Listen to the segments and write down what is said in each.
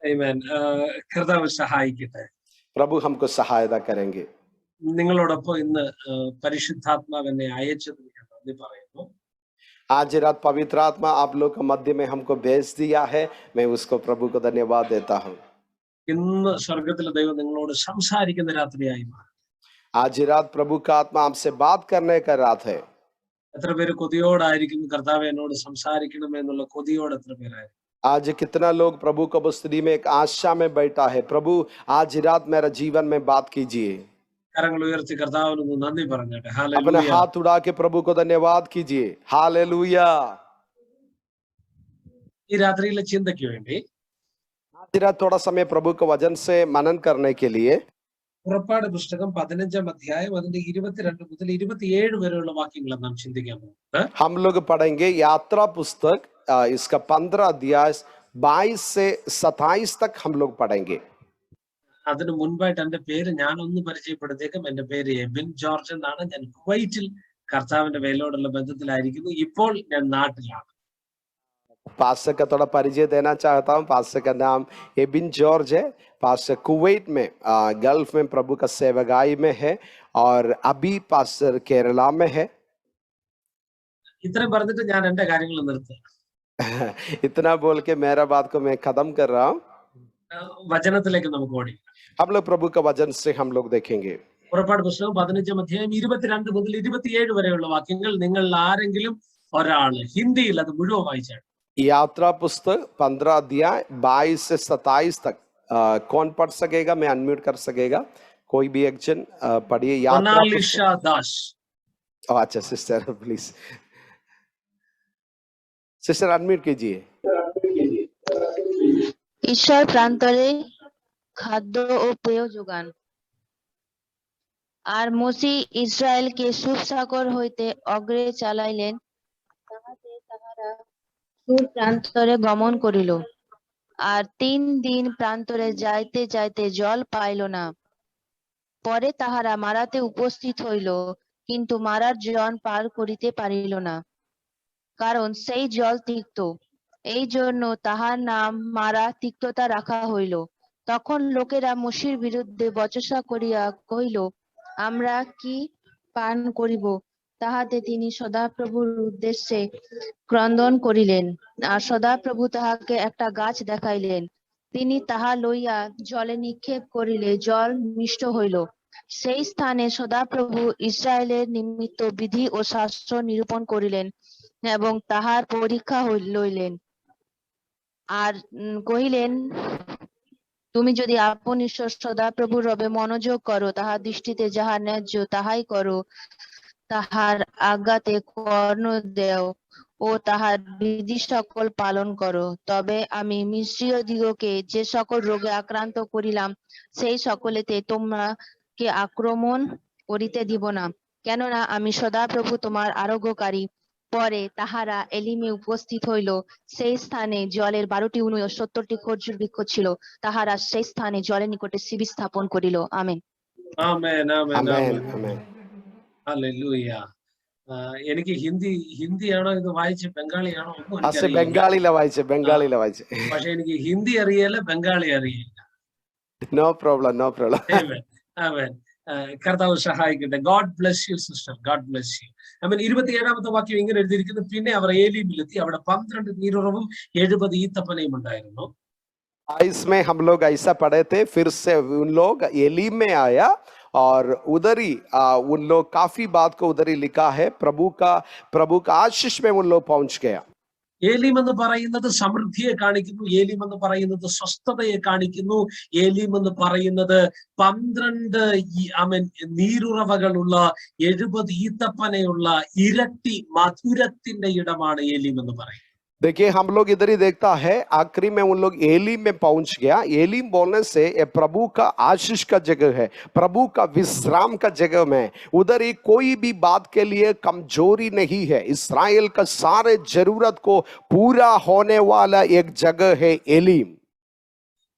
Amen. കർത്താവ് സഹായിക്കട്ടെ. प्रभु हमको सहायता करेंगे। നിങ്ങളോടൊപ്പം ഇന്ന് പരിശുദ്ധാത്മാവ് എന്നെ അയച്ചതിന് ഞാൻ നന്ദി പറയുന്നു. आज रात पवित्र आत्मा आप लोग के मध्य में हमको भेज दिया है, मैं उसको प्रभु को धन्यवाद देता हूँ। ഇന്ന് സ്വർഗത്തിലെ ദൈവം നിങ്ങളോട് സംസാരിക്കുന്ന രാത്രിയായി മാറി. आज रात प्रभु का आत्मा आपसे बात करने का रात है। എത്ര പേര് കൊതിയോടായിരിക്കും കർത്താവ് എന്നോട് സംസാരിക്കണമെന്നുള്ള കൊതിയോട് എത്ര പേരായിരിക്കും? आज कितना लोग प्रभु को उपस्थिति में एक आशा में बैठा है, प्रभु आज रात मेरा जीवन में बात कीजिए। കരങ്ങൾ ഉയർത്തി കർത്താവിന് നന്ദി പറഞ്ഞേട്ടെ. अपने ഹല്ലേലൂയ. हाथ उड़ा के प्रभु को धन्यवाद कीजिए। हालेलुया। ഈ രാത്രിയിലെ ചിന്തയ്ക്ക് വേണ്ടി आज रात थोड़ा समय प्रभु के वचन से मनन करने के लिए പുറപ്പാട് പുസ്തകം 15-ാം അധ്യായം അതിന്റെ 22 മുതൽ 27 വരെയുള്ള വാക്യങ്ങൾ നാം ചിന്തിക്കാൻ പോകുന്നത്. हम लोग पढ़ेंगे यात्रा पुस्तक इसका 15 अध्याय 22 से 27 तक हम लोग पढ़ेंगे। അതിനു മുൻപായിട്ട് എന്റെ പേര് ഞാനൊന്ന് പരിചയപ്പെടുത്തേക്കും. എന്റെ പേര് എബിൻ ജോർജ് എന്നാണ്. ഞാൻ കുവൈറ്റിൽ കർത്താവിന്റെ വേലയോടുള്ള ബന്ധത്തിലായിരിക്കുന്നു. ഇപ്പോൾ ഞാൻ നാട്ടിലാണ്. पास्टर का थोड़ा परिचय देना चाहता हूँ। पास्टर का नाम एबिन जॉर्ज है। पास्टर कुवैत में गल्फ में प्रभु का सेवकाई में है और अभी पास्टर केरला में है। ഇത്രയും പറഞ്ഞിട്ട് ഞാൻ എന്റെ കാര്യങ്ങൾ നിർത്തുക. इतना बोल के मेरा बात को मैं खत्म कर रहा हूँ। വചനത്തിലേക്ക് നമുക്ക് ഓടി. हम लोग प्रभु का वचन से हम लोग देखेंगे। പുറപ്പാട് പുസ്തകം 15-ാം അധ്യായം 22 മുതൽ 27 വരെയുള്ള വാക്യങ്ങൾ നിങ്ങൾ ആരെങ്കിലും ഒരാള് ഹിന്ദിയിൽ അത് മുഴുവൻ വായിച്ചാണ്. यात्रा पुस्तक 15 अध्याय 22 से 27 तक कौन पढ़ सकेगा? मैं अनम्यूट कर सकेगा? कोई भी एक जन पढ़िए यात्रा मोनालिसा दास. अच्छा सिस्टर प्लीज सिस्टर अनम्यूट कीजिए। ঈশ্বর প্রান্তরে খাদ্য ও পেয় যোগান। আর মোশি ইসরায়েলকে সুর সাগর হইতে অগ্রে চালাইলেন, তাহাতে তাহারা সুর প্রান্তরে গমন করিল। আর 3 দিন প্রান্তরে যাইতে যাইতে জল পাইল না। পরে তাহারা মারাতে উপস্থিত হইল, কিন্তু মারার জন পার করিতে পারিল না, কারণ সেই জল তিক্ত। এই জন্য তাহার নাম মারা তিক্ততা রাখা হইল। তখন লোকেরা মোশির বিরুদ্ধে বচসা করিয়া কহিল, আমরা কি পান করিব? তাহাতে তিনি সদাপ্রভুর উদ্দেশ্যে ক্রন্দন করিলেন। আর সদাপ্রভু তাহাকে একটা গাছ দেখাইলেন। তিনি তাহা লইয়া জলে নিক্ষেপ করিলে জল মিষ্ট হইল। সেই স্থানে সদাপ্রভু ইসরায়েলের নিমিত্ত বিধি ও শাস্ত্র নিরূপণ করিলেন এবং তাহার পরীক্ষা লইলেন। আর কহিলেন, তুমি যদি আপন ঈশ্বর সদাপ্রভুর রবে মনোযোগ করো, তাহার দৃষ্টিতে যাহা ন্যায্য তাহাই করো, তাহার আজ্ঞাতে কর্ণ দেও ও তাহার বিধি সকল পালন করো, তবে আমি মিস্রীয় দিগকে যে সকল রোগে আক্রান্ত করিলাম সেই সকলেতে তোমরাকে আক্রমণ করিতে দিব না, কেননা আমি সদাপ্রভু তোমার আরোগ্যকারী। পরে তাহারা এলিমে উপস্থিত হইল। সেই স্থানে জলের 12টি উনুন ও 70টি খজুর বৃক্ষ ছিল। তাহারা সেই স্থানে জলের নিকটে শিবির স্থাপন করিল। আমেন। ആമേൻ ആമേൻ आमेन ആമേൻ. आमेन। ഹല്ലേലൂയ. എനിക്ക് ഹിന്ദിയാണോ ഇത് വായിച്ച് ബംഗാളിയാണോ ഒന്നും आज से എനിക്കറിയില്ല. बंगाली लवाइचे बंगाली लवाइचे। പക്ഷെ എനിക്ക് ഹിന്ദി അറിയില്ല, ബംഗാളി അറിയില്ല. No problem no problem. ആമേൻ ആമേൻ. കർത്താവ് സഹായിക്കട്ടെ. God bless you sister, God bless you. ആമേൻ. 27-ാമത്തെ വാക്യം ഇങ്ങനെ എഴുതിയിരിക്കുന്നു, പിന്നെ അവർ ഏലീമിലെത്തി, അവിടെ 12 നീരുറവും 70 ഈത്തപ്പനയും ഉണ്ടായിരുന്നു. इसमें हम लोग ऐसा पढ़े थे, फिर से उन लोग एलीम में आया और उधर ही उन लोग काफी बात को उधर ही लिखा है, प्रभु का आशीष में उन लोग पहुंच गया। ഏലീം എന്ന് പറയുന്നത് സമൃദ്ധിയെ കാണിക്കുന്നു. ഏലീം എന്ന് പറയുന്നത് സ്വസ്ഥതയെ കാണിക്കുന്നു. ഏലീം എന്ന് പറയുന്നത് 12 നീരുറവകളുള്ള 70 ഈത്തപ്പനയുള്ള ഇരട്ടി മധുരത്തിന്റെ ഇടമാണ് ഏലീം എന്ന് പറയുന്നത്. देखिए हम लोग इधर ही देखता है, आखिरी में उन लोग एलीम में पहुंच गया। एलीम बोलने से ये प्रभु का आशीष का जगह है, प्रभु का विश्राम का जगह में। उधर ही कोई भी बात के लिए कमजोरी नहीं है। इस्राएल का सारे जरूरत को पूरा होने वाला एक जगह है एलीम।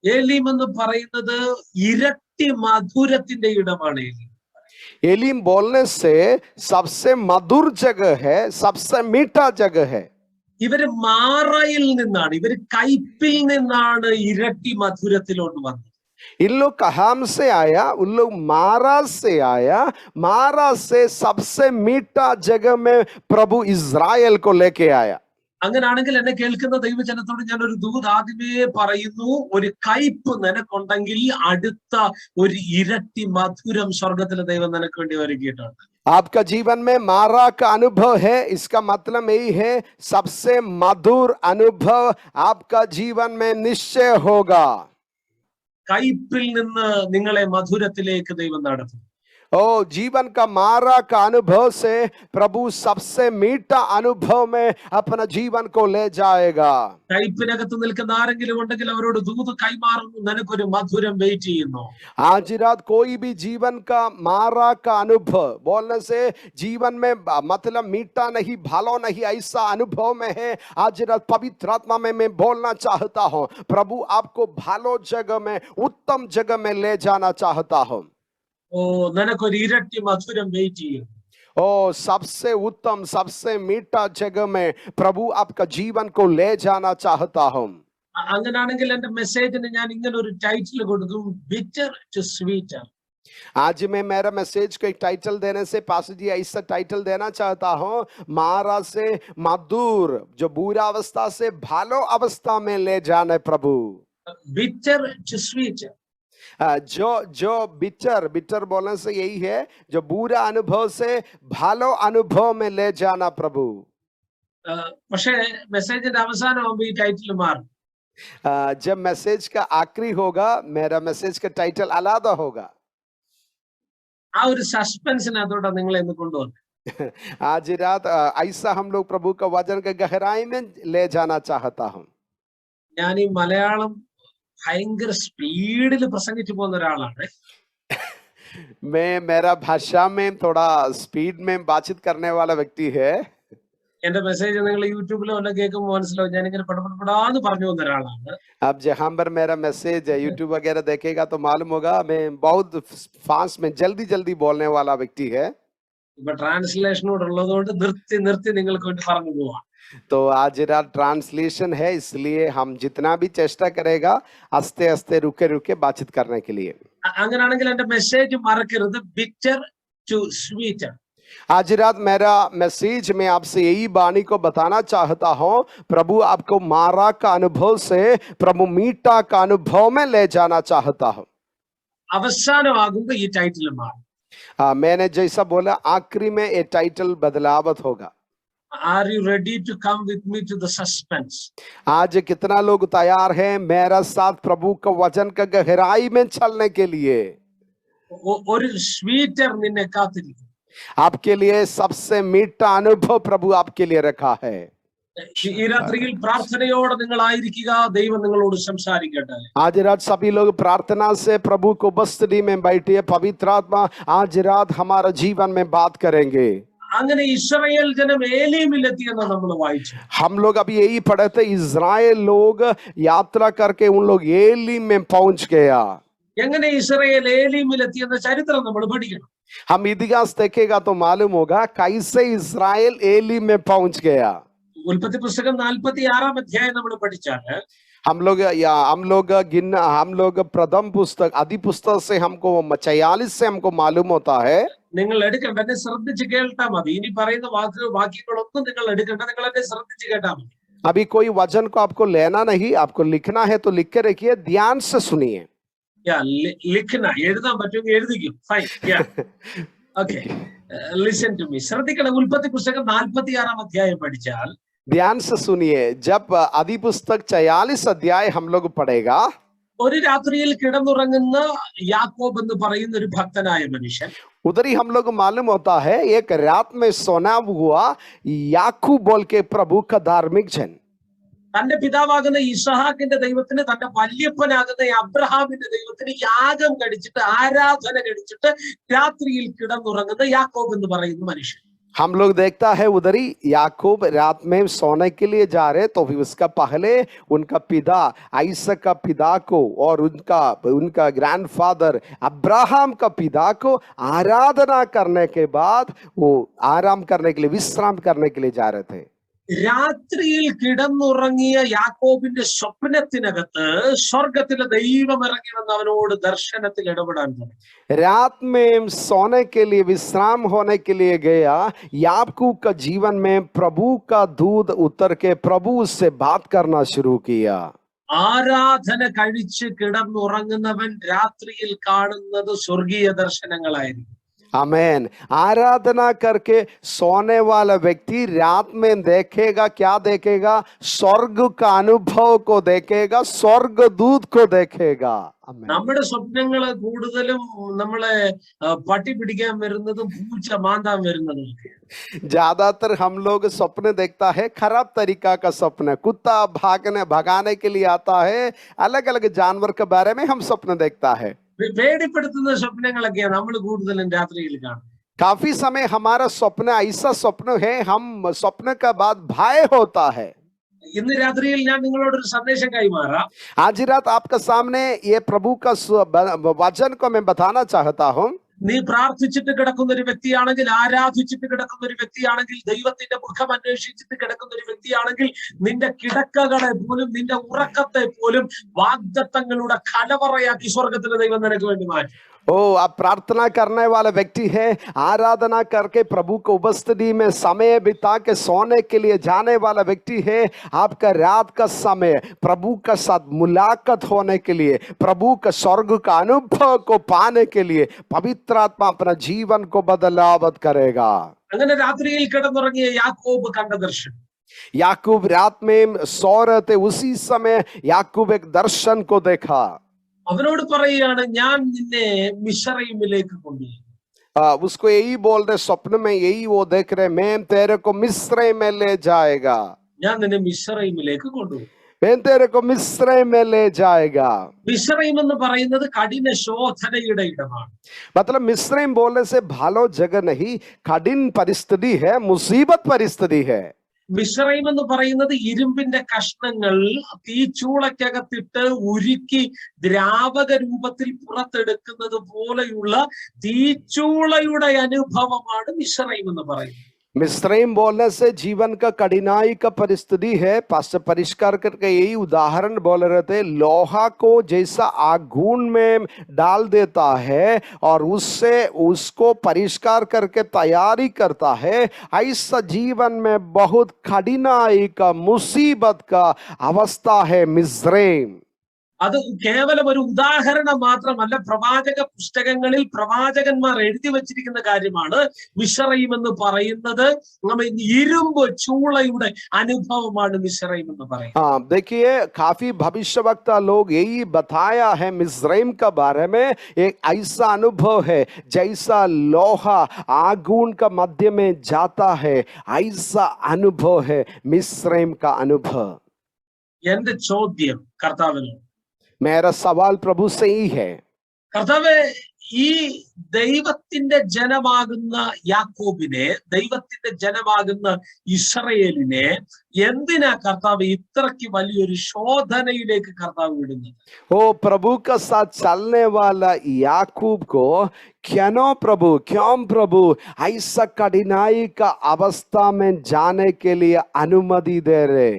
ഏലീം എന്ന് പറയുന്നത് ഇരട്ടി മധുരത്തിന്റെ ഇടമാണ് ഏലീം. एलीम बोलने से सबसे मधुर जगह है, सबसे मीठा जगह है। ഇവര് മാറയിൽ നിന്നാണ്, ഇവര് കയ്പിൽ നിന്നാണ് ഇരട്ടി മധുരത്തിലോട്ട് വന്നത്. इन लोग कहाम से आया, उन लोग मारा से आया, मारा से सबसे मीठा जगह में प्रभु इज़राइल को लेके आया। അങ്ങനാണെങ്കിൽ എന്നെ കേൾക്കുന്ന ദൈവജനത്തോട് ഞാൻ ഒരു ദൂത് ആദ്യമേ പറയുന്നു, ഒരു കയ്പ് നിനക്കുണ്ടെങ്കിൽ അടുത്ത ഒരു ഇരട്ടി മധുരം സ്വർഗത്തിലെ ദൈവം നിനക്ക് വേണ്ടി ഒരുക്കിയിട്ടുണ്ട്. आपका जीवन में मारा का अनुभव है, इसका मतलब यही है सबसे मधुर अनुभव आपका जीवन में निश्चय होगा। കയ്പിൽ നിന്ന് നിങ്ങളെ മധുരത്തിലേക്ക് ദൈവം നടത്തും. ओ जीवन का मारा का अनुभव से प्रभु सबसे मीठा अनुभव में अपना जीवन को ले जाएगा। കയ്പിനകത്ത് നിൽക്കുന്ന ആരെങ്കിലും ഉണ്ടെങ്കിൽ അവരോട് ദൂത് കൈമാറുന്നു, നിനക്കൊരു മധുരം വെയിറ്റ് ചെയ്യുന്നു. आज रात कोई भी जीवन का मारा का अनुभव बोलने से जीवन में मतलब मीठा नहीं भालो नहीं ऐसा अनुभव में है, आज रात पवित्र आत्मा में मैं बोलना चाहता हूँ, प्रभु आपको भालो जगह में उत्तम जगह में ले जाना चाहता हूँ। ഓ, നിനക്കൊരു ഇരട്ടി മധുരം വെയിറ്റ് ചെയ്യും. ओ सबसे उत्तम सबसे मीठा जगह में प्रभु आपका जीवन को ले जाना चाहता हूँ। അങ്ങനാണെങ്കിൽ എന്റെ മെസ്സേജിന് ഞാൻ ഇങ്ങനെ ഒരു ടൈറ്റിൽ കൊടുക്കും, ബിറ്റർ ടു സ്വീറ്റർ. आज मैं मेरा मैसेज को एक टाइटल देने से पास्टर जी ऐसा टाइटल देना चाहता हूँ, मारा से मधुर, जो बुरा अवस्था से भालो अवस्था में ले जाने प्रभु। Bitter to sweeter. जो जो बिटर बिटर बोलने से यही है, जो बुरा अनुभव से भालो अनुभव में ले जाना प्रभु। പക്ഷേ മെസ്സേജിന്റെ അവസാനമാകുമ്പോൾ ഈ ടൈറ്റിൽ മാറും. जब मैसेज का आखिरी होगा मेरा मैसेज का टाइटल अलग होगा। ആ ഒരു സസ്പെൻസിനകത്തോടെ നിങ്ങളെ ഇന്ന് കൊണ്ടുവന്നു. आज रात ऐसा हम लोग प्रभु का वचन का गहराई में ले जाना चाहता हूँ। ഞാൻ ഈ മലയാളം ഭയങ്കര സ്പീഡിൽ പ്രസംഗിച്ചു പോകുന്ന ഒരാളാണ്. मैं मेरा भाषा में थोड़ा स्पीड में बातचीत करने वाला व्यक्ति है। എന്റെ മെസ്സേജ് നിങ്ങൾ യൂട്യൂബിലോ വല്ല കേൾക്കുമ്പോൾ മനസ്സിലാവും, ഞാനിങ്ങനെ പടപടാന്ന് പറഞ്ഞു പോകുന്ന ഒരാളാണ്. अब जहाँ पर मेरा मैसेज यूट्यूब वगैरह देखेगा तो मालूम होगा मैं बहुत फास्ट में जल्दी जल्दी बोलने वाला व्यक्ति है। ഇപ്പൊ ട്രാൻസ്ലേഷനോട് ഉള്ളതുകൊണ്ട് നിർത്തി നിർത്തി നിങ്ങൾക്ക് വേണ്ടി പറഞ്ഞു പോവാം. तो आज रात ट्रांसलेशन है, इसलिए हम जितना भी चेष्टा करेगा आस्ते आस्ते रुके रुके बातचीत करने के लिए। അങ്ങനാണെങ്കിൽ എന്റെ മെസ്സേജ് മറക്കരുത്, ബിറ്റർ ടു സ്വീറ്റർ. आज रात मेरा मैसेज में आपसे यही बानी को बताना चाहता हूँ, प्रभु आपको मारा का अनुभव से प्रभु मीठा का अनुभव में ले जाना चाहता हूँ। അവസാനമാകുമ്പോ ഈ ടൈറ്റിൽ മാറും. मैंने जैसा बोला आखिरी में ये टाइटल बदलावत होगा। Are you ready to come with me to the suspense? आज कितना लोग तैयार हैं मेरा साथ प्रभु का वचन का गहराई में चलने के लिए? ഒരു സ്വീറ്റർ നിന്നെ കാത്തിരിക്കും. आपके लिए सबसे मीठा अनुभव प्रभु आपके लिए रखा है। ഈ രാത്രിയിൽ പ്രാർത്ഥനയോടെ നിങ്ങൾ ആയിരിക്കുക, ദൈവം നിങ്ങളോട് സംസാരിക്കട്ടെ. आज रात सभी लोग प्रार्थना से प्रभु को उपस्थिति में बैठिए, पवित्र आत्मा आज रात हमारा जीवन में बात करेंगे। അങ്ങനെ ഇസ്രായേൽ ജനം ഏലീമിലെത്തിയെന്ന് നമ്മൾ വായിച്ചു. हम लोग अभी यही पढ़े थे, इज़राइल लोग यात्रा करके उन लोग एलीम में पहुंच गया। എങ്ങനെ ഇസ്രായേൽ ഏലീമിലെത്തിയെന്ന ചരിത്രം നമ്മൾ പഠിക്കണം. हम इतिहास देखेगा तो मालूम होगा कैसे इज़राइल एलीम में पहुंच गया। ഉൽപ്പത്തി പുസ്തകം 46-ാം അധ്യായം നമ്മൾ പഠിച്ചാല് हम लोग प्रथम पुस्तक आदि पुस्तक से हमको 46 से हमको मालूम होता है। നിങ്ങൾ എടുക്കണ്ട, എന്നെ ശ്രദ്ധിച്ച് കേട്ടാ മതി. ഇനി പറയുന്ന വാക്യങ്ങളൊന്നും നിങ്ങൾ എടുക്കണ്ട, നിങ്ങൾ എന്നെ ശ്രദ്ധിച്ച് കേട്ടാ മതി. अभी कोई वचन को आपको लेना नहीं, आपको लिखना है तो लिख के रखिए, ध्यान से सुनिए। ലിഖന എഴുതാൻ പറ്റുമെങ്കിൽ എഴുതിക്കും, fine. Okay, listen to me. ശ്രദ്ധിക്കണം. ഉൽപ്പത്തി പുസ്തകം 46-ാം അധ്യായം പഠിച്ചാൽ ध्यान से सुनिए, जब आदि पुस्तक 46 अध्याय हम लोग पढ़ेगा, ഒരു രാത്രിയിൽ കിടന്നുറങ്ങുന്ന യാക്കോബ് എന്ന് പറയുന്ന ഒരു ഭക്തനായ മനുഷ്യൻ, उधर ही हम लोग मालूम होता है एक रात में सोना हुआ याकूब बोल के प्रभु का धार्मिक जन, തന്റെ പിതാവാകുന്ന ഇസഹാക്കിന്റെ ദൈവത്തിന്, തന്റെ വല്യപ്പനാകുന്ന അബ്രഹാമിന്റെ ദൈവത്തിന് യാഗം കഴിച്ചിട്ട് ആരാധന കഴിച്ചിട്ട് രാത്രിയിൽ കിടന്നുറങ്ങുന്ന യാക്കോബ് എന്ന് പറയുന്ന മനുഷ്യൻ. हम लोग देखता है उधर ही याकूब रात में सोने के लिए जा रहे, तो फिर उसका पहले उनका पिता आइसक का पिता को और उनका ग्रैंडफादर अब्राहम का पिता को आराधना करने के बाद वो आराम करने के लिए, विश्राम करने के लिए जा रहे थे। രാത്രിയിൽ കിടന്നുറങ്ങിയ യാക്കോബിന്റെ സ്വപ്നത്തിനകത്ത് സ്വർഗത്തിലെ ദൈവം ഇറങ്ങി വന്ന് അവനോട് ദർശനത്തിൽ ഇടപെടാൻ തുടങ്ങി. रात में सोने के लिए विश्राम होने के लिए गया, याकूब का जीवन में प्रभु का दूत उतर के प्रभु से बात करना शुरू किया. ആരാധന കഴിച്ച് കിടന്നുറങ്ങുന്നവൻ രാത്രിയിൽ കാണുന്നത് സ്വർഗീയ ദർശനങ്ങളായിരിക്കും. आमेन. आराधना करके सोने वाला व्यक्ति रात में देखेगा, क्या देखेगा? स्वर्ग का अनुभव को देखेगा, स्वर्ग दूत को देखेगा. आमेन. നമ്മുടെ സ്വപ്നങ്ങള് കൂടുതലും നമ്മളെ പട്ടി പിടിക്കാൻ വരുന്നതും പൂച്ച മാന്താൻ വരുന്നതും. ज्यादातर हम लोग स्वप्न देखता है खराब तरीका का स्वप्न, कुत्ता भगाने के लिए आता है, अलग अलग जानवर के बारे में हम स्वप्न देखता है. പേടിപ്പെടുത്തുന്ന സ്വപ്നങ്ങളൊക്കെയാണ് നമ്മൾ കൂടുതലും രാത്രിയിൽ കാണുന്നത്. काफी समय हमारा स्वप्न ऐसा स्वप्न है, हम स्वप्न का बाद भय होता है. ഇന്ന് രാത്രിയിൽ ഞാൻ നിങ്ങളോടൊരു സന്ദേശം കൈമാറാം. आज रात आपका सामने ये प्रभु का वचन को मैं बताना चाहता हूँ. നീ പ്രാർത്ഥിച്ചിട്ട് കിടക്കുന്ന ഒരു വ്യക്തിയാണെങ്കിൽ, ആരാധിച്ചിട്ട് കിടക്കുന്ന ഒരു വ്യക്തിയാണെങ്കിൽ, ദൈവത്തിന്റെ മുഖം അന്വേഷിച്ചിട്ട് കിടക്കുന്ന ഒരു വ്യക്തിയാണെങ്കിൽ, നിന്റെ കിടക്കകളെ പോലും നിന്റെ ഉറക്കത്തെ പോലും വാഗ്ദത്തങ്ങളുടെ കലവറയാക്കി സ്വർഗത്തിലെ ദൈവം നിനക്ക് വേണ്ടി മാറ്റി. ओ, आप प्रार्थना करने वाला व्यक्ति है, आराधना करके प्रभु को उपस्थिति में समय बिता के सोने के लिए जाने वाला व्यक्ति है, आपका रात का समय प्रभु का साथ मुलाकात होने के लिए, प्रभु का स्वर्ग का अनुभव को पाने के लिए पवित्र आत्मा अपना जीवन को बदलावत करेगा. അങ്ങനെ രാത്രിയിൽ കിടന്നുറങ്ങിയ യാക്കോബ് കണ്ട ദർശനം. याकूब रात में सो रहे थे, उसी समय याकूब एक दर्शन को देखा. അവനോട് പറയുകയാണ്, ഞാൻ നിന്നെ മിസ്രയീമിലേക്ക് കൊണ്ടുപോയി. उसको यही बोल रहे, स्वप्न में यही वो देख रहे, मैं तेरे को मिस्र में ले जाएगा, ഞാൻ നിന്നെ മിസ്രയീമിലേക്ക് കൊണ്ടുപോയി. मैं तेरे को मिस्र में ले जाएगा. മിസ്രയീം എന്ന് പറയുന്നത് കഠിന ശോധനയുടെ ഇടമാണ്. मतलब मिस्र बोलने से भालो जगह नहीं, कठिन परिस्थिति है, मुसीबत परिस्थिति है. മിസ്രയീം എന്ന് പറയുന്നത് ഇരുമ്പിന്റെ കഷ്ണങ്ങൾ തീച്ചൂളക്കകത്തിട്ട് ഉരുക്കി ദ്രാവക രൂപത്തിൽ പുറത്തെടുക്കുന്നത് പോലെയുള്ള തീച്ചൂളയുടെ അനുഭവമാണ് മിസ്രയീം എന്ന് പറയുന്നത്. मिस्रईम बोलने से जीवन का कठिनाई का परिस्थिति है. पास्टर परिष्कार करके यही उदाहरण बोल रहे थे, लोहा को जैसा आगून में डाल देता है और उससे उसको परिष्कार करके तैयारी करता है, ऐसा जीवन में बहुत कठिनाई का मुसीबत का अवस्था है मिस्रईम. അത് കേവലം ഒരു ഉദാഹരണം മാത്രമല്ല, പ്രവാചക പുസ്തകങ്ങളിൽ പ്രവാചകന്മാർ എഴുതി വച്ചിരിക്കുന്ന കാര്യമാണ്. മിസ്രയീം എന്ന് പറയുന്നത് ഇരുമ്പ് ചൂളയുടെ അനുഭവമാണ് മിസ്രയീം എന്ന് പറയുന്നത്. हाँ, देखिए काफी भविष्यवक्ता लोग यही बताया है मिस्रईम का बारे में, एक ऐसा अनुभव है जैसा लोहा आगून का मध्य में जाता है, ऐसा अनुभव है मिस्रईम का अनुभव. എന്റെ ചോദ്യം കർത്താവിനോട്, मेरा सवाल प्रभु से ही है, കർത്താവേ, ഈ ദൈവത്തിന്റെ ജനമാകുന്ന യാക്കോബിനെ, ദൈവത്തിന്റെ ജനമാകുന്ന ഇസ്രായേലിനെ എന്തിനാ കർത്താവ് ഇത്രയ്ക്ക് വലിയൊരു ശോധനയിലേക്ക് കർത്താവ് വിടുന്നത്? ओ प्रभु का साथ चलने वाला याकूब को क्यों प्रभु ऐसा कठिनाई का अवस्था में जाने के लिए अनुमति दे रहे?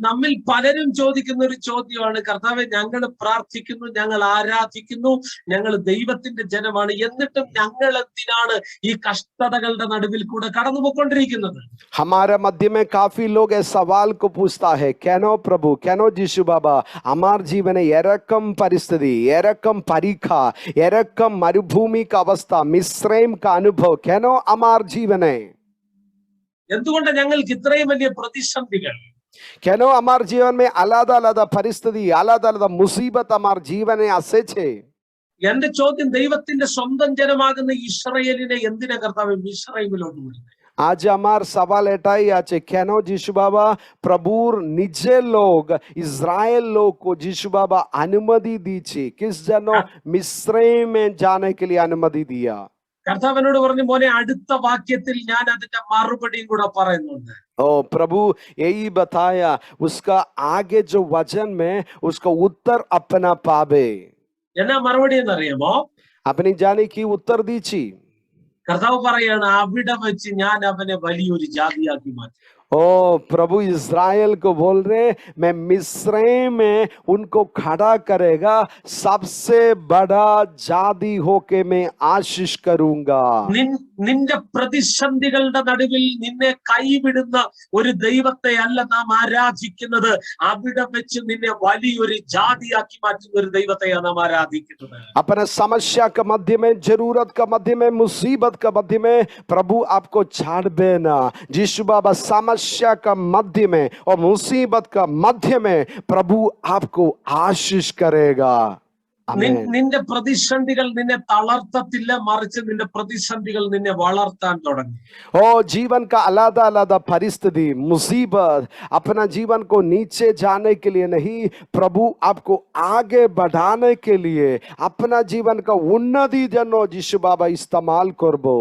നമ്മിൽ പലരും ചോദിക്കുന്ന ഒരു ചോദ്യമാണ്, കർത്താവെ, ഞങ്ങൾ പ്രാർത്ഥിക്കുന്നു, ഞങ്ങൾ ആരാധിക്കുന്നു, ഞങ്ങൾ ദൈവത്തിന്റെ ജനമാണ്, എന്നിട്ടും ഞങ്ങൾ എന്തിനാണ് ഈ കഷ്ടതകളുടെ നടുവിൽ കൂടെ കടന്നുപോയിക്കൊണ്ടിരിക്കുന്നത്? हमारे मध्य में काफी लोग इस सवाल को पूछता है, क्यों प्रभु, क्यों जीशु बाबा हमार जीवन एरकम परिस्थिति, एरकम परीक्षा, एरकम मरुभूमि का अवस्था, मिस्रईम का अनुभव क्यों हमार जीवन है? എന്തുകൊണ്ട് ഞങ്ങൾക്ക് ഇത്രയും വലിയ പ്രതിസന്ധികൾ? क्यों हमारे जीवन में अलग अलग परिस्थिति, अलग अलग मुसीबत हमारे जीवन में आसे छे? എന്റെ ചോദ്യം, ദൈവത്തിന്റെ സ്വന്തം ജനമാകുന്ന ഇസ്രായേലിനെ എന്തിനാ കർത്താവ് മിസ്രയീമിലോട്ട് വിടുന്നത്? आज हमार सवाल एटाई आचे, क्यों जीशु बाबा प्रभुर निजे लोग इज़राइल लोग को जीशु बाबा अनुमति दी छे, किस जनो मिस्रईम में जाने के लिए अनुमति दिया? കർത്താവിനോട് പറഞ്ഞു, മോനെ, അടുത്ത വാക്യത്തിൽ ഞാൻ അതിന്റെ മറുപടിയും കൂടെ പറയുന്നുണ്ട്. ओ प्रभु यही बताया, उसका आगे जो वचन में उसका उत्तर अपना पावे. എന്നാ മറുപടി എന്നറിയാമോ? अपनी जाने की उत्तर दीची. കർത്താവ് പറയാണ്, അവിടെ വെച്ച് ഞാൻ അവനെ വലിയൊരു ജാതിയാക്കി മാറ്റി. ओ प्रभु इज़राइल को बोल रहे, मैं मिस्र में उनको खड़ा करेगा, सबसे बड़ा जाति होके मैं आशीष करूंगा। നിന്റെ പ്രതിസന്ധികളുടെ നടുവിൽ നിന്നെ കൈവിടുന്ന ഒരു ദൈവത്തെ അല്ല നാം ആരാധിക്കുന്നത്. അവിടെ വെച്ച് നിന്നെ വലിയൊരു ജാതിയാക്കി മാറ്റുന്ന ഒരു ദൈവത്തെയാണ് നാം ആരാധിക്കുന്നത്. अपने समस्या के मध्य में, जरूरत का मध्य में, मुसीबत का मध्य में प्रभु आपको छाड़ देना। यीशु बाबा समस्या का मध्य में और मुसीबत का मध्य में प्रभु आपको आशीष करेगा। आमीन। നിന്റെ പ്രതിസന്ധികൾ നിന്നെ തളർത്തത്തില്ല, മറിച്ച് നിന്റെ പ്രതിസന്ധികൾ നിന്നെ വളർത്താൻ തുടങ്ങും. ओ जीवन का अलग अलग परिस्थिति, मुसीबत अपना जीवन को नीचे जाने के लिए नहीं, प्रभु आपको आगे बढ़ाने के लिए अपना जीवन का उन्नति जनो यीशु बाबा इस्तेमाल करबो।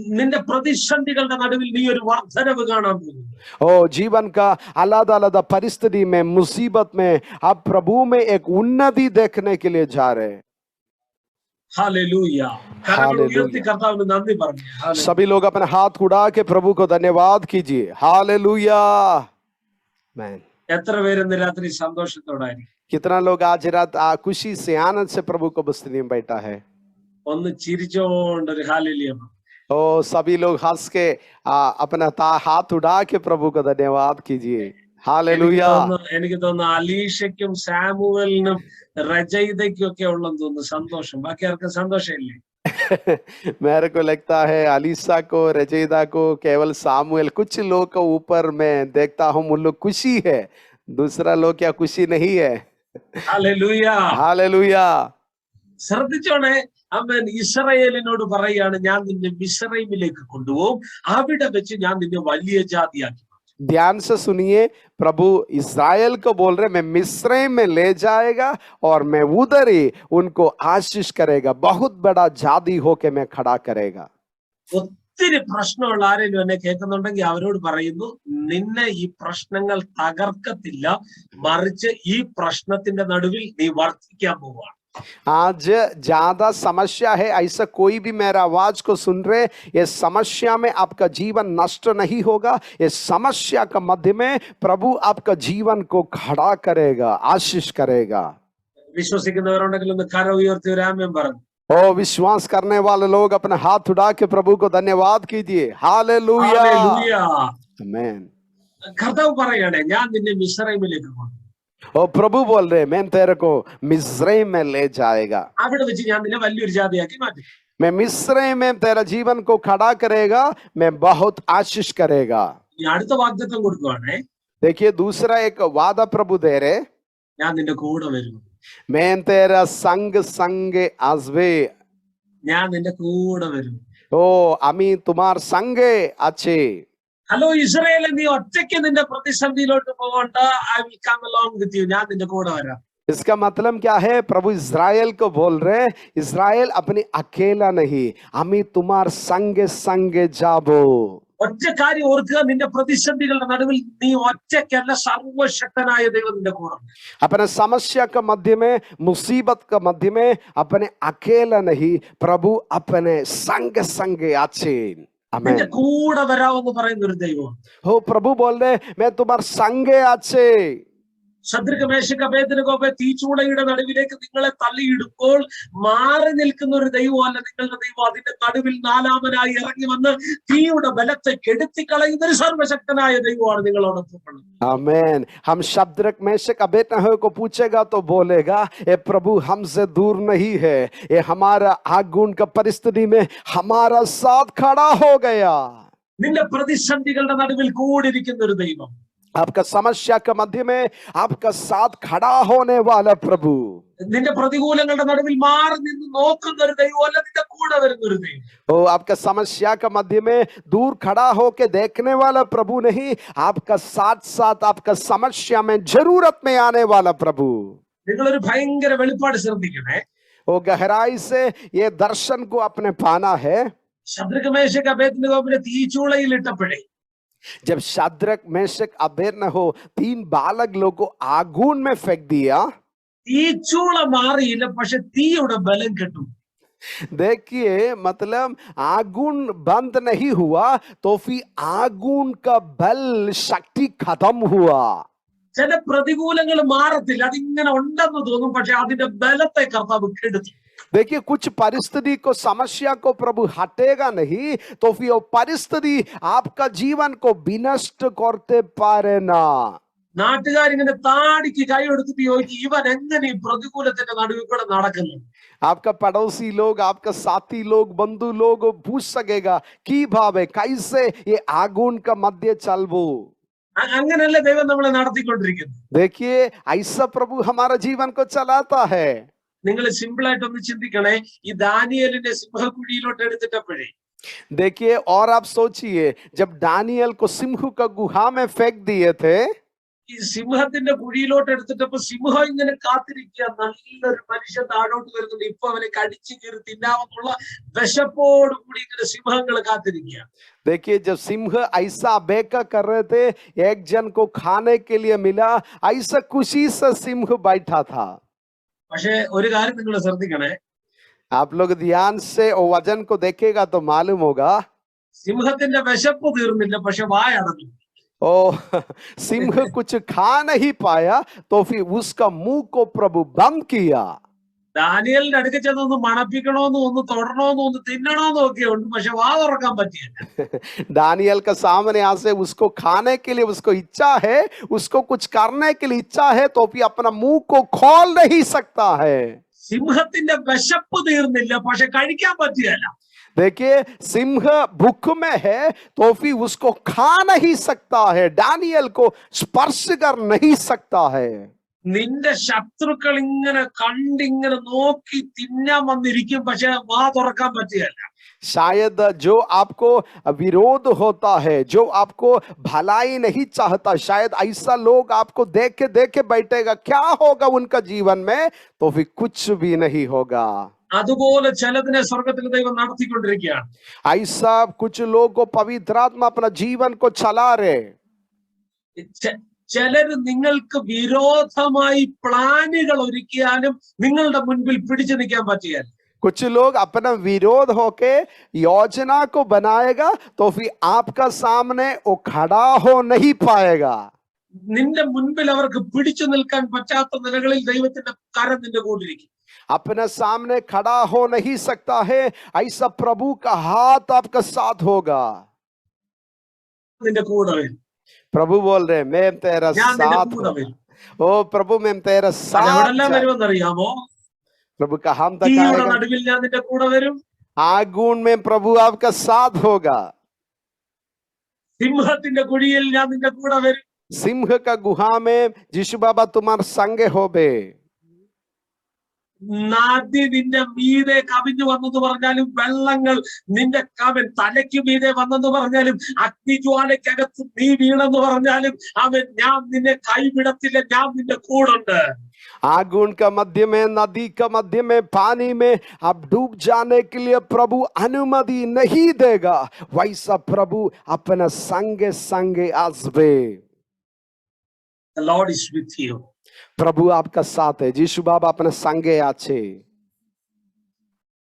നിന്റെ പ്രതിസന്ധികളുടെ നടുവിൽ നീ ഒരു വർധനവ് കാണാൻ പോകുന്നു. ओ जीवन का अलग अलग परिस्थिति में, मुसीबत में आप प्रभु में एक उन्नति देखने के लिए जा रहे हैं। ഹല്ലേലൂയ. കരങ്ങൾ ഉയർത്തി കർത്താവിന് നന്ദി പറഞ്ഞു. ഹല്ലേലൂയ. सभी लोग अपने हाथ उड़ा के प्रभु को धन्यवाद कीजिए। हालेलुया। आमीन। എത്ര പേര് ഇന്ന് രാത്രി സന്തോഷത്തോടായിരിക്കും? कितना लोग आज रात खुशी से, आनंद से प्रभु को बस्ती में बैठा है? ഒന്ന് ചിരിച്ചോണ്ട് ഒരു ഹാലേലൂയ. ओ सभी लोग हंस के अपना हाथ उड़ा के प्रभु को धन्यवाद कीजिए। हालेलुया। എനിക്ക് തോന്നുന്നു അലീഷയ്ക്കും സാമുവലിനും രചയിതയ്ക്കും ഒക്കെ ഉള്ളെന്ന് തോന്നുന്നു സന്തോഷം. ബാക്കി ആർക്കും സന്തോഷമില്ലേ? मेरे को लगता है अलीसा को, रचयिता को, केवल सामुएल, कुछ लोग के ऊपर मैं देखता हूँ उन लोग खुशी है, दूसरा लोग क्या खुशी नहीं है। ഹല്ലേലൂയ. हालेलुया। ശ്രദ്ധിച്ചോണേ, അവൻ ഇസ്രായേലിനോട് പറയാണ്, ഞാൻ നിന്നെ മിസ്രൈമിലേക്ക് കൊണ്ടുപോകും, അവിടെ വെച്ച് ഞാൻ നിന്നെ വലിയ ജാതിയാക്കി. ध्यान से सुनिए, प्रभु इस्राएल को बोल रहे, मैं मिस्र में ले जाएगा और मैं उधर ही उनको आशीष करेगा, बहुत बड़ा जाति होके मैं खड़ा करेगा। ഒത്തിരി പ്രശ്നമുള്ള ആരെങ്കിലും എന്നെ കേൾക്കുന്നുണ്ടെങ്കിൽ അവരോട് പറയുന്നു, നിന്നെ ഈ പ്രശ്നങ്ങൾ തകർക്കത്തില്ല, മറിച്ച് ഈ പ്രശ്നത്തിന്റെ നടുവിൽ നീ വർദ്ധിക്കാൻ പോവുകയാണ്. आज ज्यादा समस्या है, ऐसा कोई भी मेरा आवाज को सुन रहे, ये समस्या में आपका जीवन नष्ट नहीं होगा, ये समस्या का मध्य में प्रभु आपका जीवन को खड़ा करेगा, आशीष करेगा। വിശ്വസിക്കുന്നവരുണ്ടെങ്കിൽ ഒന്ന് കര ഉയർത്തി ഒരു ആമേൻ പറഞ്ഞു. ओ विश्वास करने वाले लोग अपने हाथ उठा के प्रभु को धन्यवाद कीजिए। हालेलुया। ഹല്ലേലൂയ. आमीन। കർത്താവ് പറയണേ, ഞാൻ നിന്നെ മിസ്രൈമിലേക്ക് കൊണ്ടുപോകും, ओ प्रभु बोल रहे, मैं तेरे को मिस्र में ले जाएगा, അവിടെ വെച്ച് ഞാൻ നിന്നെ വലിയൊരു ജാതിയാക്കി മാറ്റും. मैं मिस्र में तेरा जीवन को खड़ा करेगा, मैं बहुत आशीष करेगा। ഇനി അടുത്ത വാഗ്ദത്തം കൊടുക്കുവാണേ, देखिए दूसरा एक वादा प्रभु दे रहे, ഞാൻ നിന്റെ കൂടെ വരും, मैं तेरा संग संग आजवे, ഞാൻ നിന്റെ കൂടെ വരും. ओ अमी तुम्हार संगे अच्छे। ഹലോ ഇസ്രായേൽ, നീ ഒറ്റയ്ക്ക് നിന്റെ പ്രതിസന്ധിയിലോട്ട് പോകണ്ട, I will come along with you, ഞാൻ നിന്റെ കൂടെ വരാം. इसका मतलब क्या है? प्रभु इज़राइल को बोल रहे, इज़राइल अपनी अकेला नहीं, अमी तुम्हार संगे संगे जाबो। ഒറ്റ കാര്യം ഓർക്കുക, നിന്റെ പ്രതിസന്ധികളുടെ നടുവിൽ നീ ഒറ്റയ്ക്കല്ല, സർവശക്തനായ ദൈവം നിന്റെ കൂടെ. अपने समस्या का मध्य में, मुसीबत का मध्य में अपने अकेला नहीं, प्रभु अपने संग संगे अच्छे। നിന്റെ കൂടെ വരാമെന്ന് പറയുന്ന ഒരു ദൈവം. हो प्रभु बोल रहे, मैं तुम्हारे संगे अच्छे। ശദ്രക്ക് മേശക്ക് അബേദ്നെഗോവെ തീച്ചൂളയുടെ നടുവിലേക്ക് നിങ്ങളെ തള്ളിയിടുമ്പോൾ മാറി നിൽക്കുന്ന ഒരു ദൈവമല്ല നിങ്ങളുടെ ദൈവം. അതിന്റെ നടുവിൽ നാലാമനായി ഇറങ്ങി വന്ന് തീയുടെ ബലത്തെ കെടുത്തിക്കളയുന്ന ഒരു സർവശക്തനായ ദൈവമാണ് നിങ്ങളോടൊപ്പം. आमीन। हम शद्रक मेशक अबेदनगो को पूछेगा तो बोलेगा, ये प्रभु हमसे दूर नहीं है, ये हमारा आगुन का परिस्थिति में हमारा साथ खड़ा हो गया। നിന്റെ പ്രതിസന്ധികളുടെ നടുവിൽ കൂടിയിരിക്കുന്ന ഒരു ദൈവം, आपका समस्या के मध्य में आपका साथ खड़ा होने वाला प्रभु, നിന്റെ പ്രതികൂലങ്ങളുടെ നടുവിൽ മാറി നിന്ന് നോക്കുന്ന ഒരു ദൈവമല്ല, നിന്റെ കൂടെ വരുന്ന ഒരു ദൈവം. ओ आपका समस्या के मध्य में दूर खड़ा होके देखने वाला प्रभु नहीं, आपका साथ साथ आपका समस्या में जरूरत में आने वाला प्रभु। നിങ്ങളൊരു ഭയങ്കര വെളിപ്പാട് ശ്രദ്ധിക്കണേ. वो गहराई से ये दर्शन को अपने पाना है। ശദ്രക്ക് മേശക്ക് അബേദ്നെഗോവിനെ തീച്ചൂളയിൽ ഇട്ടപ്പോഴേ, जब शद्रक मेशक अबेदनगो तीन बालक लोग को आगून में फेंक दिया, തീച്ചൂള മാറിയില്ല, പക്ഷെ തീയുടെ ബലം കെട്ടു. देखिए मतलब आगुन बंद नहीं हुआ तो फिर आगुन का बल शक्ति खत्म हुआ। ചില പ്രതികൂലങ്ങൾ മാറത്തില്ല, അതിങ്ങനെ ഉണ്ടെന്ന് തോന്നും, പക്ഷെ അതിന്റെ ബലത്തെ കർത്താവ് കെടുത്തു. देखिए कुछ परिस्थिति को समस्या को प्रभु हटेगा नहीं तो फिर वो परिस्थिति आपका जीवन को विनष्ट करते पारे ना। നാട്ടുകാരിങ്ങനെ താടിക്ക് കൈ എടുത്തിട്ട് ചോദിക്കും, ഇവൻ എങ്ങനെ ഈ പ്രതികൂലത്തിന്റെ നടുവിൽ കൂടെ നടക്കുന്നു? आपका पड़ोसी लोग, आपका साथी लोग, बंधु लोग पूछ सकेगा कि भावे कैसे ये आगुन का मध्य चलबो। അങ്ങനെയല്ലേ ദൈവം നമ്മളെ നടത്തിക്കൊണ്ടിരിക്കുന്നത്. देखिए ऐसा प्रभु हमारा जीवन को चलाता है। നിങ്ങൾ സിമ്പിൾ ആയിട്ട് ഒന്ന് ചിന്തിക്കണേ, ഈ ദാനിയേലിനെ സിംഹക്കുഴിയിലോട്ട് എടുത്തിട്ടപ്പോഴേ, देखिए और आप सोचिए जब दानियल को सिंह का गुहा में फेंक दिए थे, ഈ സിംഹത്തിന്റെ കുഴിയിലോട്ട് എടുത്തിട്ടപ്പോ സിംഹം ഇങ്ങനെ കാത്തിരിക്കുക, നല്ലൊരു മനുഷ്യൻ താഴോട്ട് വരുന്നുണ്ട്, ഇപ്പൊ അവനെ കടിച്ചു കീറി തിന്നാമെന്നുള്ള വിശപ്പോട് കൂടി ഇങ്ങനെ സിംഹങ്ങൾ കാത്തിരിക്കുക. देखिए जब सिंह ऐसा बेका कर रहे थे, एक जन को खाने के लिए मिला, ऐसा खुशी से सिंह बैठा था। പക്ഷെ ഒരു കാര്യം നിങ്ങൾ ശ്രദ്ധിക്കണേ, आप लोग ध्यान से वो वजन को देखेगा तो मालूम होगा, സിംഹത്തിന്റെ വിശപ്പ് തീർന്നില്ല, പക്ഷെ വായടഞ്ഞു. ओ सिंह कुछ खा नहीं पाया तो फिर उसका मुंह को प्रभु बंद किया। ദാനിയേലിന്റെ അടുക്ക ചെന്നൊന്ന് മണപ്പിക്കണോന്നും ഒന്ന് തൊടണോന്നും ഒന്ന് തിന്നണോന്നും ഒക്കെ ഉണ്ട്, പക്ഷെ വാ തുറക്കാൻ പറ്റിയില്ല. दानियल का सामने यहाँ से उसको खाने के लिए उसको इच्छा है, उसको कुछ करने के लिए इच्छा है तो भी अपना मुंह को खोल नहीं सकता है। സിംഹത്തിന്റെ വിശപ്പ് തീർന്നില്ല, പക്ഷെ കഴിക്കാൻ പറ്റിയല്ല. देखिए सिंह भूख में है तो फिर उसको खा नहीं सकता है, दानियल को स्पर्श कर नहीं सकता है। നിന്റെ ശത്രുക്കൾ ഇങ്ങനെ കണ്ടിങ്ങനെ നോക്കി തിന്നാൻ വന്നിരിക്കും, പക്ഷെ വാ തുറക്കാൻ പറ്റിയല്ല. शायद जो आपको विरोध होता है, जो आपको भलाई नहीं चाहता, शायद ऐसा लोग आपको देखे देखे बैठेगा, क्या होगा उनका जीवन में, तो फिर कुछ भी नहीं होगा। അതുപോലെ ചിലതിനെ സ്വർഗത്തിൽ ദൈവം നടത്തിക്കൊണ്ടിരിക്കുകയാണ്. ऐसा कुछ लोग को पवित्र आत्मा अपना जीवन को चला रहे। ചിലര് നിങ്ങൾക്ക് വിരോധമായി പ്ലാനുകൾ ഒരുക്കിയാലും നിങ്ങളുടെ മുൻപിൽ പിടിച്ചു നിൽക്കാൻ പറ്റിയാൽ, कुछ लोग अपना विरोध होके योजना को बनाएगा तो फिर आपका सामने वो खड़ा हो नहीं पाएगा। നിന്റെ മുൻപിൽ അവർക്ക് പിടിച്ചു നിൽക്കാൻ പറ്റാത്ത നിലകളിൽ ദൈവത്തിന്റെ കരം നിന്റെ കൂടിരിക്കും. अपने सामने खड़ा हो नहीं सकता है, ऐसा प्रभु का हाथ आपका साथ होगा। നിന്റെ കൂടെ വരും. प्रभु बोल रहे मैं तेरा ഞാൻ നിന്റെ साथ കൂടെ हूं। വരും. ओ प्रभु मैं तेरा साथ അതെവിടെല്ലാം जा- വരുമെന്നറിയാമോ? प्रभु का हम तक തീയുടെ आएगा, നടുവിൽ ഞാൻ നിന്റെ കൂടെ വരും. आगुन में प्रभु आपका साथ होगा, സിംഹത്തിന്റെ കുഴിയിൽ ഞാൻ നിന്റെ കൂടെ വരും. सिंह का गुहा में यीशु बाबा तुम्हारे संगे होबे। നദി നിന്റെ മീതെ കവിഞ്ഞു വന്നെന്ന് പറഞ്ഞാലും, വെള്ളങ്ങൾ നിന്റെ തലയ്ക്ക് മീതെ വന്നെന്ന് പറഞ്ഞാലും, അഗ്നിജ്വാലയ്ക്കകത്ത് നീ വീണെന്ന് പറഞ്ഞാലും, അവൻ ഞാൻ നിന്നെ കൈവിടത്തില്ല, ഞാൻ നിന്റെ കൂടുണ്ട്. आगुन का मध्य में, नदी का मध्य में, पानी में आप डूब जाने के लिए प्रभु अनुमति नहीं देगा, वैसा प्रभु अपना संगे संगे आसबे। The Lord is with you. प्रभु आपका साथ है, यीशु बाबा अपने संगे आछे।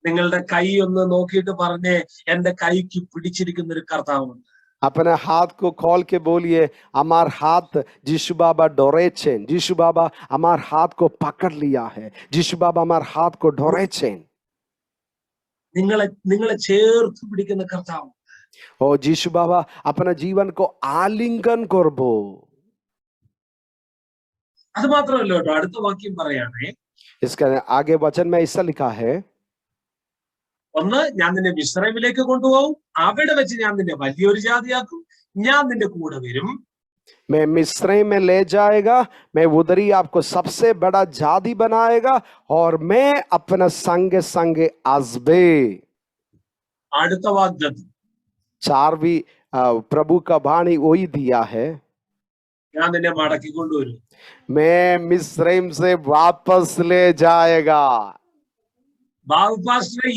നിങ്ങളുടെ കൈ ഒന്ന് നോക്കിയിട്ട് പറഞ്ഞേ, എന്റെ കൈക്ക് പിടിച്ചിരിക്കുന്ന ഒരു കർത്താവുണ്ട്. अपने हाथ को खोल के बोलिए, हमार हाथ यीशु बाबा डोरे छे, यीशु बाबा हमार हाथ को पकड़ लिया है, यीशु बाबा हमार हाथ को डोरे छे। നിങ്ങളെ ചേർത്ത് പിടിക്കുന്ന കർത്താവ്. ओ यीशु बाबा अपना जीवन को आलिंगन करबो। അത് മാത്രമല്ല കേട്ടോ, അടുത്ത വാക്യം പറയാണേ, इसका आगे वचन में ऐसा लिखा है, ഒന്ന്, ഞാൻ നിന്നെ മിസ്രൈമിലേക്ക് കൊണ്ടുപോകും, അവിടെ വെച്ച് ഞാൻ നിന്നെ വലിയൊരു ജാതിയാക്കും, ഞാൻ നിന്റെ കൂടെ വരും. मैं मिस्र में ले जाएगा, मैं उधर ही आपको सबसे बड़ा जाति बनाएगा और मैं अपना संगे संगे आजबे। അടുത്ത വാഗ്ദത്തം, चारवी प्रभु का वाणी वही दिया है, ഞാൻ നിന്നെ മടക്കി കൊണ്ടുവരും. मैं मिस्रैम से वापस ले जाएगा। ബാബു പാസ്റ്ററെ,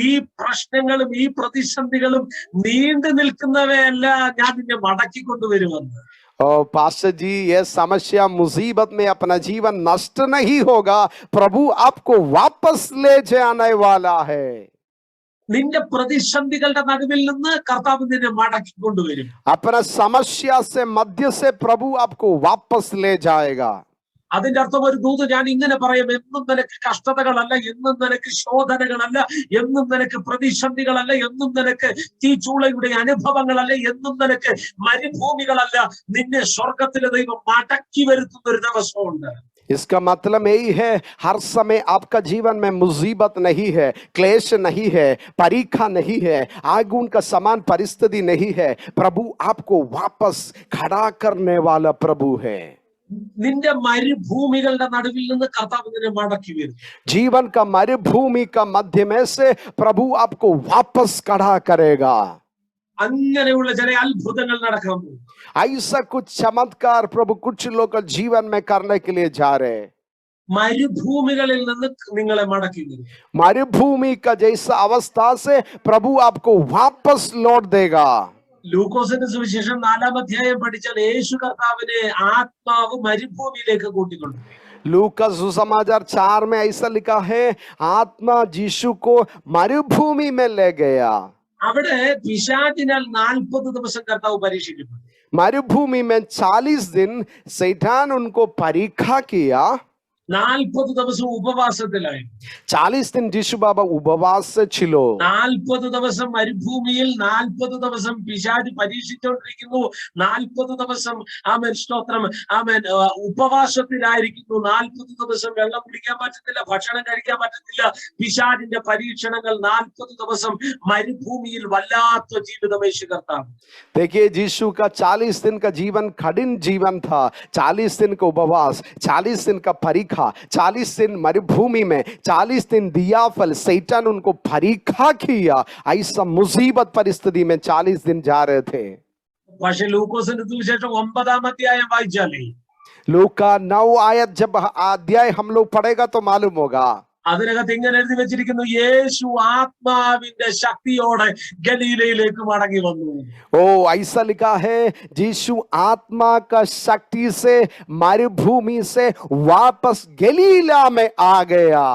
ഈ പ്രശ്നങ്ങളും ഈ പ്രതിസന്ധികളും നീണ്ടു നിൽക്കുന്നവയല്ല, ഞാൻ നിന്നെ മടക്കി കൊണ്ടുവരുമെന്ന്. और पास्टर जी, ये समस्या मुसीबत में अपना जीवन नष्ट नहीं होगा, प्रभु आपको वापस ले जाने वाला है। നിന്റെ പ്രതിസന്ധികളുടെ നടുവിൽ നിന്ന് കർത്താവ് നിന്നെ മടക്കിക്കൊണ്ടുവരും. अपना समस्या से मध्य से प्रभु आपको वापस ले जाएगा। അതിന്റെ അർത്ഥം ഒരു ദൂത് ഞാൻ ഇങ്ങനെ പറയും: എന്നും നിനക്ക് കഷ്ടതകളല്ല, എന്നും നിനക്ക് ശോധനകളല്ല, എന്നും നിനക്ക് പ്രതിസന്ധികളല്ല, എന്നും നിനക്ക് തീച്ചൂളയുടെ അനുഭവങ്ങളല്ല, എന്നും നിനക്ക് മരുഭൂമികളല്ല. നിന്നെ സ്വർഗത്തിലെ ദൈവം മടക്കി വരുത്തുന്ന ഒരു ദിവസമുണ്ട്. इसका मतलब यही है, हर समय आपका जीवन में मुसीबत नहीं है, क्लेश नहीं है, परीक्षा नहीं है, आगुन का समान परिस्थिति नहीं है। प्रभु आपको वापस खड़ा करने वाला प्रभु है। നിന്റെ മരുഭൂമികളുടെ നടുവിൽ നിന്ന് കർത്താവ് നിന്നെ മടക്കി വരും. जीवन का मरुभूमि का मध्य में से प्रभु आपको वापस खड़ा करेगा। അങ്ങനെയുള്ള ചില അത്ഭുതങ്ങൾ നടക്കാൻ പോകും. ऐसा कुछ चमत्कार प्रभु कुछ लोग का जीवन में करने के लिए जा रहे हैं। മരുഭൂമികളിൽ നിന്ന് നിങ്ങളെ മടക്കി വരും. मरुभूमि का जैसा अवस्था से प्रभु आपको वापस लौट देगा। ലൂക്കോസിന്റെ സുവിശേഷം 4-ാം അധ്യായം പഠിച്ചാൽ യേശു കർത്താവിനെ ആത്മാവ് മരുഭൂമിയിലേക്ക് കൂട്ടിക്കൊണ്ടുപോയി. लूका सुसमाचार 4 में ऐसा लिखा है, आत्मा यीशु को मरुभूमि में ले गया। അവിടെ പിശാചിനാൽ 40 ദിവസം കർത്താവ് പരീക്ഷിക്കപ്പെട്ടു. मरुभूमि में 40 दिन शैतान उनको परीक्षा किया। 40 ദിവസം ഉപവാസത്തിലായി. 40 दिन यीशु बाबा उपवास से छिलो। 40 ദിവസം മരുഭൂമിയിൽ, 40 ദിവസം പിശാച് പരീക്ഷിച്ചുകൊണ്ടിരിക്കുന്നു. 40 ദിവസം ആമേൻ സ്തോത്രം, ആമേൻ ഉപവാസത്തിലായിരിക്കുന്നു. 40 ദിവസം വെള്ളം കുടിക്കാൻ പറ്റത്തില്ല, ഭക്ഷണം കഴിക്കാൻ പറ്റത്തില്ല. പിശാചിന്റെ പരീക്ഷണങ്ങൾ 40 ദിവസം മരുഭൂമിയിൽ വല്ലാത്ത ജീവിതം യേശു കർത്താവ്. देखिए, यीशु का 40 दिन का जीवन कठिन जीवन था। 40 दिन का उपवास, 40 दिन का परीक्षा, 40 दिन मरुभूमि में, 40 दिन दिया फल, शैतान उनको परीक्षा किया। ऐसा मुसीबत परिस्थिति में 40 दिन जा रहे थे। പക്ഷെ ലൂക്കോസിന്റെ സുവിശേഷം 9-ാം അധ്യായം വായിച്ചാലേ लूका 9 आयत जब अध्याय हम लोग पढ़ेगा तो मालूम होगा। അതിനകത്ത് ഇങ്ങനെ എഴുതി വെച്ചിരിക്കുന്നു: യേശു ആത്മാവിന്റെ ശക്തിയോടെ ഗലീലയിലേക്ക് മടങ്ങി വന്നു. ओ ऐसा लिखा है, यीशु आत्मा का शक्ति से मरुभूमि से वापस गलीला में आ गया।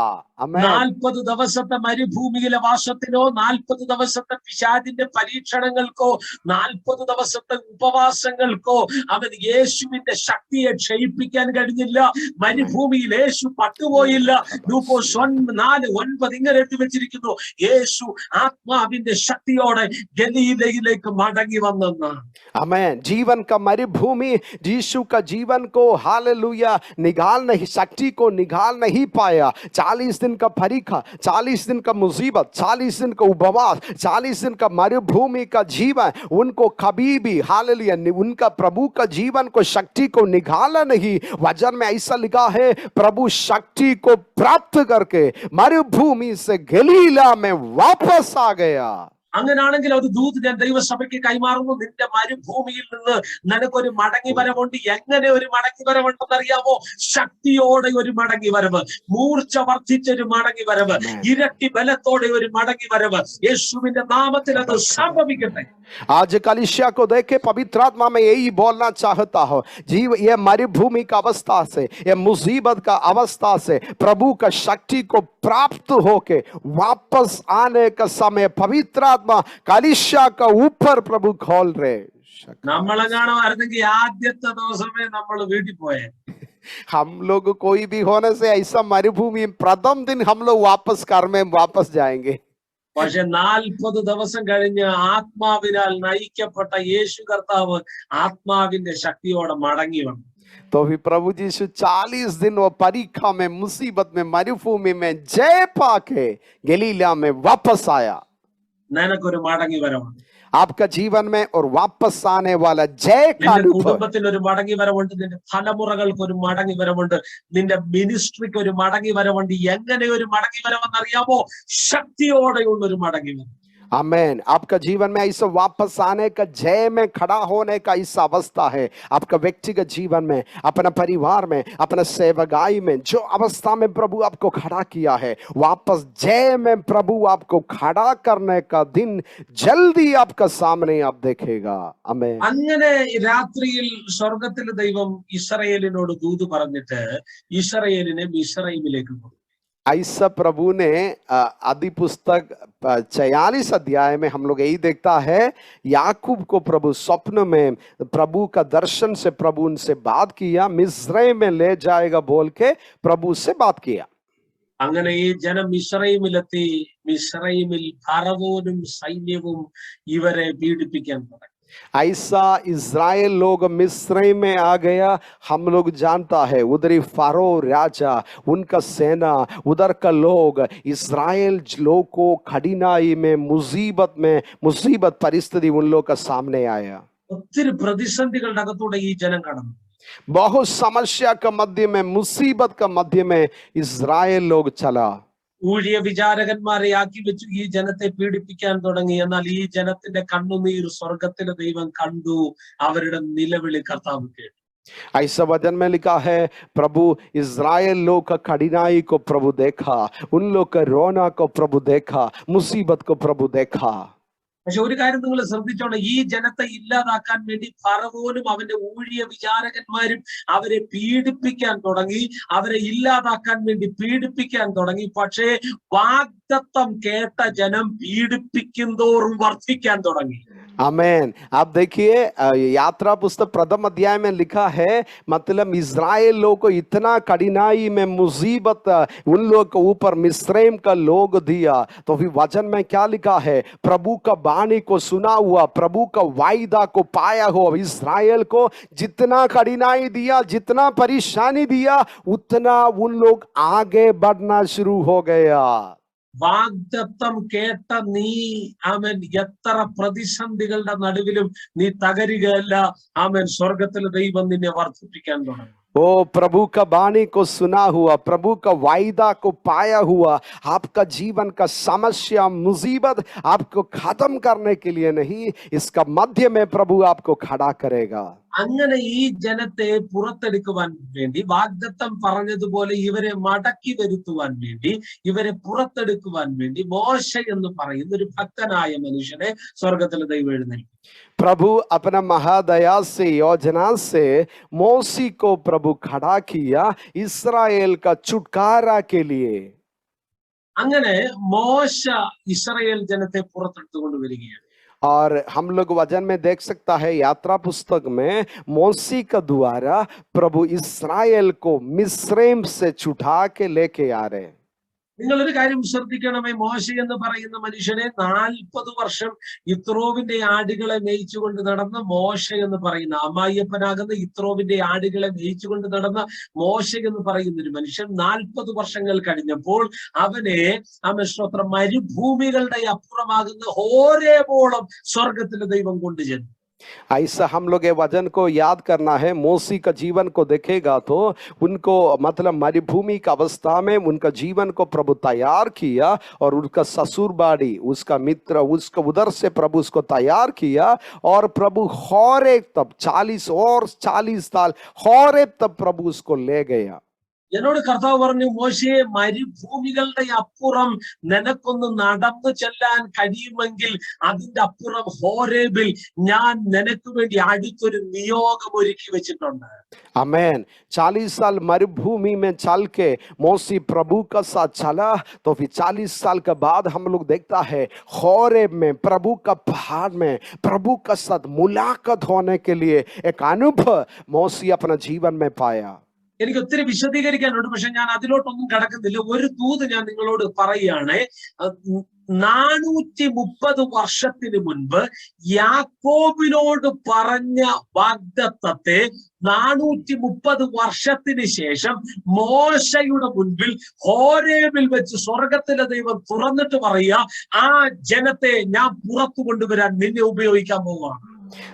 40 ദിവസത്തെ മരുഭൂമിയിലെ വാസത്തിനോ, 40 ദിവസത്തെ പിശാചിന്റെ പരീക്ഷണങ്ങൾക്കോ, 40 ദിവസത്തെ ഉപവാസങ്ങൾക്കോ അവൻ യേശുവിന്റെ ശക്തിയെ ക്ഷയിപ്പിക്കാൻ കഴിഞ്ഞില്ല. മരുഭൂമിയിൽ യേശു പട്ടുപോയില്ല. ലൂക്കോസ് 4:9 ഇങ്ങനെ എഴുതി വെച്ചിരിക്കുന്നു: യേശു ആത്മാവിന്റെ ശക്തിയോടെ ഗലീലയിലേക്ക് മടങ്ങി വന്നെന്ന്. आमेन। जीवन का मरुभूमि यीशु का जीवन को हालेलुया निकाल नहीं, शक्ति को निकाल नहीं पाया। 40 दिन का परीक्षा, 40 दिन का मुसीबत, 40 दिन का उपवास, 40 दिन का मरुभूमि का जीवन उनको कभी भी हालेलुया उनका प्रभु का जीवन को शक्ति को निकाला नहीं। वचन में ऐसा लिखा है, प्रभु शक्ति को प्राप्त करके मरुभूमि से गलीला में वापस आ गया। അങ്ങനാണെങ്കിൽ ഒരു ദൂത് ഞാൻ ദൈവസഭയ്ക്ക് കൈമാറുന്നു: നിന്റെ മരുഭൂമിയിൽ നിന്ന് നിനക്കൊരു മടങ്ങി വരവുണ്ട്. എങ്ങനെ ഒരു മടങ്ങി വരവുണ്ടെന്ന് അറിയാമോ? ശക്തിയോടെ ഒരു മടങ്ങി വരവ്, മൂർച്ച വർദ്ധിച്ചൊരു മടങ്ങി വരവ്, ഇരട്ടി ബലത്തോടെ ഒരു മടങ്ങി വരവ്. യേശുവിന്റെ നാമത്തിൽ അത് സംഭവിക്കട്ടെ. आज कलीसिया को देखे पवित्र आत्मा में यही बोलना चाहता हूं, जीव ये मरुभूमि का अवस्था से, ये मुसीबत का अवस्था से प्रभु का शक्ति को प्राप्त होके वापस आने का समय पवित्र आत्मा कलीसिया का ऊपर प्रभु खोल रहे। നമ്മളെങ്ങാണമായിരുന്നെങ്കിൽ ആദ്യത്തെ ദിവസമേ നമ്മൾ വീട്ടിൽ പോയേ. हम लोग कोई भी होने से ऐसा मरुभूमि प्रथम दिन हम लोग वापस घर में वापस जाएंगे। പക്ഷെ 40 ദിവസം കഴിഞ്ഞ് ആത്മാവിനാൽ നയിക്കപ്പെട്ട യേശു കർത്താവ് ആത്മാവിന്റെ ശക്തിയോടെ മടങ്ങി വന്നു. तो भी प्रभु यीशु 40 दिन वो परीक्षा में, मुसीबत में, मरुभूमि में जय पाके गलीला में वापस आया। നിനക്കൊരു മടങ്ങി വരവുണ്ട്. आपका जीवन में और वापस आने वाला जय का നിന്റെ अनुभव। കുടുംബത്തിൽ ഒരു മടങ്ങി വരവുണ്ട്. നിന്റെ തലമുറകൾക്ക് ഒരു മടങ്ങി വരവുണ്ട്. നിന്റെ മിനിസ്ട്രിക്ക് ഒരു മടങ്ങി വരവുണ്ട്. എങ്ങനെ ഒരു മടങ്ങി വരവെന്ന് അറിയാമോ? ശക്തിയോടെയുള്ള ഒരു മടങ്ങി വരവ്. आमेन। आपका जीवन में ऐसा वापस आने का, जय में खड़ा होने का ऐसा अवस्था है आपका व्यक्तिगत जीवन में, अपना परिवार में, अपना सेवकाई में, जो अवस्था में प्रभु आपको खड़ा किया है, वापस जय में प्रभु आपको खड़ा करने का दिन जल्दी आपका सामने आप देखेगा। आमेन। അങ്ങനെ രാത്രിയിൽ സ്വർഗത്തിലെ ദൈവം ഇസ്രായേലിനോട് ദൂത് പറഞ്ഞിട്ട് ഇസ്രായേലിനെ മിസ്രയീമിലേക്ക് കൊണ്ടുപോയി. ऐसा प्रभु ने आदि पुस्तक 46 अध्याय में हम लोग यही देखता है, याकूब को प्रभु स्वप्न में प्रभु का दर्शन से प्रभु उनसे बात किया, मिस्र में ले जाएगा बोल के प्रभु से बात किया। അങ്ങനെ ഈ ജനം മിസ്രയീമിലെത്തി. മിസ്രയീമിൽ ഫറവോനും സൈന്യവും ഇവരെ പീഡിപ്പിക്കാൻ തുടങ്ങി. ऐसा इज़राइल लोग मिस्र में आ गया। हम लोग जानता है उधर फारो राजा, उनका सेना, उधर का लोग इज़राइल लोग को कठिनाई में, मुसीबत परिस्थिति उन लोग का सामने आया। ഒത്തിരി പ്രതിസന്ധികളുടെ അകത്തൂടെ ഈ ജനം കടന്നു. बहुत समस्या का मध्य में, मुसीबत का मध्य में इज़राइल लोग चला। ഊഴിയ വിചാരകന്മാരെ ആക്കി വെച്ചു ഈ ജനത്തെ പീഡിപ്പിക്കാൻ തുടങ്ങി. എന്നാൽ ഈ ജനത്തിന്റെ കണ്ണുനീർ സ്വർഗത്തിലെ ദൈവം കണ്ടു. അവരുടെ നിലവിളി കർത്താവ് കേട്ടു. ऐसा वचन में लिखा है, प्रभु इज़राइल लोग का कठिनाई को प्रभु देखा, उन लोग का रोना को प्रभु देखा, मुसीबत को प्रभु देखा। പക്ഷെ ഒരു കാര്യം നിങ്ങൾ ശ്രദ്ധിച്ചോണം, ഈ ജനത്തെ ഇല്ലാതാക്കാൻ വേണ്ടി ഫറവോനും അവന്റെ ഊഴിയ വിചാരകന്മാരും അവരെ പീഡിപ്പിക്കാൻ തുടങ്ങി, അവരെ ഇല്ലാതാക്കാൻ വേണ്ടി പീഡിപ്പിക്കാൻ തുടങ്ങി. പക്ഷേ വാഗ്ദത്തം കേട്ട ജനം പീഡിപ്പിക്കും തോറും വർദ്ധിക്കാൻ തുടങ്ങി. आमेन। आप देखिए यात्रा पुस्तक प्रथम अध्याय में लिखा है, मतलब इज़राइल लोग को इतना कठिनाई में, मुसीबत उन लोग के ऊपर मिस्रैम का लोग दिया, तो फिर वचन में क्या लिखा है, प्रभु का वाणी को सुना हुआ, प्रभु का वायदा को पाया हुआ इज़राइल को जितना कठिनाई दिया, जितना परेशानी दिया, उतना उन लोग आगे बढ़ना शुरू हो गया। വാഗ്ദത്തം കേട്ട നീ ആമേൻ എത്ര പ്രതിസന്ധികളുടെ നടുവിലും നീ തകരുകയല്ല. ആമേൻ സ്വർഗത്തിലെ ദൈവം നിന്നെ വർദ്ധിപ്പിക്കാൻ തുടങ്ങും. ओ प्रभु का वाणी को सुना हुआ, प्रभु का वायदा को पाया हुआ, आपका जीवन का समस्या, मुसीबत आपको खत्म करने के लिए नहीं, इसका मध्य में प्रभु आपको खड़ा करेगा। അങ്ങനെ ഈ ജനത്തെ പുറത്തെടുക്കുവാൻ വേണ്ടി, വാഗ്ദത്തം പറഞ്ഞതുപോലെ ഇവരെ മടക്കി വരുത്തുവാൻ വേണ്ടി, ഇവരെ പുറത്തെടുക്കുവാൻ വേണ്ടി മോശ എന്ന് പറയുന്ന ഒരു ഭക്തനായ മനുഷ്യനെ സ്വർഗത്തിലെ ദൈവം എഴുന്നേൽപ്പിച്ചു. प्रभु अपना महादया से, योजना से मोसी को प्रभु खड़ा किया इस्राएल का छुटकारा के लिए। അങ്ങനെ മോശ ഇസ്രായേൽ ജനത്തെ പുറത്തെടുത്തുകൊണ്ട് വരികയാണ്. और हम लोग वचन में देख सकता है, यात्रा पुस्तक में मोसी का द्वारा प्रभु इस्राएल को मिस्रैम से छुटा के लेके आ रहे। നിങ്ങളൊരു കാര്യം ശ്രദ്ധിക്കണമേ, മോശ എന്ന് പറയുന്ന മനുഷ്യനെ 40 വർഷം യിത്രോവിന്റെ ആടുകളെ മേയിച്ചുകൊണ്ട് നടന്ന മോശ എന്ന് പറയുന്ന, അമ്മായിയപ്പനാകുന്ന യിത്രോവിന്റെ ആടുകളെ മേയിച്ചുകൊണ്ട് നടന്ന മോശ എന്ന് പറയുന്ന ഒരു മനുഷ്യൻ 40 വർഷങ്ങൾ കഴിഞ്ഞപ്പോൾ അവനെ സ്തോത്രം മരുഭൂമികളുടെ അപ്പുറമാകുന്ന ഹോരേബോളം സ്വർഗത്തിലെ ദൈവം കൊണ്ടുചെന്നു. ऐसा हम लोग ये वचन को याद करना है। मोसी का जीवन को देखेगा तो उनको मतलब मरुभूमि का अवस्था में उनका जीवन को प्रभु तैयार किया, और उनका ससुरबाड़ी, उसका मित्र, उसका उधर से प्रभु उसको तैयार किया, और प्रभु होरेब तब 40 साल होरेब तब प्रभु उसको ले गया। എന്നോട് കർത്താവ് പറഞ്ഞു, മോശയെ മരുഭൂമികളുടെ അപ്പുറം നിനക്കൊന്ന് നടന്നു ചെല്ലാൻ കഴിയുമെങ്കിൽ അതിന്റെ അപ്പുറം ഹോരേബിൽ ഞാൻ നിനക്ക് വേണ്ടി അടുത്തൊരു നിയോഗം ഒരുക്കി വെച്ചിട്ടുണ്ട്. आमेन। 40 साल मरुभूमि में चल के मोसी प्रभु का साथ चला, तो फिर 40 साल के बाद हम लोग देखता है होरेब में, प्रभु का पहाड़ में प्रभु का साथ मुलाकात होने के लिए एक अनुभव मोसी अपना जीवन में पाया। എനിക്ക് ഒത്തിരി വിശദീകരിക്കാനുണ്ട്, പക്ഷെ ഞാൻ അതിലോട്ടൊന്നും കടക്കുന്നില്ല. ഒരു ദൂത് ഞാൻ നിങ്ങളോട് പറയുകയാണ്. 430 വർഷത്തിന് മുൻപ് യാക്കോബിനോട് പറഞ്ഞ വാഗ്ദത്തത്തെ 430 വർഷത്തിന് ശേഷം മോശയുടെ മുൻപിൽ ഹോരേബിൽ വെച്ച് സ്വർഗത്തിലെ ദൈവം തുറന്നിട്ട് പറയുക, ആ ജനത്തെ ഞാൻ പുറത്തു കൊണ്ടുവരാൻ നിന്നെ ഉപയോഗിക്കാൻ പോവുകയാണ്.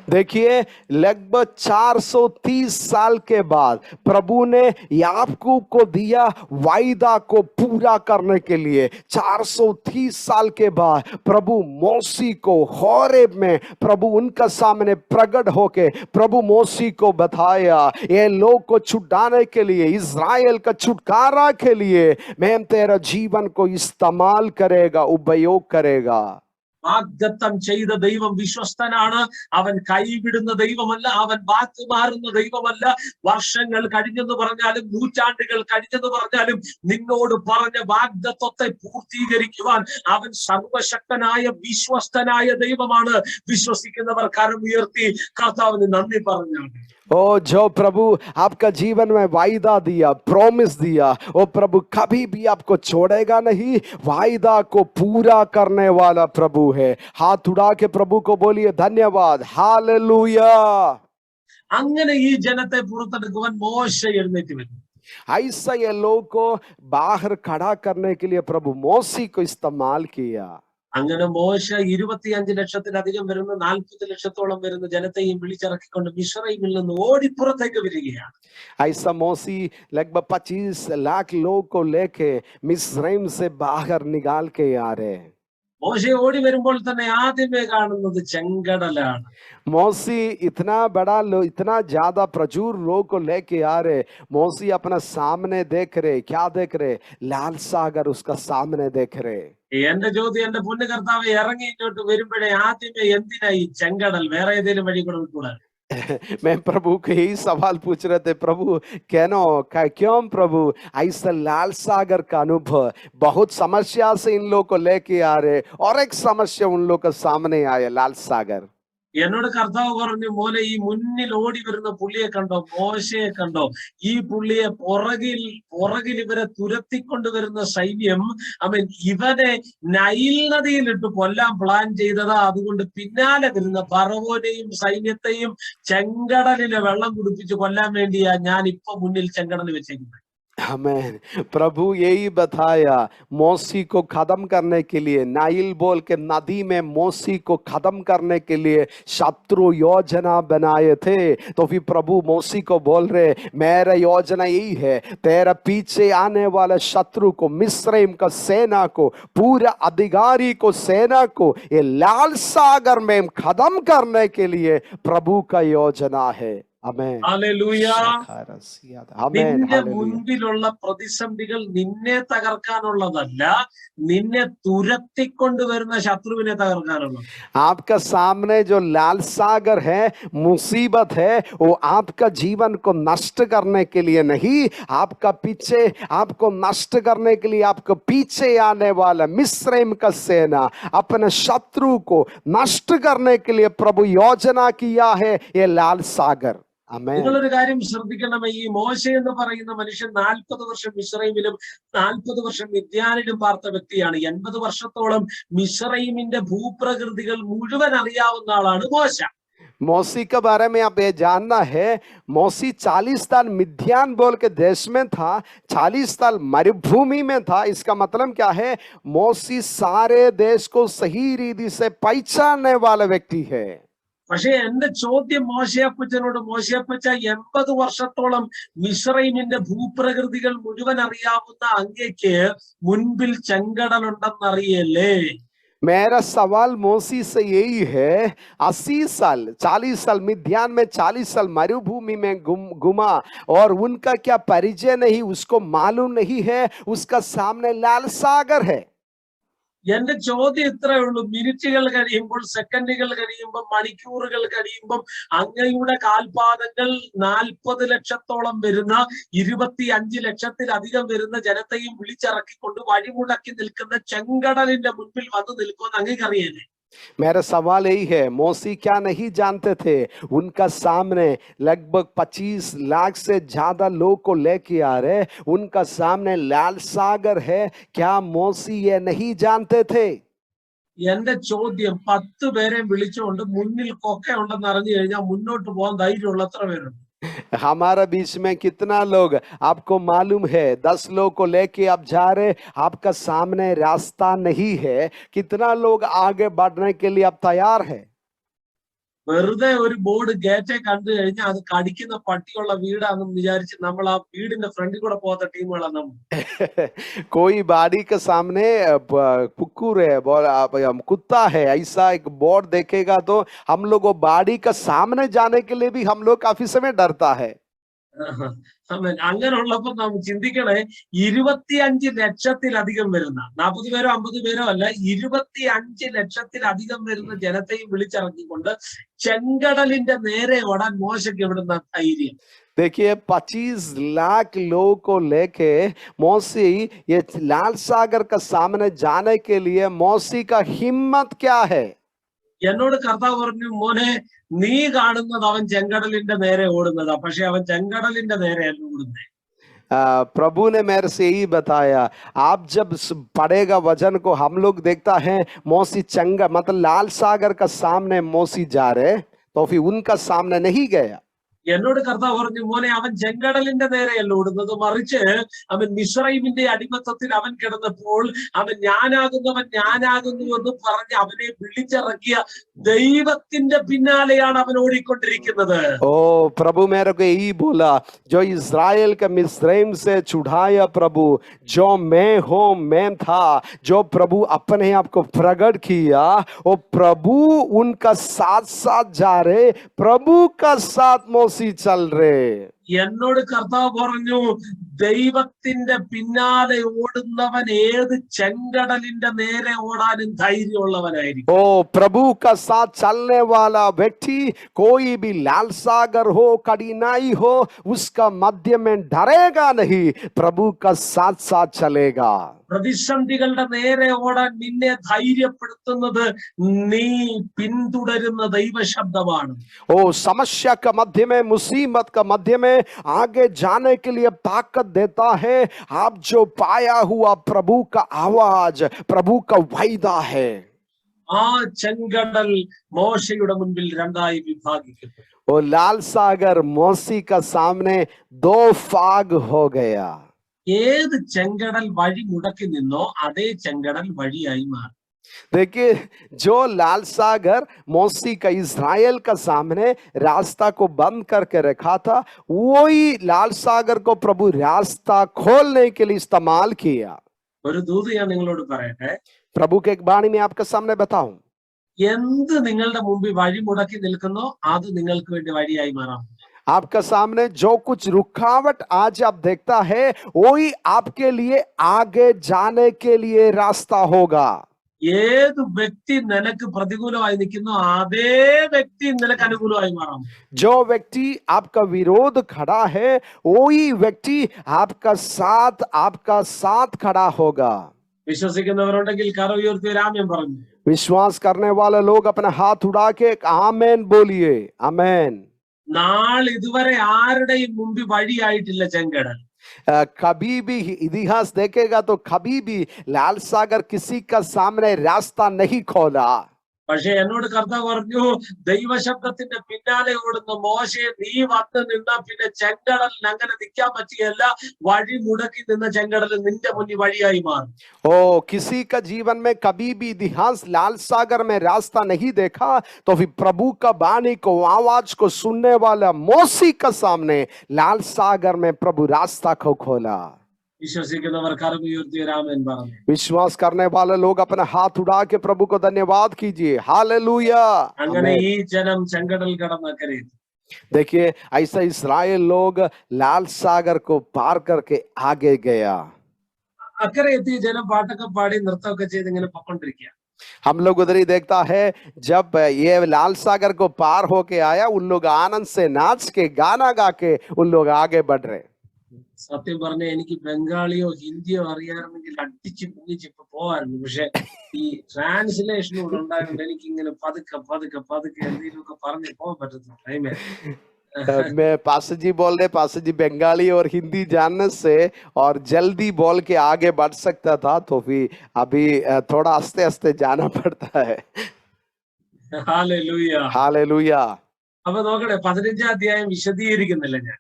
देखिए, लगभग 430 साल के बाद प्रभु ने याकूब को दिया वायदा को पूरा करने के लिए। 430 साल के बाद प्रभु मौसी को होरेब में प्रभु उनका सामने प्रकट होके प्रभु मौसी को बताया, ये लोग को छुड़ाने के लिए, इज़राइल का छुटकारा के लिए मैं तेरा जीवन को इस्तेमाल करेगा, उपयोग करेगा। വാഗ്ദത്തം ചെയ്ത ദൈവം വിശ്വസ്തനാണ്. അവൻ കൈവിടുന്ന ദൈവമല്ല, അവൻ വാക്ക് മാറുന്ന ദൈവമല്ല. വർഷങ്ങൾ കഴിഞ്ഞെന്ന് പറഞ്ഞാലും നൂറ്റാണ്ടുകൾ കഴിഞ്ഞെന്ന് പറഞ്ഞാലും നിന്നോട് പറഞ്ഞ വാഗ്ദത്തത്തെ പൂർത്തീകരിക്കുവാൻ അവൻ സർവശക്തനായ വിശ്വസ്തനായ ദൈവമാണ്. വിശ്വസിക്കുന്നവർ കരമുയർത്തി കർത്താവിന് നന്ദി പറഞ്ഞാണ്. ओ जो प्रभु आपका जीवन में वायदा दिया, प्रॉमिस दिया, ओ प्रभु कभी भी आपको छोड़ेगा नहीं, वायदा को पूरा करने वाला प्रभु है। हाथ उड़ा के प्रभु को बोलिए धन्यवाद, हालेलुया। അങ്ങനെ ഈ ജനത്തെ പുറത്തെടുക്കുവാൻ മോശ എഴുന്നേറ്റ് വരും. ऐसा ये लोग को बाहर खड़ा करने के लिए प्रभु मौसी को इस्तेमाल किया। അങ്ങനെ മോശ 25 ലക്ഷത്തിലധികം വരുന്ന 40 ലക്ഷത്തോളം വരുന്ന ജനത്തെയും വിളിച്ചിറക്കിക്കൊണ്ട് മിസ്രൈമിൽ നിന്ന് ഓടി പുറത്തേക്ക് വരികയാണ്. ऐसा मौसी लगभग 25 लाख लोग को लेके मिस्रैम से बाहर निकाल के आ रहे हैं। മോശ ഓടി വരുമ്പോൾ തന്നെ ആദ്യമേ കാണുന്നത് ചെങ്കടലാണ്. मौसी इतना बड़ा लो, इतना ज्यादा प्रचुर लोग को लेके आ रहे, मौसी अपना सामने देख रहे, क्या देख रहे? लाल सागर उसका सामने देख रहे। എന്റെ ചോദ്യം, എന്റെ പൊന്നു കർത്താവ് ഇറങ്ങി ഇങ്ങോട്ട് വരുമ്പോഴേ ആദ്യമേ എന്തിനാ ഈ ചെങ്കടൽ? വേറെ ഏതെങ്കിലും വഴി കൂടെ വിട്ടൂടാ? मैं प्रभु को यही सवाल पूछ रहे थे, प्रभु क्यों प्रभु ऐसा लाल सागर का अनुभव? बहुत समस्या से इन लोग को लेके आ रहे और एक समस्या उन लोग के सामने आया, लाल सागर। എന്നോട് കർത്താവ് പറഞ്ഞു, മോനെ ഈ മുന്നിൽ ഓടി വരുന്ന പുള്ളിയെ കണ്ടോ, മോശയെ കണ്ടോ? ഈ പുള്ളിയെ പുറകിൽ ഇവരെ തുരത്തിക്കൊണ്ടുവരുന്ന സൈന്യം ഇവനെ നൈൽ നദിയിലിട്ട് കൊല്ലാൻ പ്ലാൻ ചെയ്തതാ. അതുകൊണ്ട് പിന്നാലെ വരുന്ന ഫറവോനെയും സൈന്യത്തെയും ചെങ്കടലിലെ വെള്ളം കുടിപ്പിച്ച് കൊല്ലാൻ വേണ്ടിയാ ഞാൻ ഇപ്പൊ മുന്നിൽ ചെങ്കടൽ വെച്ചേക്കുന്നത്. आमेन। प्रभु यही बताया, मौसी को खत्म करने के लिए, नाइल बोल के नदी में मौसी को खत्म करने के लिए शत्रु योजना बनाए थे। तो फिर प्रभु मौसी को बोल रहे, मेरा योजना यही है, तेरा पीछे आने वाला शत्रु को, मिस्रैम का सेना को, पूरा अधिकारी को, सेना को ये लाल सागर में खत्म करने के लिए प्रभु का योजना है। ആമേൻ. ഹല്ലേലൂയ. ആമേൻ. നിന്റെ മുൻപിലുള്ള പ്രതിസന്ധികൾ നിന്നെ തകർക്കാനുള്ളതല്ല, നിന്നെ തുരത്തിക്കൊണ്ടുവരുന്ന ശത്രുവിനെ തകർക്കാനുള്ളത്. आपका सामने जो लाल सागर है, मुसीबत है, वो आपका जीवन को नष्ट करने के लिए नहीं, आपका पीछे, आपको नष्ट करने के लिए आपको पीछे आने वाला मिस्रैम का सेना, अपने शत्रु को नष्ट करने के लिए प्रभु योजना किया है, ये लाल सागर। നിങ്ങളൊരു കാര്യം ശ്രദ്ധിക്കണമേ, ഈ മോശ എന്ന് പറയുന്ന മനുഷ്യൻ 40 വർഷം മിസ്രൈമിലും 40 വർഷം മിദ്യാനിലും പാർത്ത വ്യക്തിയാണ്. 80 വർഷത്തോളം മിസ്രൈമിന്റെ ഭൂപ്രകൃതികൾ മുഴുവൻ അറിയാവുന്ന ആളാണ് മോശ. मौसी के बारे में आप ये जानना है, मौसी 40 साल मिद्यान बोल के देश में था, 40 साल मरुभूमि में था। इसका मतलब क्या है? मौसी सारे देश को सही रीति से पहचानने वाला व्यक्ति है। പക്ഷെ എന്റെ ചോദ്യം മോശയപ്പച്ചനോട്, മോശയപ്പച്ച 80 വർഷത്തോളം മിസ്രൈമിന്റെ ഭൂപ്രകൃതികൾ മുഴുവൻ അറിയാവുന്ന അങ്ങേക്ക് മുൻപിൽ ചെങ്കടലുണ്ടെന്നറിയല്ലേ? मेरा सवाल मौसी से यही है, 80 साल 40 साल मिद्यान में, 40 साल मरुभूमि में घुमा और उनका क्या परिचय नहीं, उसको मालूम नहीं है उसका सामने लाल सागर है। എന്റെ ചോദ്യം ഇത്രയേ ഉള്ളൂ. മിനിറ്റുകൾ കഴിയുമ്പോൾ, സെക്കൻഡുകൾ കഴിയുമ്പോൾ, മണിക്കൂറുകൾ കഴിയുമ്പോൾ അങ്ങയുടെ കാൽപാദങ്ങൾ 40 ലക്ഷത്തോളം വരുന്ന, 25 ലക്ഷത്തിലധികം വരുന്ന ജനത്തെയും വിളിച്ചിറക്കിക്കൊണ്ട് വഴിമുടക്കി നിൽക്കുന്ന ചെങ്കടലിന്റെ മുൻപിൽ വന്ന് നിൽക്കുമെന്ന് അങ്ങേക്കറിയല്ലേ? मेरा सवाल यही है, मौसी क्या नहीं जानते थे? उनका सामने लगभग 25 लाख से ज्यादा लोग को लेके आ रहे, उनका सामने लाल सागर है, क्या मौसी ये नहीं जानते थे? എന്റെ ചോദ്യം, 10 പേരെ വിളിച്ചുകൊണ്ട് മുന്നിൽ കൊക്ക ഉണ്ടെന്ന് അറിഞ്ഞു കഴിഞ്ഞാൽ മുന്നോട്ട് പോകാൻ ധൈര്യമുള്ള എത്ര പേരുണ്ട്? हमारा बीच में कितना लोग आपको मालूम है? 10 लोग को लेके आप जा रहे, आपका सामने रास्ता नहीं है, कितना लोग आगे बढ़ने के लिए आप तैयार है? വെറുതെ ഒരു ബോർഡ് ഗേറ്റെ കണ്ടു കഴിഞ്ഞാൽ അത് കടിക്കുന്ന പട്ടിയുള്ള വീടാണെന്ന് വിചാരിച്ച് നമ്മൾ ആ വീടിന്റെ ഫ്രണ്ടിൽ കൂടെ പോകാത്ത ടീമുകളാണ് നമ്മൾ. कोई बाड़ी के सामने कुकुर है, कुत्ता है, ऐसा एक बोर्ड देखेगा तो हम लोग वो बाड़ी का सामने जाने के लिए भी हम लोग काफी समय डरता है. അങ്ങനെയുള്ളപ്പോ നാം ചിന്തിക്കണേ, 25 ലക്ഷത്തിലധികം വരുന്ന 40 പേരോ 50 പേരോ അല്ല, 25 ലക്ഷത്തിലധികം വരുന്ന ജനത്തെയും വിളിച്ചിറക്കിക്കൊണ്ട് ചെങ്കടലിന്റെ നേരെ ഓടാൻ മോശയ്ക്ക് എവിടുന്ന ധൈര്യം? देखिए 25 लाख लोगों को लेके मौसी ये लाल सागर का सामने जाने के लिए मौसी का हिम्मत क्या है? എന്നോട് കർത്താവ് പറഞ്ഞു, മോനെ നീ കാണുന്നത് അവൻ ചെങ്കടലിന്റെ നേരെ ഓടുന്നതാ, പക്ഷെ അവൻ ചെങ്കടലിന്റെ നേരെയല്ല ഓടുന്നത്. प्रभु ने मेरे से यही बताया, आप जब पड़ेगा वजन को हम लोग देखता है मौसी चंगा मतलब लाल सागर का सामने मौसी जा रहे, तो फिर उनका सामने नहीं गया. എന്നോട് കർത്താവ് പറഞ്ഞു, മോനെ അവൻ ചെങ്കടലിന്റെ നേരെയല്ല ഓടുന്നത്, മറിച്ച് അവൻ മിസ്രയീമിന്റെ അടിമത്തത്തിൽ അവൻ കിടന്നപ്പോൾ അവൻ ഞാനാകുന്നു എന്ന് പറഞ്ഞ് അവനെ വിളിച്ചിറക്കിയ ദൈവത്തിന്റെ പിന്നാലെയാണ് അവൻ ഓടിക്കൊണ്ടിരിക്കുന്നത്. ओ प्रभु मेरे को यही बोला, जो इस्राएल के मिस्रैम से छुड़ाया प्रभु, जो मैं था, जो प्रभु अपने आप को प्रकट किया, वो प्रभु उनका साथ साथ जा रहे, प्रभु का साथ मौसी चल रहे. എന്നോട് കർത്താവ് പറഞ്ഞു, ദൈവത്തിന്റെ പിന്നാലെ ഓടുന്നവൻ ഏത് ചെങ്കടലിന്റെ നേരെ ഓടാനും ധൈര്യമുള്ളവനായിരിക്കും. ओ प्रभु का साथ चलने वाला व्यक्ति कोई भी लाल सागर हो, कठिनाई हो, उसका मध्य में डरेगा नहीं, प्रभु का साथ साथ चलेगा. പ്രതിസന്ധികളുടെ നേരെ ഓടാൻ നിന്നെ ധൈര്യപ്പെടുത്തുന്നത് നീ പിന്തുടരുന്ന ദൈവശബ്ദമാണ്. ओ समस्या का मध्य में, मुसीबत का मध्य में आगे जाने के लिए ताकत देता है आप जो पाया हुआ प्रभु का आवाज, प्रभु का वायदा है. ആ ചെങ്കടൽ മോശയുടെ മുൻപിൽ രണ്ടായി വിഭാഗിക്കപ്പെട്ടു. वो लाल सागर मौसी का सामने 2 भाग हो गया. ഏത് ചെങ്കടൽ വഴി മുടക്കി നിന്നോ അതേ ചെങ്കടൽ വഴിയായി മാറി. देखिए जो लाल सागर मौसी का इस्राएल का सामने रास्ता को बंद करके रखा था, वही लाल सागर को प्रभु रास्ता खोलने के लिए इस्तेमाल किया. ഒരു ദൂത് ഞാൻ നിങ്ങളോട് പറയട്ടെ, प्रभु के एक वाणी में आपके सामने बताऊं, എന്ത് നിങ്ങളുടെ മുമ്പിൽ വഴി മുടക്കി നിൽക്കുന്നോ അത് നിങ്ങൾക്ക് വേണ്ടി വഴിയായി മാറാം. आपका सामने जो कुछ रुकावट आज आप देखता है, वही आपके लिए आगे जाने के लिए रास्ता होगा. ഏത് വ്യക്തി നിനക്ക് പ്രതികൂലമായി നിൽക്കുന്നോ അതേ വ്യക്തി നിനക്ക് അനുകൂലമായി മാറാം. जो व्यक्ति आपका विरोध खड़ा है, वही व्यक्ति आपका साथ खड़ा होगा. വിശ്വസിക്കുന്നവരുണ്ടെങ്കിൽ കരം ഉയർത്തി രാമ്യം പറഞ്ഞു. विश्वास करने वाले लोग अपने हाथ उड़ा के आमेन बोलिए. आमेन. നാളിതുവരെ ആരുടെയും മുമ്പിൽ വഴിയായിട്ടില്ല ചെങ്കടൽ. कभी भी इतिहास देखेगा तो कभी भी लाल सागर किसी का सामने रास्ता नहीं खोला. പക്ഷെ എന്നോട് കർത്താവ് പറഞ്ഞു, ദൈവശബ്ദത്തിന്റെ പിന്നാലെ ഓടുന്ന മോശയെ നീ വന്ന് നിന്നാ പിന്നെ ചെങ്കടലിന് അങ്ങനെ നിൽക്കാൻ പറ്റിയല്ല, വഴി മുടക്കി നിന്ന ചെങ്കടൽ നിന്റെ മുന്നിൽ വഴിയായി മാറും. ओ किसी का जीवन में कभी भी इतिहास लाल सागर में रास्ता नहीं देखा तो फिर प्रभु का वाणी को, आवाज को सुनने वाला मौसी का सामने लाल सागर में प्रभु रास्ता को खोला. വിശ്വസിക്കുന്നവർ കരം ഉയർത്തി രാമൻ പറഞ്ഞു. विश्वास करने वाले लोग अपने हाथ उड़ा के प्रभु को धन्यवाद कीजिए. हालेलुया. അങ്ങനെ ഈ ജനം ചെങ്കടൽ കടന്നക്കരെ. देखिए ऐसा इस्राएल लोग लाल सागर को पार करके आगे गया. അക്കരെ എത്തിയ ജനം പാട്ടൊക്കെ പാടി നൃത്തമൊക്കെ ചെയ്ത് ഇങ്ങനെ പൊക്കൊണ്ടിരിക്കുക. हम लोग उधर ही देखता है, जब ये लाल सागर को पार होके आया, उन लोग आनंद से नाच के गाना गा के उन लोग आगे बढ़ रहे. സത്യം പറഞ്ഞ എനിക്ക് ബംഗാളിയോ ഹിന്ദിയോ അറിയാമെങ്കിൽ അടിച്ച് പൊങ്ങിച്ചിപ്പോ പോവായിരുന്നു. പക്ഷെ ഈ ട്രാൻസ്ലേഷനോട് ഉണ്ടായതുകൊണ്ട് എനിക്ക് ഇങ്ങനെ പതുക്കെ എന്തെങ്കിലുമൊക്കെ പറഞ്ഞ് പോകാൻ പറ്റുന്ന ടൈമേ. मैं पास जी बोल रहे, पास जी बंगाली और हिंदी जानने से और जल्दी बोल के आगे बढ़ सकता था, तो फिर अभी थोड़ा आस्ते आस्ते जाना पड़ता है. ഹല്ലേലൂയ. हालेलुया. അപ്പൊ നോക്കട്ടെ, 15-ാം അധ്യായം വിശദീകരിക്കുന്നില്ല ഞാൻ.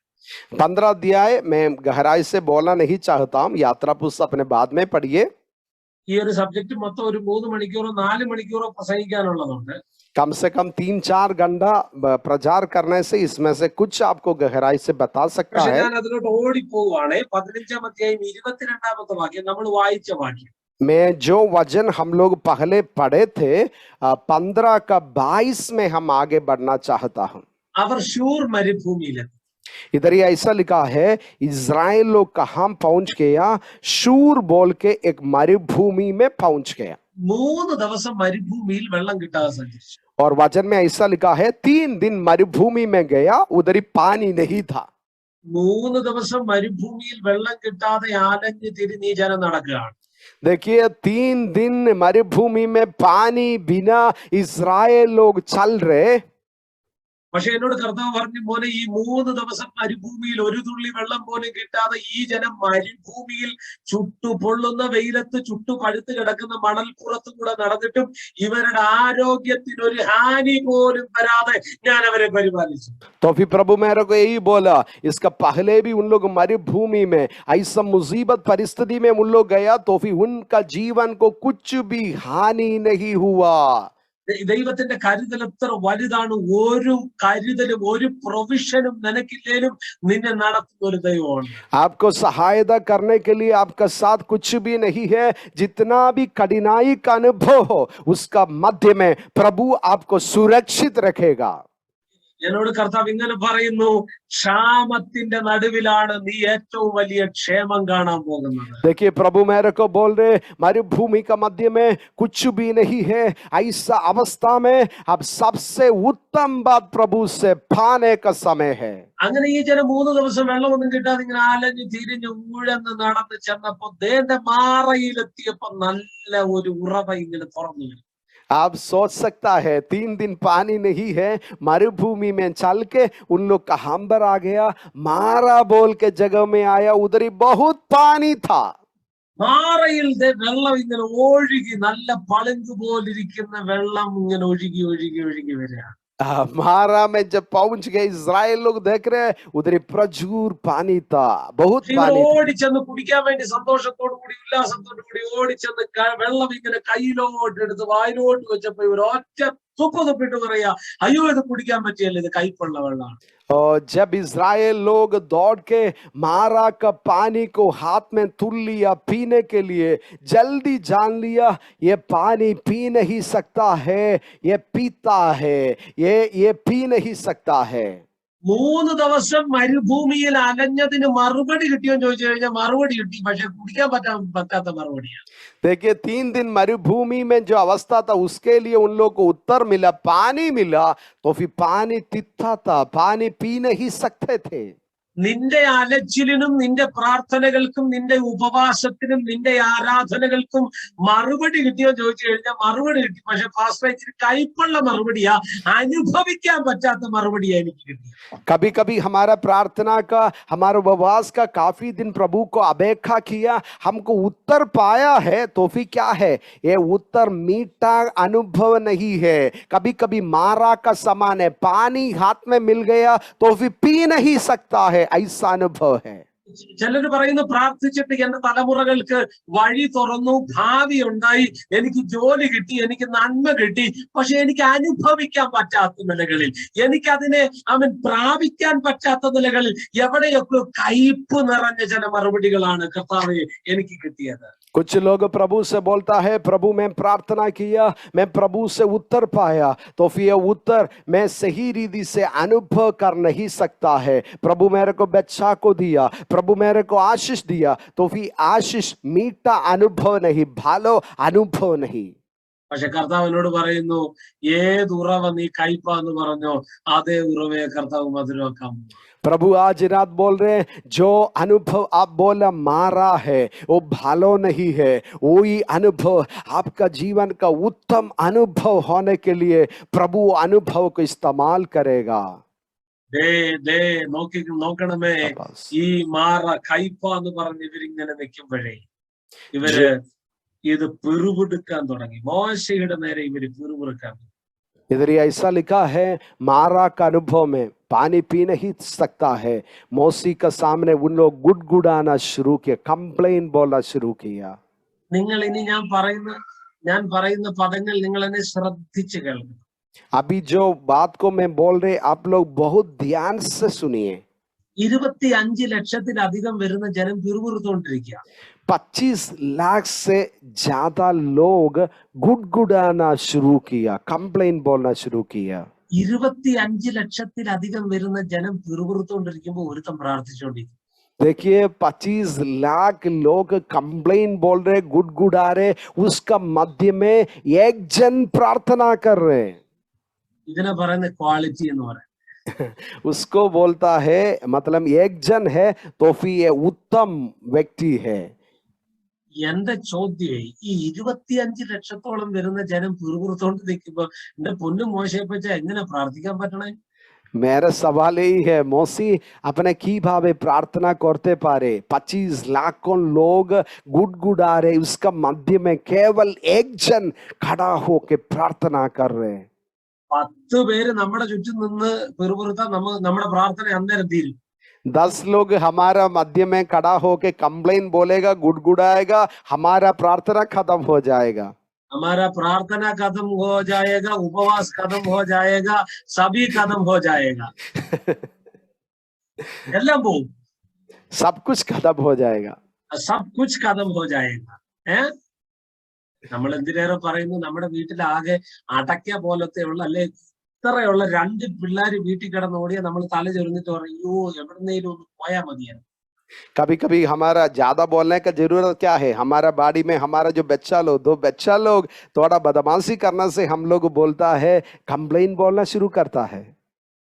15 अध्याय मैं गहराई से बोलना नहीं चाहता हूं, यात्रा पुस्तक अपने बाद में पढ़िए. ഈ ഒരു സബ്ജക്ട് മൊത്തം ഒരു 3 മണിക്കൂറോ 4 മണിക്കൂറോ പ്രസംഗിക്കാനുള്ളതുണ്ട്. कम से कम 3-4 घंटा प्रचार करने से इसमें से कुछ आपको गहराई से बता सकता പക്ഷെ है। ഞാൻ അതിലോട്ട് ഓടിപ്പോവാണ്. 15-ാം അധ്യായം 22-ാമത്തെ വാക്യം നമ്മൾ വായിച്ച വാക്യം. मैं जो वचन हम लोग पहले पढ़े थे 15 का 22 में हम आगे बढ़ना चाहता हूं। അവർ ഷൂർ മരുഭൂമിയിലെത്തി. इधर ही ऐसा लिखा है, इज़राइल लोग कहां पहुंच गया? शूर बोल के एक मरुभूमि में पहुंच गया। 3 ദിവസം മരുഭൂമിയിൽ വെള്ളം കിട്ടാതെ സഞ്ചരിച്ചു. और वचन में ऐसा लिखा है 3 दिन मरुभूमि में गया, उधर ही पानी नहीं था। 3 ദിവസം മരുഭൂമിയിൽ വെള്ളം കിട്ടാതെ ആലഞ്ഞ് തിരിഞ്ഞ് ഈ ജനം നടക്കുകയാണ്. देखिए 3 दिन मरुभूमि में पानी बिना इज़राइल लोग चल रहे। പക്ഷെ എന്നോട് കർത്താവ് പറഞ്ഞു, മോനെ ഈ 3 ദിവസം മരുഭൂമിയിൽ ഒരു തുള്ളി വെള്ളം പോലും കിട്ടാതെ ഈ ജനം മരുഭൂമിയിൽ ചുട്ടു പൊള്ളുന്ന വെയിലത്ത് ചുട്ടു പഴുത്ത് കിടക്കുന്ന മണൽപ്പുറത്തു കൂടെ നടന്നിട്ടും ഇവരുടെ ആരോഗ്യത്തിന് ഒരു ഹാനി പോലും വരാതെ ഞാൻ അവരെ പരിപാലിച്ചു. तो फिर प्रभु मेरे को यही बोला, इसका पहले भी उन लोग मरुभूमि में ऐसा मुसीबत परिस्थिति में उन लोग गया तो फिर उनका जीवन को कुछ भी हानि नहीं हुआ। ദൈവത്തിന്റെ കരുതൽ എത്ര വലുതാണ്. ഒരു കരുതലും ഒരു പ്രൊവിഷനും നിനക്കില്ലേലും നിന്നെ നടത്തുന്ന ഒരു ദൈവമാണ്. आपको सहायता करने के लिए आपका साथ कुछ भी नहीं है। जितना भी कठिनाई का अनुभव हो उसका मध्य में प्रभु आपको सुरक्षित रखेगा। എന്നോട് കർത്താവ് ഇങ്ങനെ പറയുന്നു, ക്ഷാമത്തിന്റെ നടുവിലാണ് നീ ഏറ്റവും വലിയ ക്ഷേമം കാണാൻ പോകുന്നത്. देखिए प्रभु मेरे को बोल रहे, मरुभूमि का मध्य में कुछ भी नहीं है, ऐसा अवस्था में अब सबसे उत्तम बात प्रभु से पाने का समय है। അങ്ങനെ ഈ ജനം 3 ദിവസം വെള്ളമൊന്നും കിട്ടാതെ ഇങ്ങനെ ആലഞ്ഞ് തിരിഞ്ഞ് ഊഴന്ന് നടന്ന് ചെന്നപ്പോ ദേന്റെ മാറയിലെത്തിയപ്പോ നല്ല ഒരു ഉറവ ഇങ്ങനെ തുറന്നു വരും. आप सोच सकता है 3 दिन पानी नहीं है, मरुभूमि में चल के उन लोग का हम्बर आ गया, मारा बोल के जगह में आया, उधर ही बहुत पानी था। മാറയിൽ വെള്ളം ഇങ്ങനെ ഒഴുകി, നല്ല പളുങ്ക് പോലിരിക്കുന്ന വെള്ളം ഇങ്ങനെ ഒഴുകി ഒഴുകി ഒഴുകി വരിക. मारा में जब पहुंच गए इज़राइल लोग देख रहे हैं उधर ही प्रचुर पानी था, बहुत पानी था। ഓടിച്ചെന്ന് കുടിക്കാൻ വേണ്ടി സന്തോഷത്തോടു കൂടി ഉല്ലാസത്തോടു കൂടി ഓടിച്ചെന്ന് വെള്ളം ഇങ്ങനെ കയ്യിലോട്ട് എടുത്ത് വായിലോട്ട് വെച്ചപ്പോ ഇവർ ഒറ്റ തുപ്പ് തുപ്പിട്ട് പറയാ, അയ്യോ ഇത് കുടിക്കാൻ പറ്റിയല്ല, ഇത് കയ്പുള്ള വെള്ളമാണ്. और जब इज़राइल लोग दौड़ के मारा का पानी को हाथ में तुल लिया पीने के लिए, जल्दी जान लिया ये पानी पी नहीं सकता है, ये पीता है, ये पी नहीं सकता है। 3 ദിവസം മരുഭൂമിയിൽ അലഞ്ഞതിന് മറുപടി കിട്ടിയോന്ന് ചോദിച്ചു കഴിഞ്ഞാൽ മറുപടി കിട്ടി, പക്ഷെ കുടിക്കാൻ പറ്റാത്ത മറുപടിയാണ്. देखिए 3 दिन मरुभूमि में जो अवस्था था उसके लिए उन लोग को उत्तर मिला, पानी मिला, तो फिर पानी तित्था था, पानी पी नहीं सकते थे। നിന്റെ അലച്ചിലിനും നിന്റെ പ്രാർത്ഥനകൾക്കും നിന്റെ ഉപവാസത്തിനും നിന്റെ ആരാധനകൾക്കും മറുപടി കിട്ടിയോ ചോദിച്ചു കഴിഞ്ഞാൽ മറുപടി കിട്ടി, പക്ഷെ പാസ്റ്റർ ഇച്ചിരി കയ്പുള്ള മറുപടിയാ, അനുഭവിക്കാൻ പറ്റാത്ത മറുപടിയാ എനിക്ക് കിട്ടി. कभी कभी हमारा प्रार्थना का, हमारा उपवास का काफी दिन प्रभु को अपेक्षा किया, हमको उत्तर पाया है, तो फिर क्या है, ये उत्तर मीठा अनुभव नहीं है, कभी कभी मारा का समान है, पानी हाथ में मिल गया तो फिर पी नहीं सकता है, ऐसा अनुभव है। ചിലര് പറയുന്നു, പ്രാർത്ഥിച്ചിട്ട് എന്റെ തലമുറകൾക്ക് വഴി തുറന്നു, ഭാവി ഉണ്ടായി, എനിക്ക് ജോലി കിട്ടി, എനിക്ക് നന്മ കിട്ടി, പക്ഷെ എനിക്ക് അനുഭവിക്കാൻ പറ്റാത്ത നിലകളിൽ, എനിക്കതിനെ പ്രാപിക്കാൻ പറ്റാത്ത നിലകളിൽ എവിടെയൊക്കെ കയ്പ് നിറഞ്ഞ ചില മറുപടികളാണ് കർത്താവേ എനിക്ക് കിട്ടിയത്. कुछ लोग प्रभु से बोलता है, प्रभु मैं प्रार्थना किया, मैं प्रभु से उत्तर पाया, तो फिर ये उत्तर मैं सही रीति से अनुभव कर नहीं सकता है। प्रभु मेरे को बच्चा को दिया, प्रभु मेरे को आशीष दिया, तो फिर आशीष मीठा अनुभव नहीं, भालो अनुभव नहीं। പക്ഷെ കർത്താവ് എന്നോട് പറയുന്നു, ഏത് ഉറവ നീ കയ്പാന്ന് പറഞ്ഞോ അതേ ഉറവയെ കർത്താവ് മധുരമാക്കാം. प्रभु आज रात बोल रहे हैं, जो अनुभव आप बोला मारा है वो भालो नहीं है, वही अनुभव आपका जीवन का उत्तम अनुभव होने के लिए प्रभु अनुभव को इस्तेमाल करेगा। നോക്കണമേ, ഈ മാറ കയ്പ എന്ന് പറഞ്ഞ് ഇവരിങ്ങനെ നിൽക്കുമ്പോഴേ ഇവര് ഇത് പിറുപിടുക്കാൻ തുടങ്ങി. മോശയുടെ നേരെ ഇവര് പിറുപിറുക്കാൻ. इधर ऐसा लिखा है, मारा का अनुभव में पानी पी नहीं सकता है, मौसी का सामने उन लोग गुड़गुड़ाना शुरू किया, कंप्लेन बोलना शुरू किया. നിങ്ങൾ ഇനി ഞാൻ പറയുന്ന പദങ്ങൾ നിങ്ങൾ എന്നെ ശ്രദ്ധിച്ച് കേൾക്കണം. अभी जो बात को मैं बोल रहे आप लोग बहुत ध्यान से सुनिए. 25 ലക്ഷത്തിലധികം വരുന്ന ജനം പിറുപിറുത്തോണ്ടിരിക്കുക. 25 लाख से ज्यादा लोग गुड़गुड़ाना शुरू किया, कंप्लेन बोलना शुरू किया. 25 ലക്ഷത്തിലധികം വരുന്ന ജനം പിറുപിറുത്തോണ്ടിരിക്കുമ്പോൾ ഒരുത്തൻ പ്രാർത്ഥിച്ചുകൊണ്ടിരിക്കും. देखिए 25 लाख लोग कंप्लेन बोल रहे, गुड़गुड़ा रहे, उसका मध्य में एक जन प्रार्थना कर रहे. ഇതിനെ പറയുന്ന ക്വാളിറ്റി എന്ന് പറയും. उसको बोलता है मतलब एक जन है तो फिर ये उत्तम व्यक्ति है. എന്റെ ചോദ്യമേ, ഈ 25 ലക്ഷത്തോളം വരുന്ന ജനം പിറുപിറുത്തോണ്ട് നിൽക്കുമ്പോ എന്റെ പൊന്നു മോശപ്പച്ച എങ്ങനെ പ്രാർത്ഥിക്കാൻ പറ്റണേ? मेरा सवाल यही है, मौसी अपने की भावे प्रार्थना करते पारे. 25 लाखों लोग गुड़गुड़ा रहे, उसका मध्य में केवल एक जन खड़ा होके प्रार्थना कर रहे. 10 പേര് നമ്മുടെ ചുറ്റും നിന്ന് പിറുപിറുത്താൻ നമ്മുടെ പ്രാർത്ഥന അന്നേരം തീരും. 10 लोग हमारा मध्य में खड़ा होके कंप्लेन बोलेगा, गुड़गुड़ाएगा, हमारा प्रार्थना खत्म हो जाएगा. हमारा प्रार्थना खत्म हो जाएगा, उपवास खत्म हो जाएगा, सभी खत्म हो जाएगा. എല്ലാം പോവും. सब कुछ खत्म हो जाएगा. सब कुछ खत्म हो जाएगा. നമ്മൾ എന്തിനേറെ പറയുന്നു, നമ്മുടെ വീട്ടിലാകെ അടയ്ക്ക പോലത്തെ ഉള്ള അല്ലെ ഇത്രയുള്ള 2 പിള്ളേര് വീട്ടിൽ കിടന്ന് ഓടിയാൽ നമ്മൾ തല ചൊറിഞ്ഞിട്ട് പറയും, അയ്യോ എവിടുന്നേലും ഒന്ന് പോയാൽ മതിയാണ്. कभी कभी हमारा ज्यादा बोलने का जरूरत क्या है, हमारा बाड़ी में हमारा जो बच्चा लोग, 2 बच्चा लोग थोड़ा बदमाशी करने से हम लोग बोलता है, कंप्लेन बोलना शुरू करता है.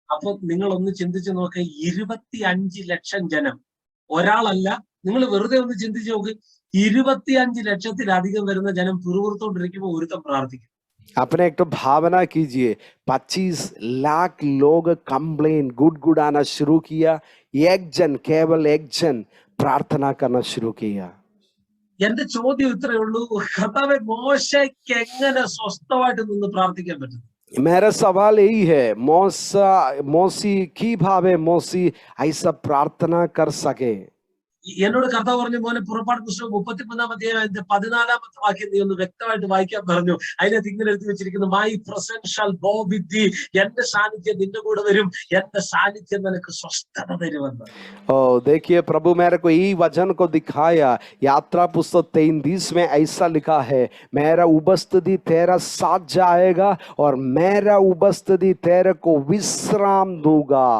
അപ്പൊ നിങ്ങൾ ഒന്ന് ചിന്തിച്ചു നോക്ക്, 25 ലക്ഷം ജനം, ഒരാളല്ല, നിങ്ങൾ വെറുതെ ഒന്ന് ചിന്തിച്ചു നോക്ക്, 25 ലക്ഷത്തിലധികം വരുന്ന ജനം പിറുപിറുത്തോണ്ടിരിക്കുമ്പോൾ ഒരുത്തൻ പ്രാർത്ഥിക്കും. अपने एक तो भावना कीजिए, 25 लाख लोग कंप्लेन गुड़गुड़ाना शुरू किया, एक जन, केवल एक जन प्रार्थना करना शुरू किया. എന്റെ ചോദ്യം ഇത്രയേ ഉള്ളൂ, കർത്താവേ മോശയ്ക്ക് എങ്ങനെ സ്വസ്ഥമായിട്ട് നിന്ന് പ്രാർത്ഥിക്കാൻ പറ്റും? मेरा सवाल यही है, मौसी की भावे मौसी ऐसा प्रार्थना कर सके. എന്നോട് കർത്താവ് പറഞ്ഞു, മോനെ പുറപ്പാട് പുസ്തകം 33-ാം അധ്യായത്തിന്റെ 14-ാമത്തെ വാക്യം നീ ഒന്ന് വ്യക്തമായിട്ട് വായിക്കാൻ പറഞ്ഞു. അതിനകത്ത് ഇങ്ങനെ എഴുതി വെച്ചിരിക്കുന്നു, my presence shall go with thee, എന്റെ സാന്നിധ്യം നിന്റെ കൂടെ വരും, എന്റെ സാന്നിധ്യം നിനക്ക് സ്വസ്ഥത തരുമെന്ന്. देखिए प्रभु मेरे को यही वचन को दिखाया, यात्रा पुस्तक 33 में ऐसा लिखा है, मेरा उपस्थिति तेरा साथ जाएगा और मेरा उपस्थिति तेरे को विश्राम दूंगा.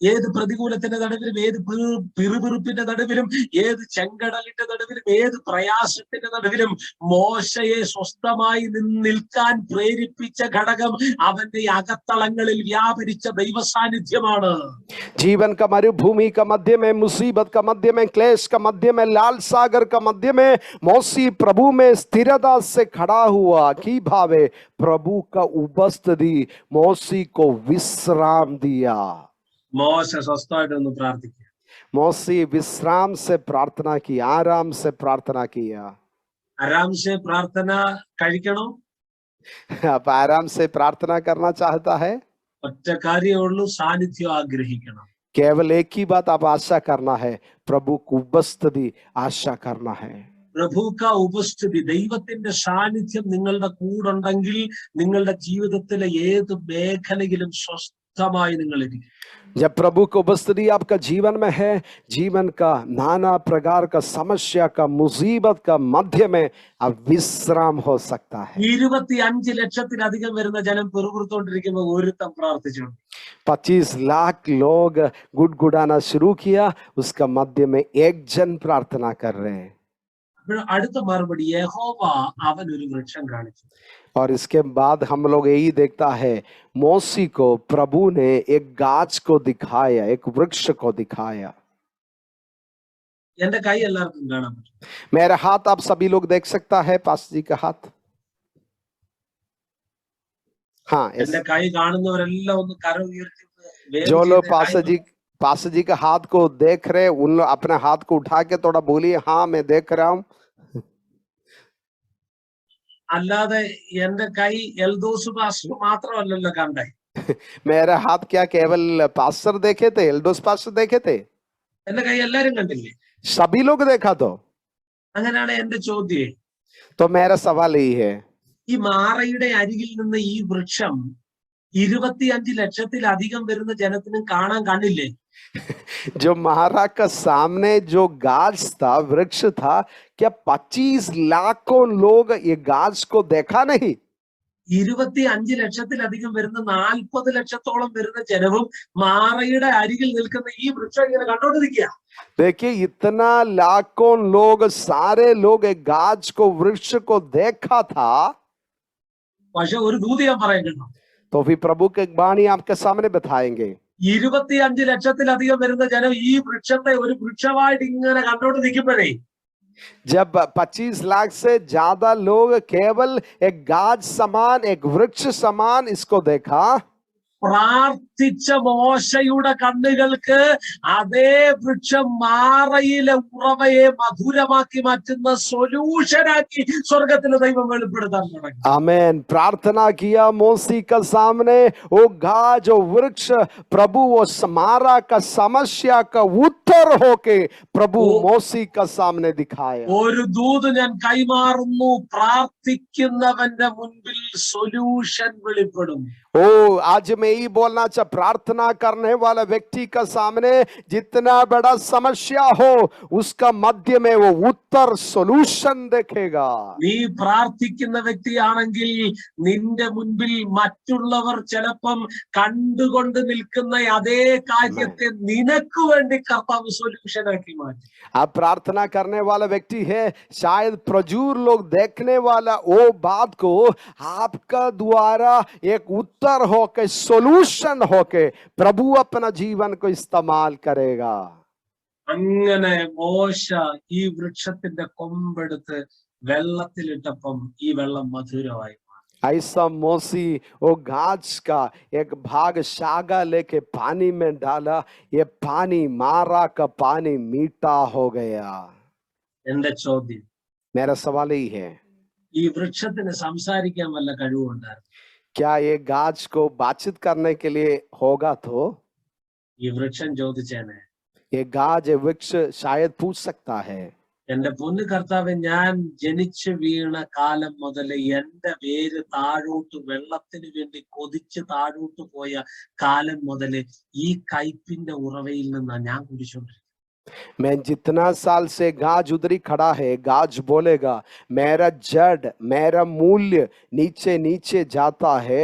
ഏത് പ്രതികൂലത്തിന്റെ നടുവിലും, ഏത് പിറുപിറുപ്പിന്റെ നടുവിലും, ഏത് ചെങ്കടലിന്റെ നടുവിലും, ഏത് പ്രയാസത്തിന്റെ നടുവിലും മോശയെ സ്വസ്ഥമായി നിൽക്കാൻ പ്രേരിപ്പിച്ച ഘടകം അവന്റെ അകത്തളങ്ങളിൽ വ്യാപരിച്ച ദൈവ സാന്നിധ്യമാണ്. जीवन का मरुभूमि का मध्य में, मुसीबत का मध्य में, क्लेश का मध्य में, लाल सागर का मध्य में मौसी प्रभु में स्थिरता से खड़ा हुआ. की भावे प्रभु का उपस्थिति मौसी को विश्राम दिया. മോശ സ്വസ്ഥമായിട്ട് ഒന്ന് പ്രാർത്ഥിക്കുക. मौसी विश्राम से प्रार्थना की, आराम से प्रार्थना किया. ആരാം से പ്രാർത്ഥന കഴിക്കണോ? आप आराम से प्रार्थना करना चाहता है, ഒറ്റ കാര്യമേ ഉള്ളൂ, സാന്നിധ്യം ആഗ്രഹിക്കണം. केवल एक ही बात आप आशा करना है, प्रभु की उपस्थिति आशा करना है. പ്രഭുക്ക ഉപസ്ഥിതി, ദൈവത്തിന്റെ സാന്നിധ്യം നിങ്ങളുടെ കൂടുണ്ടെങ്കിൽ നിങ്ങളുടെ ജീവിതത്തിലെ ഏത് മേഖലയിലും സ്വസ്ഥമായി നിങ്ങൾ ഇരിക്കും. जब प्रभु की उपस्थिति आपका जीवन में है, जीवन का नाना प्रकार का समस्या का, मुसीबत का मध्य में अब विश्राम हो सकता है. 25 ലക്ഷത്തിലധികം വരുന്ന ജനം പിറുപിറുത്തോണ്ടിരിക്കുമ്പോൾ ഒരുത്തൻ പ്രാർത്ഥിച്ചു. 25 लाख लोग गुड़गुड़ाना शुरू किया, उसका मध्य में एक जन प्रार्थना कर रहे हैं. അടുത്ത മറുപടി, യഹോവ അവൻ ഒരു വൃക്ഷം കാണിച്ചു. और इसके बाद हम लोग यही देखता है, मौसी को प्रभु ने एक गाछ को दिखाया, एक वृक्ष को दिखाया. എന്റെ കൈ എല്ലാവർക്കും കാണാൻ പറ്റും. मेरा हाथ आप सभी लोग देख सकता है, पास जी का हाथ. हाँ, എന്റെ കൈ കാണുന്നവരെല്ലാം ഒന്ന് കര ഉയർത്തി जो लोग पास जी का हाथ को देख रहे, उन लोग अपने हाथ को उठा के थोड़ा बोलिए, हाँ मैं देख रहा हूँ. അല്ലാതെ എന്റെ കൈ എൽദോസ് പാസ്റ്റർ മാത്രമല്ലല്ലോ കണ്ടേ. मेरा हाथ क्या केवल पास्टर देखे थे, एल्दोस पास्टर देखे थे? എന്റെ കൈ എല്ലാരും കണ്ടില്ലേ? सभी लोग देखा तो. അങ്ങനെയാണ് എന്റെ ചോദ്യം, तो मेरा सवाल यही है, ഈ മാറയുടെ അരികിൽ നിന്ന് ഈ വൃക്ഷം 25 ലക്ഷത്തിലധികം വരുന്ന ജനത്തിനും കാണാൻ കണ്ണില്ലേ? जो महारा का सामने जो गाछ था, वृक्ष था, क्या 25 लाखों लोग ये गाछ को देखा नहीं? 25 ലക്ഷത്തിലധികം വരുന്ന 40 ലക്ഷത്തോളം വരുന്ന ജനവും മാറയുടെ അരികിൽ നിൽക്കുന്ന ഈ വൃക്ഷം ഇങ്ങനെ കണ്ടോണ്ടിരിക്കുക. देखिए, इतना लाखों लोग, सारे लोग एक गाछ को, वृक्ष को देखा था। പക്ഷെ ഒരു ദൂത് ഞാൻ പറയാൻ കേട്ടോ, तो फिर प्रभु की एक वाणी आपके सामने बताएंगे। 25 ലക്ഷത്തിലധികം വരുന്ന ജനം ഈ വൃക്ഷത്തെ ഒരു വൃക്ഷമായിട്ട് ഇങ്ങനെ കണ്ടോണ്ട് നിൽക്കുമ്പോഴേ जब 25 लाख से ज्यादा लोग केवल एक गाछ समान, एक वृक्ष समान इसको देखा, പ്രാർത്ഥിച്ച മോശയുടെ കണ്ണുകൾക്ക് അതേ വൃക്ഷം മാറയിലെ ഉറവയെ മധുരമാക്കി മാറ്റുന്ന സൊല്യൂഷനാക്കി സ്വർഗത്തിലെ ദൈവം വെളിപ്പെടുത്താൻ തുടങ്ങി. आमेन। प्रार्थना किया मोसी का सामने, वो गाछ, जो वृक्ष, प्रभु वो मारा का समस्या का उत्तर होके प्रभु मोसी का सामने दिखाया। ഒരു ദൂത് ഞാൻ കൈമാറുന്നു, പ്രാർത്ഥിക്കുന്നവന്റെ മുൻപിൽ സൊല്യൂഷൻ വെളിപ്പെടും. ओ आज मैं यही बोलना चाह, प्रार्थना करने वाला व्यक्ति का सामने जितना बड़ा समस्या हो, उसका मध्य में वो उत्तर, सॉल्यूशन देखेगा। നീ പ്രാർത്ഥിക്കുന്ന വ്യക്തിയാണെങ്കിൽ നിന്റെ മുൻപിൽ മറ്റുള്ളവർ ചിലപ്പം കണ്ടുകൊണ്ട് നിൽക്കുന്ന അതേ കാര്യത്തെ നിനക്ക് വേണ്ടി കർത്താവ് സൊല്യൂഷൻ ആക്കി മാറ്റി. आप प्रार्थना करने वाला व्यक्ति है, शायद प्रचुर लोग देखने वाला वो बात को आपका द्वारा एक उत्तर होके, सॉल्यूशन होके प्रभु अपना जीवन को इस्तेमाल करेगा। അങ്ങനെ മോശ ഈ വൃക്ഷത്തിന്റെ കൊമ്പെടുത്ത് വെള്ളത്തിലിട്ടപ്പം ഈ വെള്ളം മധുരമായി. ऐसा मोसी वो गाछ का एक भाग शागा लेके पानी में डाला, ये पानी, मारा का पानी मीठा हो गया। എന്റെ ചോദ്യം, मेरा सवाल यही है, ഈ വൃക്ഷത്തിന് സംസാരിക്കാൻ വല്ല കഴിവുണ്ടായിരുന്നു? क्या ये गाछ को बातचीत करने के लिए होगा? तो ഈ വൃക്ഷം ചോദിച്ചേനെ, ये गाछ, ये वृक्ष शायद पूछ सकता है, എന്റെ പൊന്നു കർത്താവ്, ഞാൻ ജനിച്ചു വീണ കാലം മുതൽ എന്റെ വേര് താഴോട്ട് വെള്ളത്തിന് വേണ്ടി കൊതിച്ച് താഴോട്ട് പോയ കാലം മുതൽ ഈ കയ്പിന്റെ ഉറവയിൽ നിന്നാണ് ഞാൻ കുടിച്ചോണ്ടിരിക്കുന്നത്. मैं जितना साल से गाज उधरी खड़ा है, गाज बोलेगा मेरा जड़, मेरा मूल्य नीचे नीचे जाता है,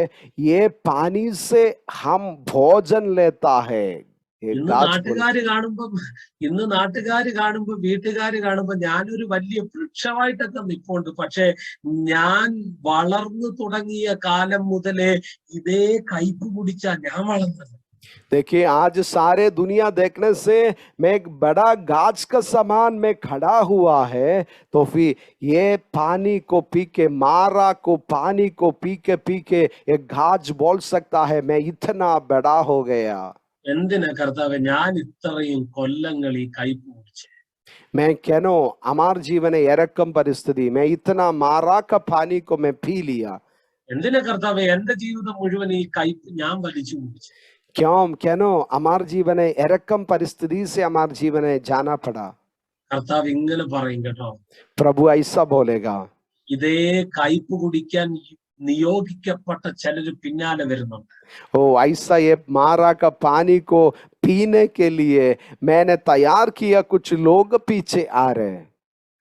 ये पानी से हम भोजन लेता है। ഇന്ന് നാട്ടുകാര് കാണുമ്പോ വീട്ടുകാര് കാണുമ്പോ ഞാനൊരു വലിയ വൃക്ഷമായിട്ടൊക്കെ നിൽപ്പുണ്ട്. പക്ഷെ ഞാൻ വളർന്നു തുടങ്ങിയ കാലം മുതലേ ഇതേ കയ്പ് കുടിച്ചാ ഞാൻ വളർന്നത്. देखिए, आज सारे दुनिया देखने से मैं एक बड़ा गाछ का समान में खड़ा हुआ है, तो फिर ये पानी को पी के, मारा को पानी को पी के एक गाछ बोल सकता है मैं इतना बड़ा हो गया। എന്തിനാ കർത്താവ് ഞാൻ ഇത്രയും കൊല്ലങ്ങൾ ഈ കയ്പ് കുടിച്ചേ? मैं कहनो हमार जीवन एरकम परिस्थिति, मैं इतना मारा का पानी को मैं पी लिया। എന്തിനാ കർത്താവ് എന്റെ ജീവിതം മുഴുവൻ ഈ കയ്പ് ഞാൻ വലിച്ചു കുടിച്ചു? क्यों कहनो हमार जीवन एरकम परिस्थिति से हमार जीवन जाना पड़ा। കർത്താവ് ഇങ്ങനെ പറയും കേട്ടോ, प्रभु ऐसा बोलेगा, ഇതേ കയ്പ് കുടിക്കാൻ നിയോഗിക്കപ്പെട്ട ചിലര് പിന്നാലെ വരുന്നുണ്ട്. ओ ऐसा ये मारा का पानी को पीने के लिए मैंने तैयार किया, कुछ लोग पीछे आ रहे हैं।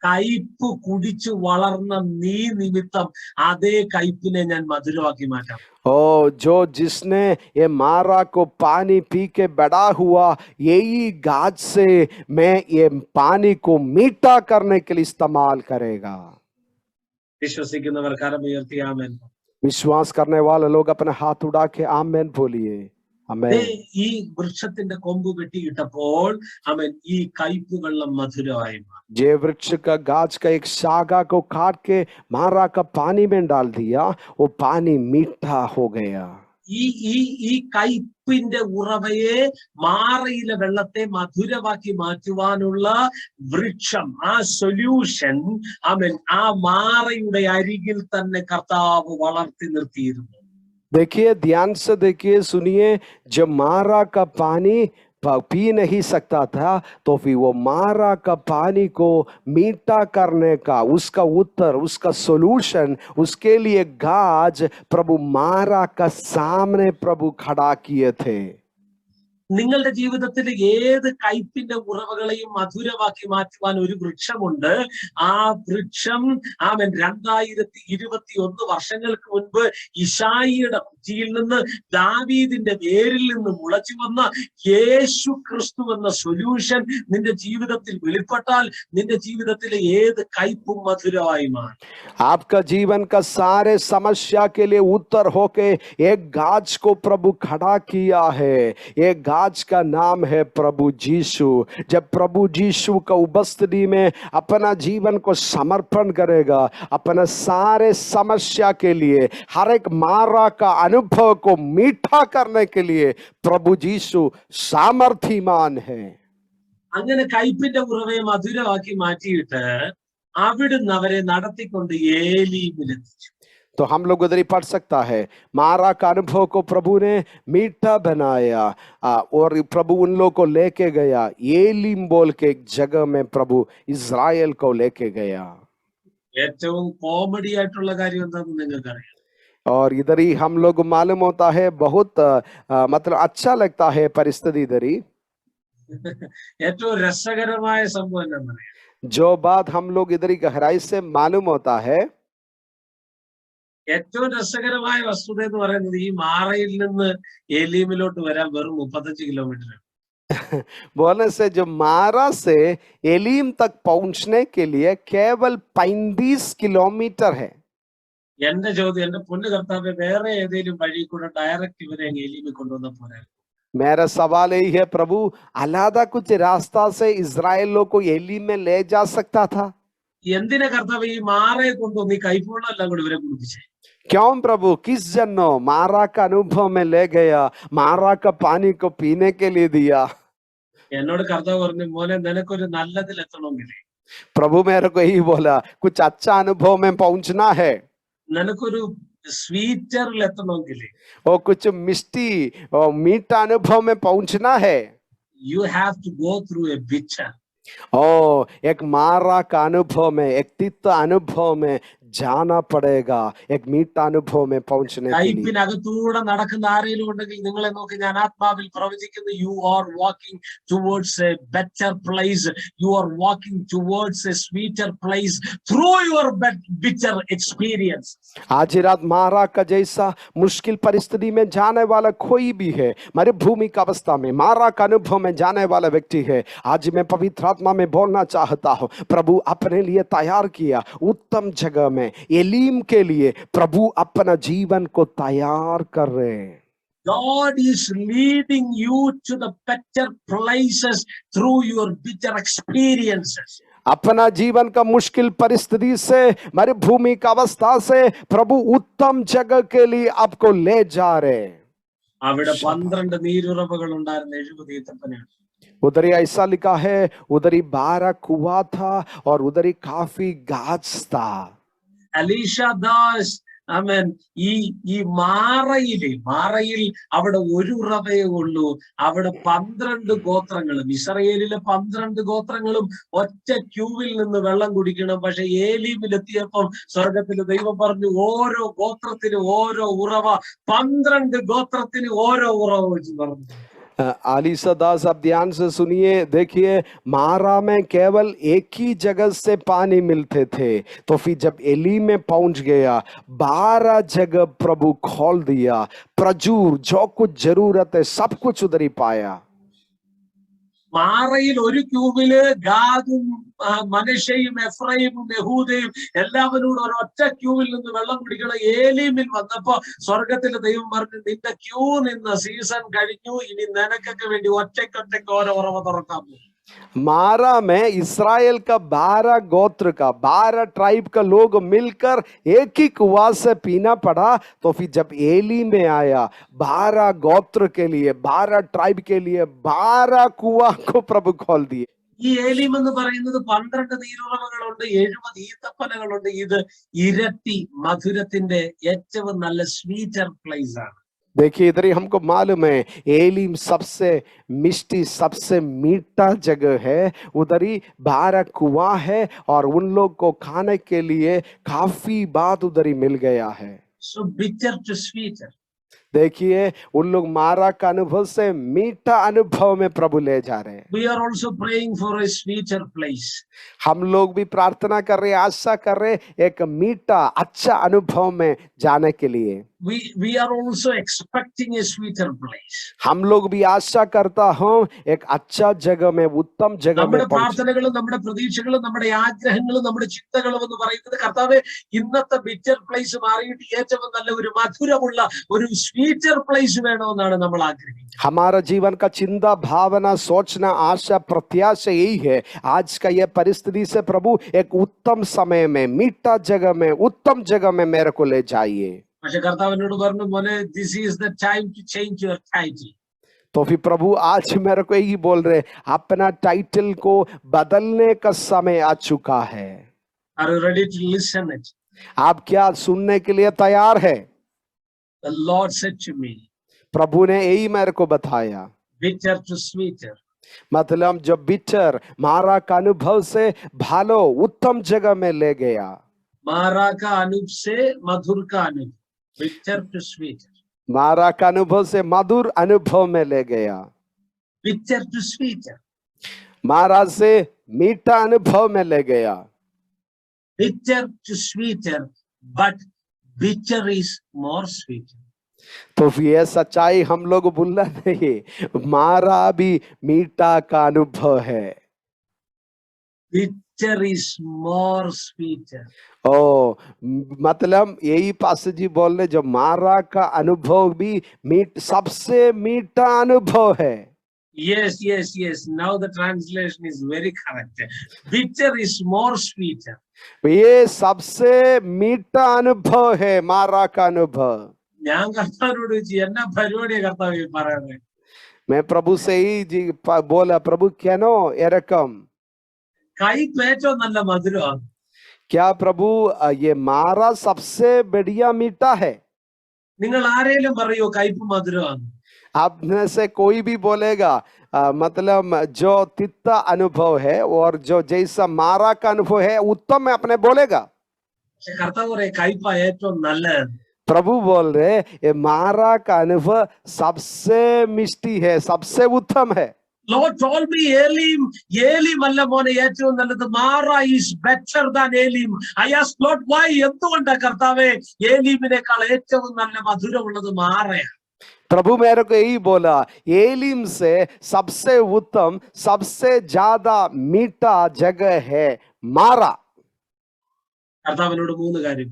കയ്പ് കുടിച്ചു വളർന്ന നീ നിമിത്തം അതേ കയ്പിനെ ഞാൻ മധുരമാക്കി മാറ്റാം. ओ जो जिसने ये मारा को पानी पी के बड़ा हुआ, यही गाछ से मैं ये पानी को मीठा करने के लिए इस्तेमाल करेगा। വിശ്വസിക്കുന്നവർ കരമുയർത്തി ആമേൻ. विश्वास करने वाले लोग अपने हाथ उड़ा के आमेन बोलिए। आमेन। ഈ വൃക്ഷത്തിന്റെ കൊമ്പ് വെട്ടിയിട്ടപ്പോൾ അവൻ ഈ കയ്പ് വെള്ളം മധുരമായി മാറി. जे वृक्ष का गाछ का एक शाखा को काट के मारा का पानी में डाल दिया, वो पानी मीठा हो गया। ഈ കയ്പിന്റെ ഉറവയെ, മാറയിലെ വെള്ളത്തെ മധുരമാക്കി മാറ്റുവാനുള്ള വൃക്ഷം, ആ സൊല്യൂഷൻ അവൻ ആ മാറയുടെ അരികിൽ തന്നെ കർത്താവ് വളർത്തി നിർത്തിയിരുന്നു. देखिए, ध्यान से देखिए, सुनिए, जब मारा का पानी पी नहीं सकता था, तो फिर वो मारा का पानी को मीठा करने का उसका उत्तर, उसका सॉल्यूशन, उसके लिए गाज प्रभु मारा का सामने प्रभु खड़ा किए थे। നിങ്ങളുടെ ജീവിതത്തിൽ ഏത് കയ്പിന്റെ ഉറവകളെയും മധുരമാക്കി മാറ്റുവാൻ ഒരു വൃക്ഷമുണ്ട്. ആ വൃക്ഷം 2021 വർഷങ്ങൾക്ക് മുൻപ് ഇശായിയുടെ കുറ്റിയിൽ നിന്ന്, ദാവീദിന്റെ വേരിൽ നിന്ന് മുളച്ചു വന്ന യേശു ക്രിസ്തു എന്ന സൊല്യൂഷൻ നിന്റെ ജീവിതത്തിൽ വെളിപ്പെട്ടാൽ നിന്റെ ജീവിതത്തിലെ ഏത് കയ്പും മധുരമായി മാറും. आपका जीवन का सारे समस्या के लिए उत्तर होके एक गाज को प्रभु खड़ा किया है। एक गाज का नाम है प्रभु यीशु। जब प्रभु यीशु का उपस्थिति में अपना जीवन को समर्पण करेगा, अपना सारे समस्या के लिए, हर एक मारा का अनुभव को मीठा करने के लिए प्रभु यीशु सामर्थ्यवान है। അങ്ങനെ കയ്പിന്റെ ഉറവയെ മധുരമാക്കി മാറ്റിയിട്ട് അവിടുന്ന് അവരെ നടത്തിക്കൊണ്ട് ഏലീമിലെത്തിച്ചു. तो हम लोग उधर ही पढ़ सकता है, मारा का अनुभव को प्रभु ने मीठा बनाया और प्रभु उन लोग को लेके गया एलीम बोल के एक जगह में प्रभु इस्राएल को लेके गया। ഏറ്റവും കോമഡി ആയിട്ടുള്ള കാര്യം എന്താണെന്ന് നിങ്ങൾക്കറിയാം? और इधर ही हम लोग मालूम होता है, बहुत मतलब अच्छा लगता है परिस्थिति इधर ही। ഏറ്റവും രസകരമായ സംഭവം എന്താണെന്നറിയാം? जो बात हम लोग इधर ही गहराई से मालूम होता है, ഏറ്റവും രസകരമായ വസ്തുത എന്ന് പറയുന്നത് ഈ മാറയിൽ നിന്ന് ഏലീമിലോട്ട് വരാൻ വെറും 35 കിലോമീറ്റർ. बोलने से जो मारा से एलीम तक पहुंचने के लिए केवल 35 किलोमीटर है। എന്റെ ചോദ്യം, എന്റെ പൊന്നു കർത്താവേ, വേറെ ഏതെങ്കിലും വഴി കൂടെ ഡയറക്റ്റ് ഇവരെ ഏലീമിൽ കൊണ്ടുവന്ന പോലെ? मेरा सवाल यही है, प्रभु अलादा कुछ रास्ता से इजराइल लोग को एलीम में ले जा सकता था? എന്തിനാ കർത്താവ് ഈ മാറയെ കൊണ്ടുവന്ന് ഈ കൈപ്പുള്ള എല്ലാം കൂടി ഇവരെ കുടിപ്പിച്ചേ? क्यों प्रभु, किस जन्नो मारा का अनुभव में ले गया, मारा का पानी को पीने के लिए दिया? എന്നോട് കർത്താവ് പറഞ്ഞു, മോനെ നിനക്കൊരു നല്ലതിൽ എത്തണമെങ്കിൽ, प्रभु मेरे को यही बोला, कुछ अच्छा अनुभव में पहुंचना है, നിനക്കൊരു സ്വീറ്ററിൽ എത്തണമെങ്കിൽ, और कुछ मिष्टी और मीठा अनुभव में पहुंचना है, you have to go through a bitter. ओ एक मारा का अनुभव में, एक तिक्त अनुभव में जाना पड़ेगा, एक मीठा अनुभव में पहुंचने के लिए। കയ്പിനകത്തൂടെ നടക്കുന്ന ആരെങ്കിലും ഉണ്ടെങ്കിൽ നിങ്ങളെ നോക്കി ഞാൻ ആത്മാവിൽ പ്രവചിക്കുന്നു, you are walking towards A better place, you are walking towards A sweeter place through your bitter experience. आज ही रात मारा का जैसा मुश्किल परिस्थिति में जाने वाला कोई भी है, मरुभूमि का अवस्था में मारा का अनुभव में जाने वाला व्यक्ति है, आज मैं पवित्र आत्मा में बोलना चाहता हूं, प्रभु अपने लिए तैयार किया उत्तम जगह में, एलीम के लिए प्रभु अपना जीवन को तैयार कर रहे हैं। God is leading you to the better places through your bitter experiences. अपना जीवन का मुश्किल परिस्थिति से, मरुभूमि का अवस्था से प्रभु उत्तम जगह के लिए आपको ले जा रहे हैं। അവിടെ 12 നീരുറവകൾ ഉണ്ടായിരുന്ന 70 ഈത്തപ്പനയാണ്. उधर ही ऐसा लिखा है, उधर ही 12 कुआं था और उधर ही काफी गाछ था। അലീഷ ദാസ് ഈ മാറയിൽ അവിടെ ഒരു ഉറവയേ ഉള്ളൂ. അവിടെ 12 ഗോത്രങ്ങളും, ഇസ്രായേലിലെ 12 ഗോത്രങ്ങളും ഒറ്റ ക്യൂവിൽ നിന്ന് വെള്ളം കുടിക്കണം. പക്ഷെ ഏലീമിലെത്തിയപ്പം സ്വർഗത്തിൽ ദൈവം പറഞ്ഞു, ഓരോ ഗോത്രത്തിന് ഓരോ ഉറവ, 12 ഗോത്രത്തിന് ഓരോ ഉറവ വെച്ച് പറഞ്ഞു. आलिशा दास, आप ध्यान से सुनिए, देखिए, मारा में केवल एक ही जगह से पानी मिलते थे, तो फिर जब एली में पहुंच गया 12 जगह प्रभु खोल दिया, प्रचुर जो कुछ जरूरत है सब कुछ उधर ही पाया। മാറയിൽ ഒരു ക്യൂബില് ഗാദും മനശ്ശയും എഫ്രൈമും യഹൂദയും എല്ലാവരോടും ഒരൊറ്റ ക്യൂവിൽ നിന്ന് വെള്ളം കുടിക്കണം. ഏലീമിൽ വന്നപ്പോ സ്വർഗത്തിലെ ദൈവം പറഞ്ഞു, നിന്റെ ക്യൂ നിന്ന സീസൺ കഴിഞ്ഞു, ഇനി നിനക്കൊക്കെ വേണ്ടി ഒറ്റയ്ക്കൊറ്റയ്ക്ക് ഓരോ ഉറവ തുറക്കാൻ പോകും. मारा में इस्राएल का 12 गोत्र का 12 ट्राइब का लोग मिलकर एक ही कुआं से पीना पड़ा, तो फिर जब एली में आया 12 गोत्र के लिए, 12 ट्राइब के लिए 12 कुआं को प्रभु खोल दिए। ഈ ഏലീം എന്ന് പറയുന്നത് 12 നീരുറവകളുണ്ട്, 70 ഈത്തപ്പനകളുണ്ട്. ഇത് ഇരട്ടി മധുരത്തിന്റെ ഏറ്റവും നല്ല സ്വീറ്റർ പ്ലേസ് ആണ്. देखिए इधर ही हमको मालूम है एलीम सबसे मिष्टी सबसे मीठा जगह है। उधर ही 12 कुआं है और उन लोग को खाने के लिए काफी बात उधर ही मिल गया है। So bitter to sweeter. देखिए उन लोग मारा का अनुभव से मीठा अनुभव में प्रभु ले जा रहे हैं। We are also praying for a sweeter place. हम लोग भी प्रार्थना कर रहे हैं, आशा कर रहे हैं एक मीठा अच्छा अनुभव में जाने के लिए। We are also expecting a sweeter place. हम लोग भी आशा करता हूं एक अच्छा जगह में उत्तम जगह നമ്മുടെ में पहुंचे। പ്രാർത്ഥനകളും നമ്മുടെ പ്രതീക്ഷകളും നമ്മുടെ ആഗ്രഹങ്ങളും നമ്മുടെ ചിന്തകളും എന്ന് പറയുന്നത് കർത്താവേ ഇന്നത്തെ ബിറ്റർ പ്ലേസ് മാറിയിട്ട് ഏറ്റവും നല്ല ഒരു മധുരമുള്ള ഒരു സ്വീറ്റർ പ്ലേസ് വേണമെന്നാണ് നമ്മൾ ആഗ്രഹിക്കുന്നത്. हमारा जीवन का चिंता भावना सोचना आशा प्रत्याशा यही है। आज का यह परिस्थिति से प्रभु एक उत्तम समय में मीठा जगह में उत्तम जगह में मेरे को ले जाइए। പക്ഷെ കർത്താവ് എന്നോട് പറഞ്ഞു മോനെ this is the time to change your title. तो फिर प्रभु आज मेरे को यही बोल रहे अपना टाइटल को बदलने का समय आ चुका है। Are you ready to listen it? आप क्या सुनने के लिए तैयार है? The Lord said to me, प्रभु ने यही मेरे को बताया bitter to sweeter. मतलब जब बिटर मारा का अनुभव से भालो उत्तम जगह में ले गया। मारा का अनुभव से मधुर का अनुभव. Bitter to sweeter. मारा का अनुभव से मधुर अनुभव में ले गया। Bitter to sweeter. मारा से मीठा अनुभव में ले गया। Bitter to sweeter, but bitter is more sweeter. तो फिर यह सच्चाई हम लोग भूलना नहीं, मारा भी मीठा का अनुभव है। Bitter is more sweeter. ओ मतलब यही पास जी बोल रहे जो मारा का अनुभव भी सबसे मीठा अनुभव है। Yes, yes, yes. Now the translation is very correct. Bitter is more sweeter. ये सबसे मीठा अनुभव है मारा का अनुभव। ഞാൻ കർത്താവിനോട് ചോദിച്ചു എന്നാ പരിപാടിയാ കർത്താവ് പറയുന്നത്. मैं प्रभु से ही जी बोला प्रभु क्यों एरकम കയ്പ് ഏറ്റവും നല്ല മധുരമാണ്. क्या प्रभु ये मारा सबसे बढ़िया मीठा है? നിങ്ങൾ ആരെങ്കിലും പറയോ കയ്പ് മധുരമാണ്? आप में से कोई भी बोलेगा मतलब जो तित्ता अनुभव है और जो जैसा मारा का अनुभव है उत्तम में अपने बोलेगा। പക്ഷെ കർത്താവ് പറയും കയ്പ ഏറ്റവും നല്ലത്. प्रभु बोल रहे ये मारा का अनुभव सबसे मिष्टी है, सबसे उत्तम है। Lord told me Elim അല്ല മോനെ ഏറ്റവും നല്ലത്. Mara is better than Elim. I asked Lord why? എന്തുകൊണ്ടാ കർത്താവേ ഏലീമിനേക്കാൾ ഏറ്റവും നല്ല മധുരമുള്ളത് മാറയാണ്? प्रभु मेरे को यही बोला एलीम से सबसे उत्तम सबसे ज्यादा मीठा जगह है मारा। കർത്താവിനോട് മൂന്ന് കാര്യം.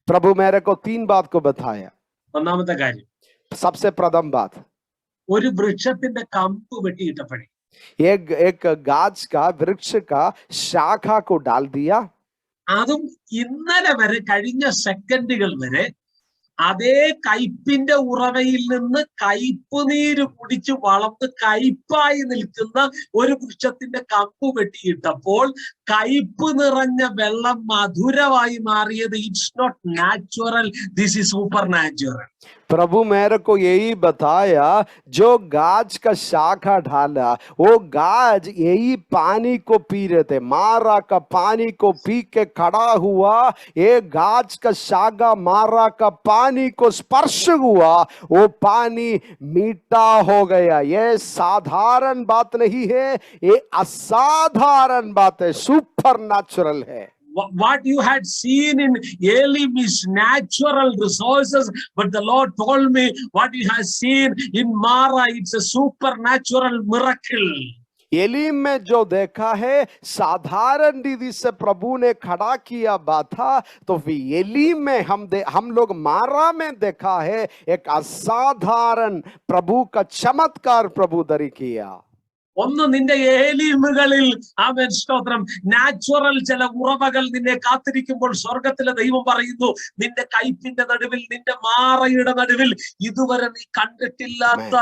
प्रभु मेरे को 3 बात को बताया। ഒന്നാമത്തെ കാര്യം, सबसे प्रथम बात ഒരു വൃക്ഷത്തിന്റെ കമ്പ് വെട്ടിയിട്ടപ്പോഴേ एक गाछ का वृक्ष का शाखा को डाल दिया। അതും ഇന്നലെ വരെ കഴിഞ്ഞ സെക്കൻഡുകൾ വരെ അതേ കയ്പിന്റെ ഉറവയിൽ നിന്ന് കയ്പ് നീര് കുടിച്ച് വളർന്ന് കയ്പായി നിൽക്കുന്ന ഒരു വൃക്ഷത്തിന്റെ കമ്പ് വെട്ടിയിട്ടപ്പോൾ കയ്പ് നിറഞ്ഞ വെള്ളം മധുരമായി മാറിയത്. It's not natural, this is supernatural. प्रभु मेरे को यही बताया जो गाज का शाखा ढाला वो गाज यही पानी को पी रहे थे, मारा का पानी को पी के खड़ा हुआ। ये गाज का शाखा मारा का पानी को स्पर्श हुआ, वो पानी मीठा हो गया। ये साधारण बात नहीं है, ये असाधारण बात है, सुपर नेचुरल है। What you had seen in Elim is natural resources, but the Lord told me what you have seen in Mara, it's a supernatural miracle. Elim में जो देखा है साधारण रीति से प्रभु ने खड़ा किया बात था, तो फिर एलीम में हम लोग मारा में देखा है एक असाधारण प्रभु का चमत्कार प्रभु दरी किया। ഒന്ന് നിന്റെ ഏലീമുകളിൽ ആമേൻ സ്തോത്രം നാച്ചുറൽ ചില ഉറവകൾ നിന്നെ കാത്തിരിക്കുമ്പോൾ സ്വർഗത്തിലെ ദൈവം പറയുന്നു നിന്റെ കൈപ്പിന്റെ നടുവിൽ നിന്റെ മാറയുടെ നടുവിൽ ഇതുവരെ നീ കണ്ടിട്ടില്ലാത്ത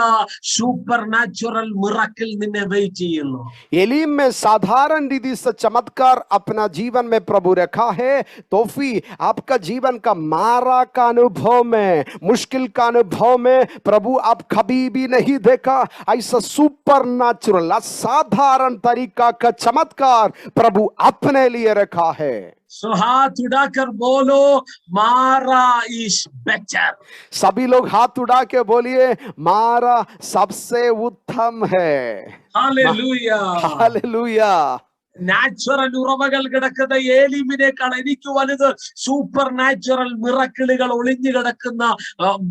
സൂപ്പർ നാച്ചുറൽ മിറക്കിൾ നിന്നെ വെയിറ്റ് ചെയ്യുന്നു. एलीम में साधारण रीति से चमत्कार अपना जीवन में प्रभु रखा है, तो फिर आपका जीवन का मारा का अनुभव में, मुश्किल का अनुभव में प्रभु आप कभी भी नहीं देखा ऐसा सुपर नेचुरल असाधारण तरीका का चमत्कार प्रभु अपने लिए रखा है. सो हाथ उठाकर बोलो मारा इज बेटर. सभी लोग हाथ उठा के बोलिए मारा सबसे उत्तम है. हालेलुया. हालेलुया. നാച്ചുറൽ ഉറവകൾ കിടക്കുന്ന ഏലീമിനേക്കാൾ എനിക്ക് വലുത് സൂപ്പർ നാച്ചുറൽ മിറക്കിളുകൾ ഒളിഞ്ഞു കിടക്കുന്ന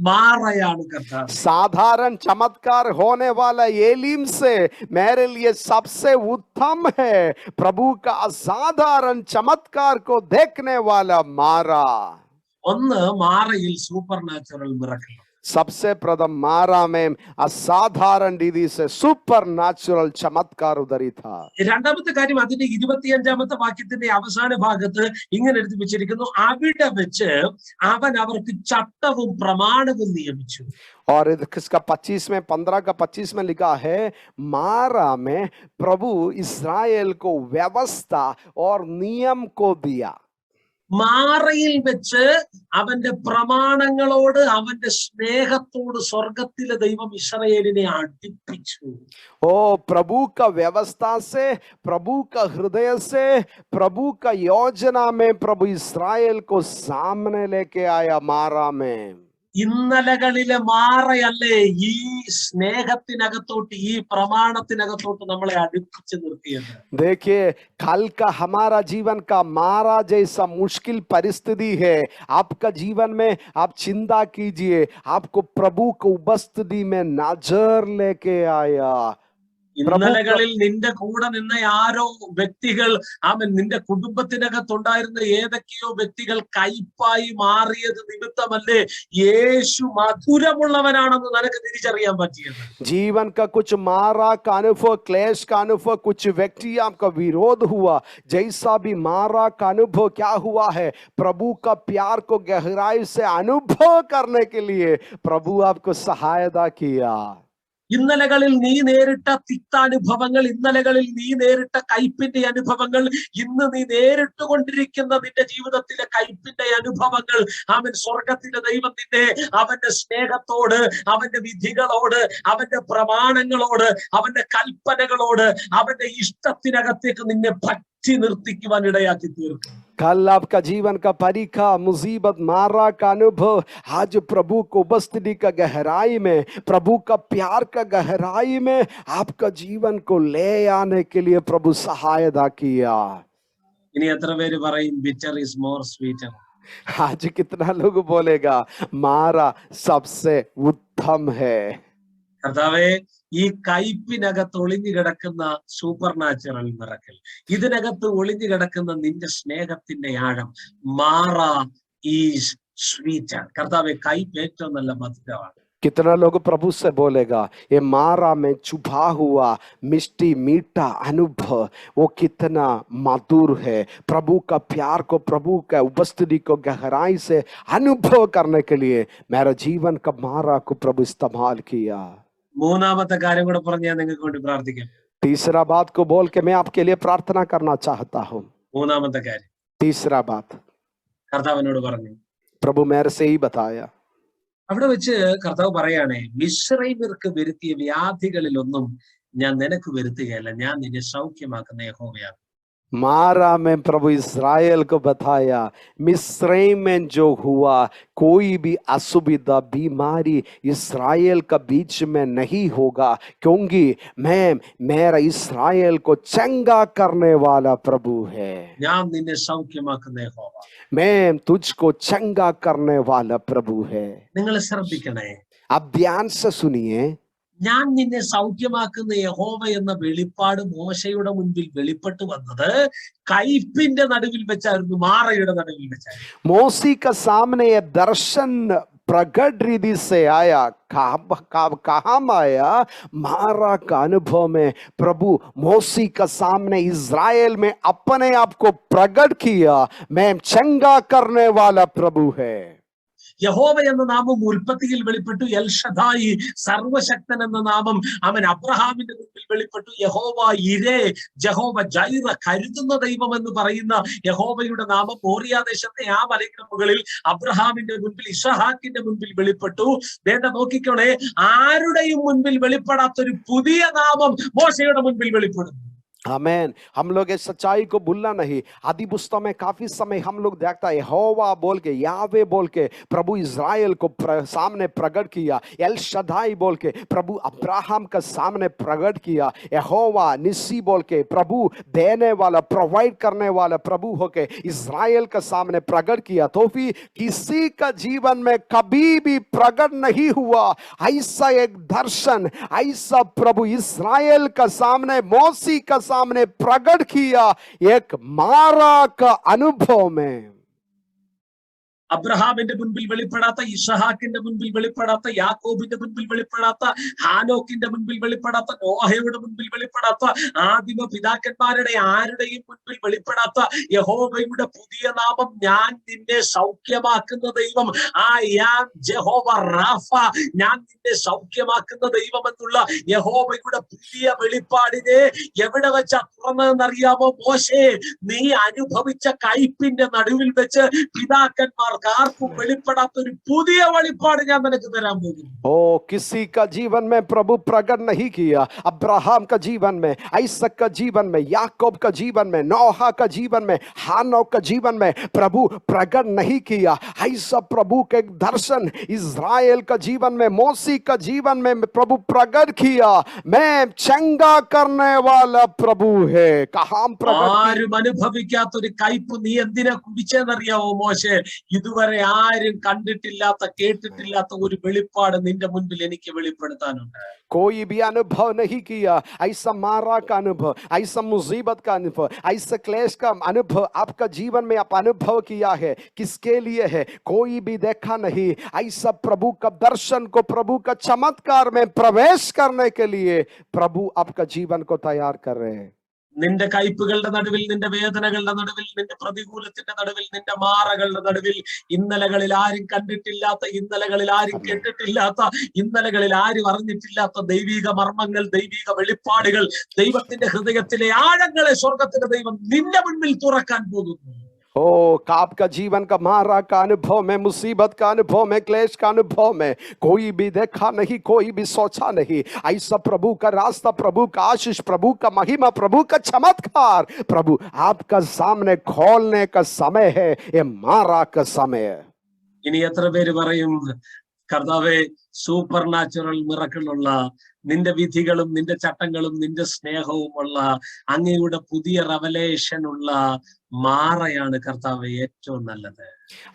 മാറയാണ് കർത്താവ്. साधारण चमत्कार होने वाला एलीम से मेरे लिए सबसे उत्तम है प्रभु का असाधारण चमत्कार को देखने वाला मारा. ഒന്ന് മാറയിൽ സൂപ്പർ നാച്ചുറൽ മിറക്കിൾ. सबसे प्रथम मारा में असाधारण रीति से सुपर नेचुरल चमत्कार उधर ही था. രണ്ടാമത്തെ കാര്യം അതിന്റെ 25-ാമത്തെ വാക്യത്തിന്റെ അവസാന ഭാഗത്ത് ഇങ്ങനെ എഴുതി വെച്ചിരിക്കുന്നു അവിടെ വെച്ച് അവൻ അവർക്ക് ചട്ടവും പ്രമാണവും നിയമിച്ചു. और इसका 25 में 15 का 25 में लिखा है मारा में प्रभु इस्राएल को व्यवस्था और नियम को दिया. മാറയിൽ വെച്ച് അവന്റെ പ്രമാണങ്ങളോട് അവന്റെ സ്നേഹത്തോട് സ്വർഗത്തിലെ ദൈവം ഇസ്രായേലിനെ അടുപ്പിച്ചു. ओ प्रभु का व्यवस्था से, प्रभु का हृदय से, प्रभु का योजना में प्रभु इस्राएल को सामने लेके आया मारा में. ഇന്നലകളിലെ മാറയല്ലേ ഈ സ്നേഹത്തിനകത്തോട്ട് ഈ പ്രമാണത്തിനകത്തോട്ട് നമ്മളെ അടുപ്പിച്ച് നിർത്തിയത്. देखिए कल का हमारा जीवन का मारा जैसा मुश्किल परिस्थिति है आपका जीवन में, आप चिंता कीजिए आपको प्रभु को उपस्थिति में नजर लेके आया. ഇന്നലകളിൽ നിന്റെ കൂടെ നിന്ന ആരോ വ്യക്തികൾ നിന്റെ കുടുംബത്തിനകത്തുണ്ടായിരുന്ന ഏതൊക്കെയോ വ്യക്തികൾ കയ്പായി മാറിയത് നിമിത്തമല്ലേ യേശു മധുരമുള്ളവനാണെന്ന് നിനക്ക് തിരിച്ചറിയാൻ പറ്റിയത്. जीवन का कुछ मारा का अनुभव, क्लेश का अनुभव, कुछ व्यक्ति आपका विरोध हुआ, जैसा भी मारा का अनुभव क्या हुआ है प्रभु का प्यार को गहराई से अनुभव करने के लिए प्रभु आपको सहायता किया. ഇന്നലകളിൽ നീ നേരിട്ട തിക്താനുഭവങ്ങൾ, ഇന്നലകളിൽ നീ നേരിട്ട കയ്പിന്റെ അനുഭവങ്ങൾ, ഇന്ന് നീ നേരിട്ടുകൊണ്ടിരിക്കുന്ന നിന്റെ ജീവിതത്തിലെ കയ്പിന്റെ അനുഭവങ്ങൾ സ്വർഗത്തിലെ ദൈവം നിന്നെ അവന്റെ സ്നേഹത്തോട്, അവന്റെ വിധികളോട്, അവന്റെ പ്രമാണങ്ങളോട്, അവന്റെ കൽപ്പനകളോട്, അവന്റെ ഇഷ്ടത്തിനകത്തേക്ക് നിന്നെ പറ്റി നിർത്തിക്കുവാൻ ഇടയാക്കി തീർക്കും. कल आपका जीवन का परीक्षा, मुसीबत, मारा का अनुभव आज प्रभु को उपस्थिति का गहराई में, प्रभु का प्यार का गहराई में आपका जीवन को ले आने के लिए प्रभु सहायता किया. ഇനി എത്ര പേര് പറയും bitter is more sweeter? आज कितना लोग बोलेगा मारा सबसे उत्तम है. കർത്താവേ ഈ കയ്പിനകത്ത് ഒളിഞ്ഞു കിടക്കുന്ന സൂപ്പർ നാച്ചുറൽ മിറക്കിൾ, ഇതിനകത്ത് ഒളിഞ്ഞു കിടക്കുന്ന നിന്റെ സ്നേഹത്തിന്റെ ആഴം മാറ ഈസ് സ്വീറ്റർ. കർത്താവേ കയ്പ് ഏറ്റവും നല്ല മധുരമാണ്. कितना लोग प्रभु से बोलेगा ये मारा में छुपा हुआ मिष्टी मीठा अनुभव वो कितना मधुर है. प्रभु का प्यार को, प्रभु का उपस्थिति को गहराई से अनुभव करने के लिए मेरा जीवन का मारा को प्रभु इस्तेमाल किया. മൂന്നാമത്തെ കാര്യം കൂടെ പറഞ്ഞ് ഞാൻ നിങ്ങൾക്ക് വേണ്ടി പ്രാർത്ഥിക്കാം. तीसरा बात को बोल के मैं आपके लिए प्रार्थना करना चाहता हूँ. മൂന്നാമത്തെ കാര്യം तीसरा बात കർത്താവിനോട് പറഞ്ഞു. प्रभु मेरे से ही बताया. അവിടെ വെച്ച് കർത്താവ് പറയാണേ, മിസ്രയീമ്യർക്ക് വരുത്തിയ വ്യാധികളിലൊന്നും ഞാൻ നിനക്ക് വരുത്തുകയല്ല, ഞാൻ നിന്നെ സൗഖ്യമാക്കുന്ന യഹോവയാണ്. मारा में प्रभु इस्राएल को बताया मिस्रैम में जो हुआ कोई भी असुविधा, बीमारी इस्राएल का बीच में नहीं होगा, क्योंकि मैं मेरा इस्राएल को चंगा करने वाला प्रभु है. ഞാൻ നിന്നെ സൗഖ്യമാക്കുന്ന യഹോവ, मैं तुझको चंगा करने वाला प्रभु है. നിങ്ങൾ ശ്രദ്ധിക്കണേ, अब ध्यान से सुनिए. ഞാൻ നിന്നെ സൗഖ്യമാക്കുന്ന യഹോവ എന്ന വെളിപ്പാട് മോശയുടെ മുൻപിൽ വെളിപ്പെട്ടു വന്നത് കയ്പിന്റെ നടുവിൽ വെച്ചായിരുന്നു, മാറയുടെ നടുവിൽ വെച്ചായിരുന്നു. मोसी का सामने ये दर्शन प्रगट रीति से आया, कहाँ आया? मारा का अनुभव में प्रभु मोसी का सामने इज़राइल में अपने आप को प्रकट किया। मैं चंगा करने वाला प्रभु है। യഹോവ എന്ന നാമം ഉൽപ്പത്തിയിൽ വെളിപ്പെട്ടു. എൽ ഷദായി, സർവശക്തൻ എന്ന നാമം അവൻ അബ്രഹാമിന്റെ മുമ്പിൽ വെളിപ്പെട്ടു. യഹോവ ഇരേ, ജഹോവ ജൈറ, കരുതുന്ന ദൈവം എന്ന് പറയുന്ന യഹോവയുടെ നാമം മോറിയാദേശത്തെ ആ മലയുടെ മുകളിൽ അബ്രഹാമിന്റെ മുൻപിൽ, ഇസഹാക്കിന്റെ മുൻപിൽ വെളിപ്പെട്ടു. വേണ്ട നോക്കിക്കോണേ, ആരുടെയും മുൻപിൽ വെളിപ്പെടാത്തൊരു പുതിയ നാമം മോശയുടെ മുൻപിൽ വെളിപ്പെടുന്നു. आमेन। हम लोग इस सच्चाई को भूलना नहीं। आदि पुस्तक में काफी समय हम लोग देखता है यहोवा बोल के, यावे बोल के प्रभु इज़राइल को सामने प्रकट किया। एल शदाई बोल के प्रभु अब्राहम का सामने प्रकट किया। यहोवा निसी बोल के प्रभु देने वाला, प्रोवाइड करने वाला प्रभु होके इज़राइल का सामने प्रकट किया। तो भी किसी का जीवन में कभी भी प्रकट नहीं हुआ ऐसा एक दर्शन, ऐसा प्रभु इज़राइल का सामने, मोसी का सामने प्रकट किया एक मारा का अनुभव में। അബ്രഹാമിന്റെ മുൻപിൽ വെളിപ്പെടാത്ത, ഇസഹാക്കിന്റെ മുൻപിൽ വെളിപ്പെടാത്ത, യാക്കോബിന്റെ മുൻപിൽ വെളിപ്പെടാത്ത, ഹാനോക്കിന്റെ മുൻപിൽ വെളിപ്പെടാത്ത, നോഹയുടെ മുൻപിൽ വെളിപ്പെടാത്ത, ആദിമ പിതാക്കന്മാരുടെ ആരുടെയും മുൻപിൽ വെളിപ്പെടാത്ത യഹോവയുടെ പുതിയ നാമം, ഞാൻ നിന്നെ സൗഖ്യമാക്കുന്ന ദൈവം, ജഹോവ റാഫ, ഞാൻ നിന്നെ സൗഖ്യമാക്കുന്ന ദൈവം എന്നുള്ള യഹോവയുടെ പുതിയ വെളിപ്പാടിനെ എവിടെ വെച്ചാ തുറന്നതെന്നറിയാമോ? മോശേ, നീ അനുഭവിച്ച കയ്പിന്റെ നടുവിൽ വെച്ച് പിതാക്കന്മാർ ആർക്കും വെളിപ്പെടാത്ത ഒരു പുതിയ വെളിപ്പാട് ഞാൻ നിനക്ക് തരാൻ പോകുന്നു. ओ किसी का जीवन में प्रभु प्रकट नहीं किया। अब्राहम का जीवन में, आइसक का जीवन में, याकूब का जीवन में, नोहा का जीवन में, हानोक का जीवन में प्रभु प्रकट नहीं किया। ऐसा प्रभु के दर्शन इज़राइल का जीवन में, मोसी का जीवन में प्रभु प्रकट किया। मैं चंगा करने वाला प्रभु है। कहाँ प्रकट? ആരും അനുഭവിക്കാത്തൊരു കയ്പ് നീ എന്തിനാ കുടിച്ചെന്നറിയാവോ മോശെ? ഇതുവരെ ആരും കണ്ടിട്ടില്ലാത്ത, കേട്ടിട്ടില്ലാത്ത ഒരു വെളിപ്പാട് നിന്റെ മുൻപിൽ എനിക്ക് വെളിപ്പെടുത്താനുണ്ട്. कोई भी अनुभव नहीं किया ऐसा मारा का अनुभव, ऐसा मुसीबत का अनुभव, ऐसा क्लेश का अनुभव आपका जीवन में आप अनुभव किया है। किसके लिए है? कोई भी देखा नहीं। ऐसा प्रभु का दर्शन को, प्रभु का चमत्कार में प्रवेश करने के लिए प्रभु आपका जीवन को तैयार कर रहे हैं। നിന്റെ കയ്പുകളുടെ നടുവിൽ, നിന്റെ വേദനകളുടെ നടുവിൽ, നിന്റെ പ്രതികൂലത്തിന്റെ നടുവിൽ, നിന്റെ മാറകളുടെ നടുവിൽ, ഇന്നലകളിൽ ആരും കണ്ടിട്ടില്ലാത്ത, ഇന്നലകളിൽ ആരും കേട്ടിട്ടില്ലാത്ത, ഇന്നലകളിൽ ആരും അറിഞ്ഞിട്ടില്ലാത്ത ദൈവിക മർമ്മങ്ങൾ, ദൈവിക വെളിപ്പാടുകൾ, ദൈവത്തിന്റെ ഹൃദയത്തിലെ ആഴങ്ങളെ സ്വർഗത്തിന്റെ ദൈവം നിന്റെ മുൻപിൽ തുറക്കാൻ പോകുന്നു. ओ आपका जीवन का मारा का अनुभव में, मुसीबत का अनुभव में, क्लेश का अनुभव में कोई भी देखा नहीं, कोई भी सोचा नहीं। ऐसा प्रभु का रास्ता, प्रभु का आशीष, प्रभु का महिमा, प्रभु का चमत्कार प्रभु आपका सामने खोलने का समय है। ये मारा का समय है। ഇനി എത്ര പേര് പറയും, കർത്താവേ, സൂപ്പർ നാച്ചുറൽ മിറക്കിളുള്ള നിന്റെ വിധികളും നിന്റെ ചട്ടങ്ങളും നിന്റെ സ്നേഹവുമുള്ള അങ്ങയുടെ പുതിയ റെവലേഷൻ ഉള്ള മാറയാണ് കർത്താവേ ഏറ്റവും നല്ലത്?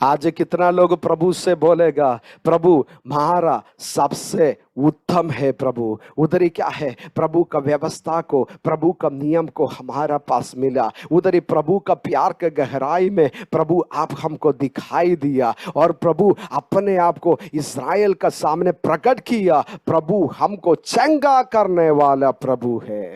आज कितना लोग प्रभु से बोलेगा, प्रभु मारा सबसे उत्तम है। प्रभु उधर ही क्या है? प्रभु का व्यवस्था को, प्रभु का नियम को हमारा पास मिला। उधर ही प्रभु का प्यार के गहराई में प्रभु आप हमको दिखाई दिया और प्रभु अपने आप को इज़राइल का सामने प्रकट किया। प्रभु हमको चंगा करने वाला प्रभु है।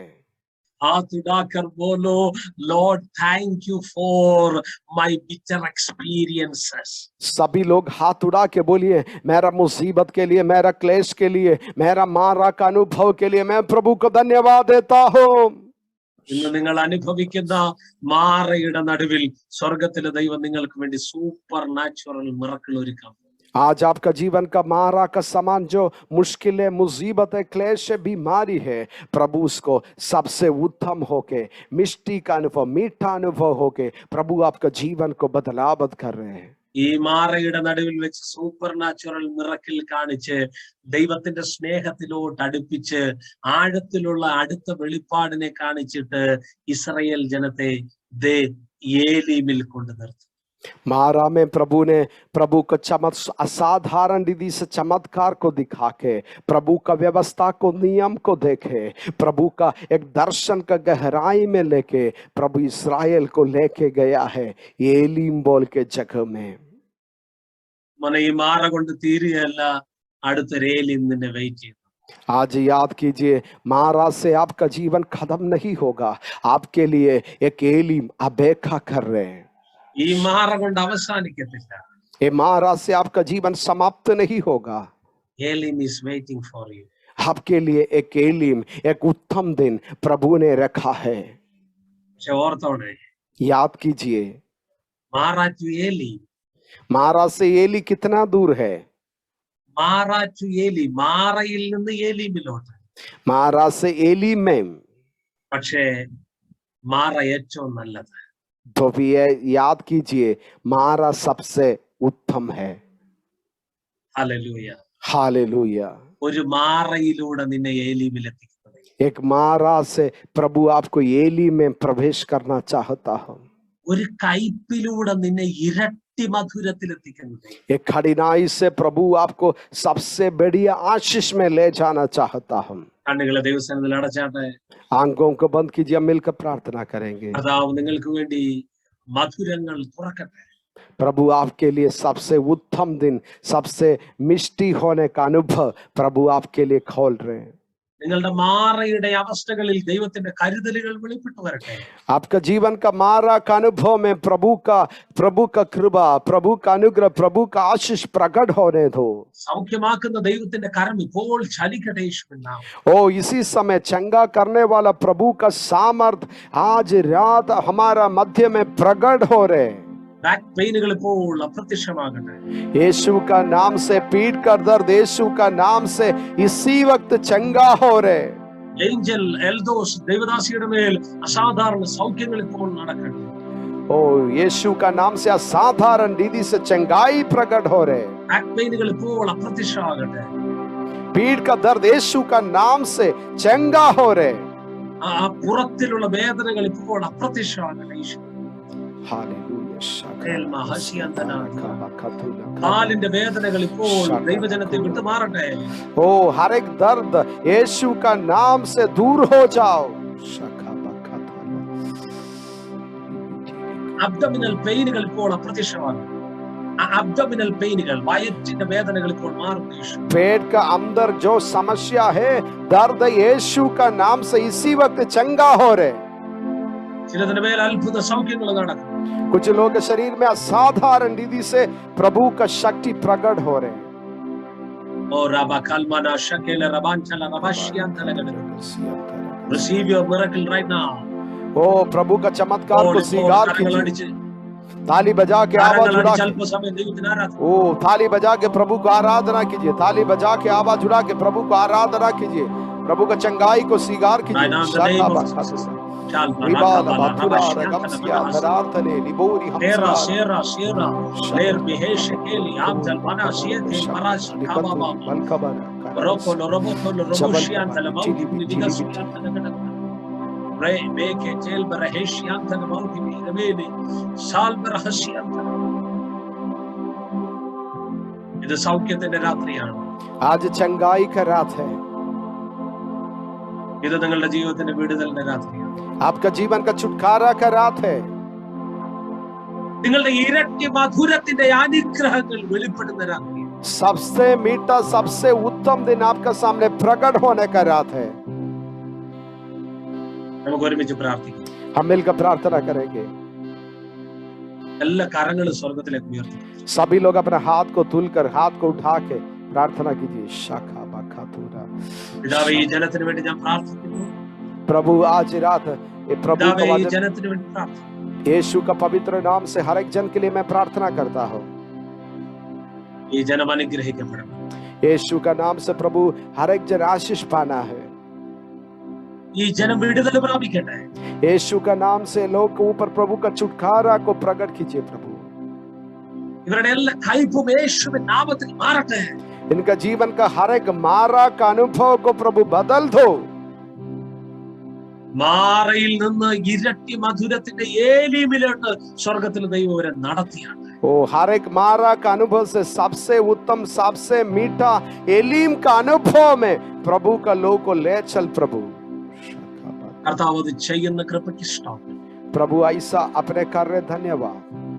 हाथ उठाकर बोलो, Lord thank you for my bitter experiences. सभी लोग हाथ उड़ा के बोलिए, मेरा मुसीबत के लिए, मेरा क्लेश के लिए, मेरा मारा का अनुभव के लिए मैं प्रभु को धन्यवाद देता हूँ। ഇന്ന് നിങ്ങൾ അനുഭവിക്കുന്ന മാറയുടെ നടുവിൽ സ്വർഗത്തിലെ ദൈവം നിങ്ങൾക്ക് വേണ്ടി സൂപ്പർ നാച്ചുറൽ മിറക്കിൾ ഒരുക്കാം. आज आपका जीवन का मारा का समान जो मुश्किलें, मुसीबतें, क्लेश, बीमारी है, प्रभु उसको सबसे उत्तम होके, मिष्टी का अनुभव, मीठा अनुभव होके प्रभु आपका जीवन को बदलावत कर रहे हैं। ഈ മാറയുടെ നടുവിൽ വെച്ച് സൂപ്പർ നാച്ചുറൽ മിറക്കിൾ കാണിച്ച് ദൈവത്തിന്റെ സ്നേഹത്തിലോട്ട് അടുപ്പിച്ച് ആഴത്തിലുള്ള അടുത്ത വെളിപ്പാടിനെ കാണിച്ചിട്ട് ഇസ്രായേൽ ജനത്തെ ഏലീമിൽ കൊണ്ടു നിർത്തും. मारा में प्रभु ने प्रभु को असाधारण रीति से चमत्कार को दिखा के, प्रभु का व्यवस्था को, नियम को देखे, प्रभु का एक दर्शन का गहराई में लेके प्रभु इस्राएल को लेके गया है एलीम बोल के जगह में। മോനെ ഈ മാറ കൊണ്ട് തീരുകയല്ല, അടുത്തൊരു ഏലിം നിന്നെ വെയിറ്റ് ചെയ്യുന്നു. आज याद कीजिए, मारा से आपका जीवन खत्म नहीं होगा, आपके लिए एक एलीम अपेक्षा कर रहे हैं। ഈ മാറ കൊണ്ട് അവസാനിക്കത്തില്ല. ये मारा से आपका जीवन समाप्त नहीं होगा, ഏലിം ഈസ് വെയിറ്റിംഗ് ഫോർ യു. आपके लिए एक एलीम, एक उत्तम दिन प्रभु ने रखा है। പക്ഷെ ഓർത്തോണേ, याद कीजिए, മാറ ടു ഏലി, मारा से एली कितना दूर है? മാറ ടു ഏലി, മാറയിൽ നിന്ന് ഏലീമിലോട്ട്. मारा से एली में, പക്ഷേ മാറ ഏറ്റവും നല്ലത്. तो भी ये याद कीजिए, मारा सबसे उत्तम है। ഹല്ലേലൂയ. हालेलुया। ഒരു മാറയിലൂടെ നിന്നെ ഏലീമിലെത്തിക്കുന്നത്. एक मारा से प्रभु आपको एली में प्रवेश करना चाहता हूं। ഒരു കയ്പിലൂടെ നിന്നെ ഇരട്ടി മധുരത്തിലെത്തിക്കുന്നത്. एक कठिनाई से प्रभु आपको सबसे बढ़िया आशीष में ले जाना चाहता हूं। കണ്ണുകളെ ദൈവസന്നിധിയിൽ അടച്ചാട്ടെ. आंखों को बंद कीजिए, मिलकर प्रार्थना करेंगे। കർത്താവ് നിങ്ങൾക്ക് വേണ്ടി മധുരങ്ങൾ തുറക്കട്ടെ. प्रभु आपके लिए सबसे उत्तम दिन, सबसे मिष्टी होने का अनुभव प्रभु आपके लिए खोल रहे हैं। നിങ്ങളുടെ മാറയുടെ അവസ്ഥകളിൽ ദൈവത്തിന്റെ കരുതലുകൾ വെളിപ്പെട്ടു വരട്ടെ. आपका जीवन का मारा का अनुभव में प्रभु का कृपा, प्रभु का अनुग्रह, प्रभु का आशीष प्रकट होने दो। സൗഖ്യമാക്കുന്ന ദൈവത്തിന്റെ കരം ഇപ്പോൾ ചലിക്കട്ടെ യേശുവിൻ നാമത്തിൽ. ओ इसी समय चंगा करने वाला प्रभु का सामर्थ आज रात हमारा मध्य में प्रकट हो रहे। ബാക്ക് പെയിനുകൾ ഇപ്പോൾ അപ്രത്യക്ഷമാകട്ടെ. यीशु का नाम से पीठ का दर्द यीशु का नाम से इसी वक्त चंगा हो रहे। ഏഞ്ചൽ എൽദോസ് ദൈവദാസിയുടെ മേൽ അസാധാരണ സൗഖ്യങ്ങൾ ഇപ്പോൾ നടക്കട്ടെ. ओ यीशु का नाम से असाधारण रीति से चंगाई प्रकट हो रहे। ബാക്ക് പെയിനുകൾ ഇപ്പോൾ അപ്രത്യക്ഷമാകട്ടെ. पीठ का दर्द यीशु का नाम से चंगा हो रहे। ആ പുറത്തിലുള്ള വേദനകൾ ഇപ്പോൾ അപ്രത്യക്ഷമാകട്ടെ. യേശു കാലിന്റെ വേദനകൾ ഇപ്പോൾ ദൈവജനത്തെ വിട്ടുമാറട്ടെ. ओ हर एक दर्द यीशु का नाम से दूर हो जाओ। അബ്ഡോമിനൽ പെയിനുകൾ ഇപ്പോൾ അപ്രത്യക്ഷമാകും. അബ്ഡോമിനൽ പെയിനുകൾ, വയറ്റിന്റെ വേദനകൾ ഇപ്പോൾ മാറും. पेट का अंदर जो समस्या है, दर्द यीशु का नाम से इसी वक्त चंगा हो रहे। ചിലതിന്റെ മേൽ അത്ഭുത സൗഖ്യങ്ങൾ നടക്കും. कुछ लोग के शरीर में असाधारण रीति से प्रभु का शक्ति प्रकट हो रहे। ओ राबा कलमाना शकेल रबांचला रबाशियांतला गदे. Receive your miracle right now. ओ प्रभु का चमत्कार को स्वीकार कीजिए। ताली बजा के आवाज उठा के, ओ ताली बजा के प्रभु को आराधना कीजिए। ताली बजा के आवाज उठा के प्रभु को आराधना कीजिए। प्रभु का चंगाई को स्वीकार कीजिए। ഇത് സൗഖ്യത്തിന്റെ രാത്രിയാണ്. आज चंगाई का रात है। ഇത് നിങ്ങളുടെ ജീവിതത്തിന്റെ വിടുതലിന്റെ രാത്രിയാണ്. आपका जीवन का छुटकारा का रात है। നിങ്ങളുടെ ഇരട്ടി മധുരത്തിന്റെ അനുഗ്രഹങ്ങൾ വെളിപ്പെടുന്ന രാത്രിയാണ്. सबसे मीठा, सबसे उत्तम दिन आपका सामने प्रकट होने का रात है। നമുക്ക് ഒരുമിച്ച് പ്രാർത്ഥിക്കാം. हम मिलकर प्रार्थना करेंगे। എല്ലാ കരങ്ങളും സ്വർഗ്ഗത്തിലേക്ക് ഉയർത്തും. सभी लोग अपने हाथ को तुलकर, हाथ को उठा के प्रार्थना कीजिए। शाखा बाखातुरा। പിതാവേ, ഈ ജനത്തിന് വേണ്ടി ഞാൻ പ്രാർത്ഥിക്കുന്നു. प्रभु आज रात ये प्रभु പിതാവേ, का ഈ वचन ജനത്തിന് വേണ്ടി പ്രാർത്ഥിക്കുന്നു. यीशु का पवित्र नाम से हर एक जन के लिए मैं प्रार्थना करता हूँ। ഈ ജനം അനുഗ്രഹിക്കപ്പെടണം. यीशु का नाम से प्रभु हर एक जन आशीष पाना है। ഈ ജനം വിടുതൽ പ്രാപിക്കട്ടെ. यीशु का नाम से लोग के ऊपर प्रभु का छुटकारा को प्रकट कीजिए। प्रभु ഇവരുടെ എല്ലാ കയ്പും യേശുവിൻ നാമത്തിൽ മാറട്ടെ. इनका जीवन का हर एक मारा का अनुभव को प्रभु बदल दो। മാറയിൽ നിന്ന് ഇരട്ടി മധുരത്തിന്റെ ഏലീമിലോട്ട് സ്വർഗ്ഗത്തിൽ ദൈവം അവരെ നടത്തിയാണ്. ओ हर एक मारा का अनुभव से सबसे उत्तम, सबसे मीठा एलीम का अनुभव में प्रभु का लोग को ले चल। प्रभु കർത്താവ് അത് ചെയ്യുന്ന കൃപയ്ക്ക് സ്തോത്രം. प्रभु ऐसा अपने कार्य धन्यवाद।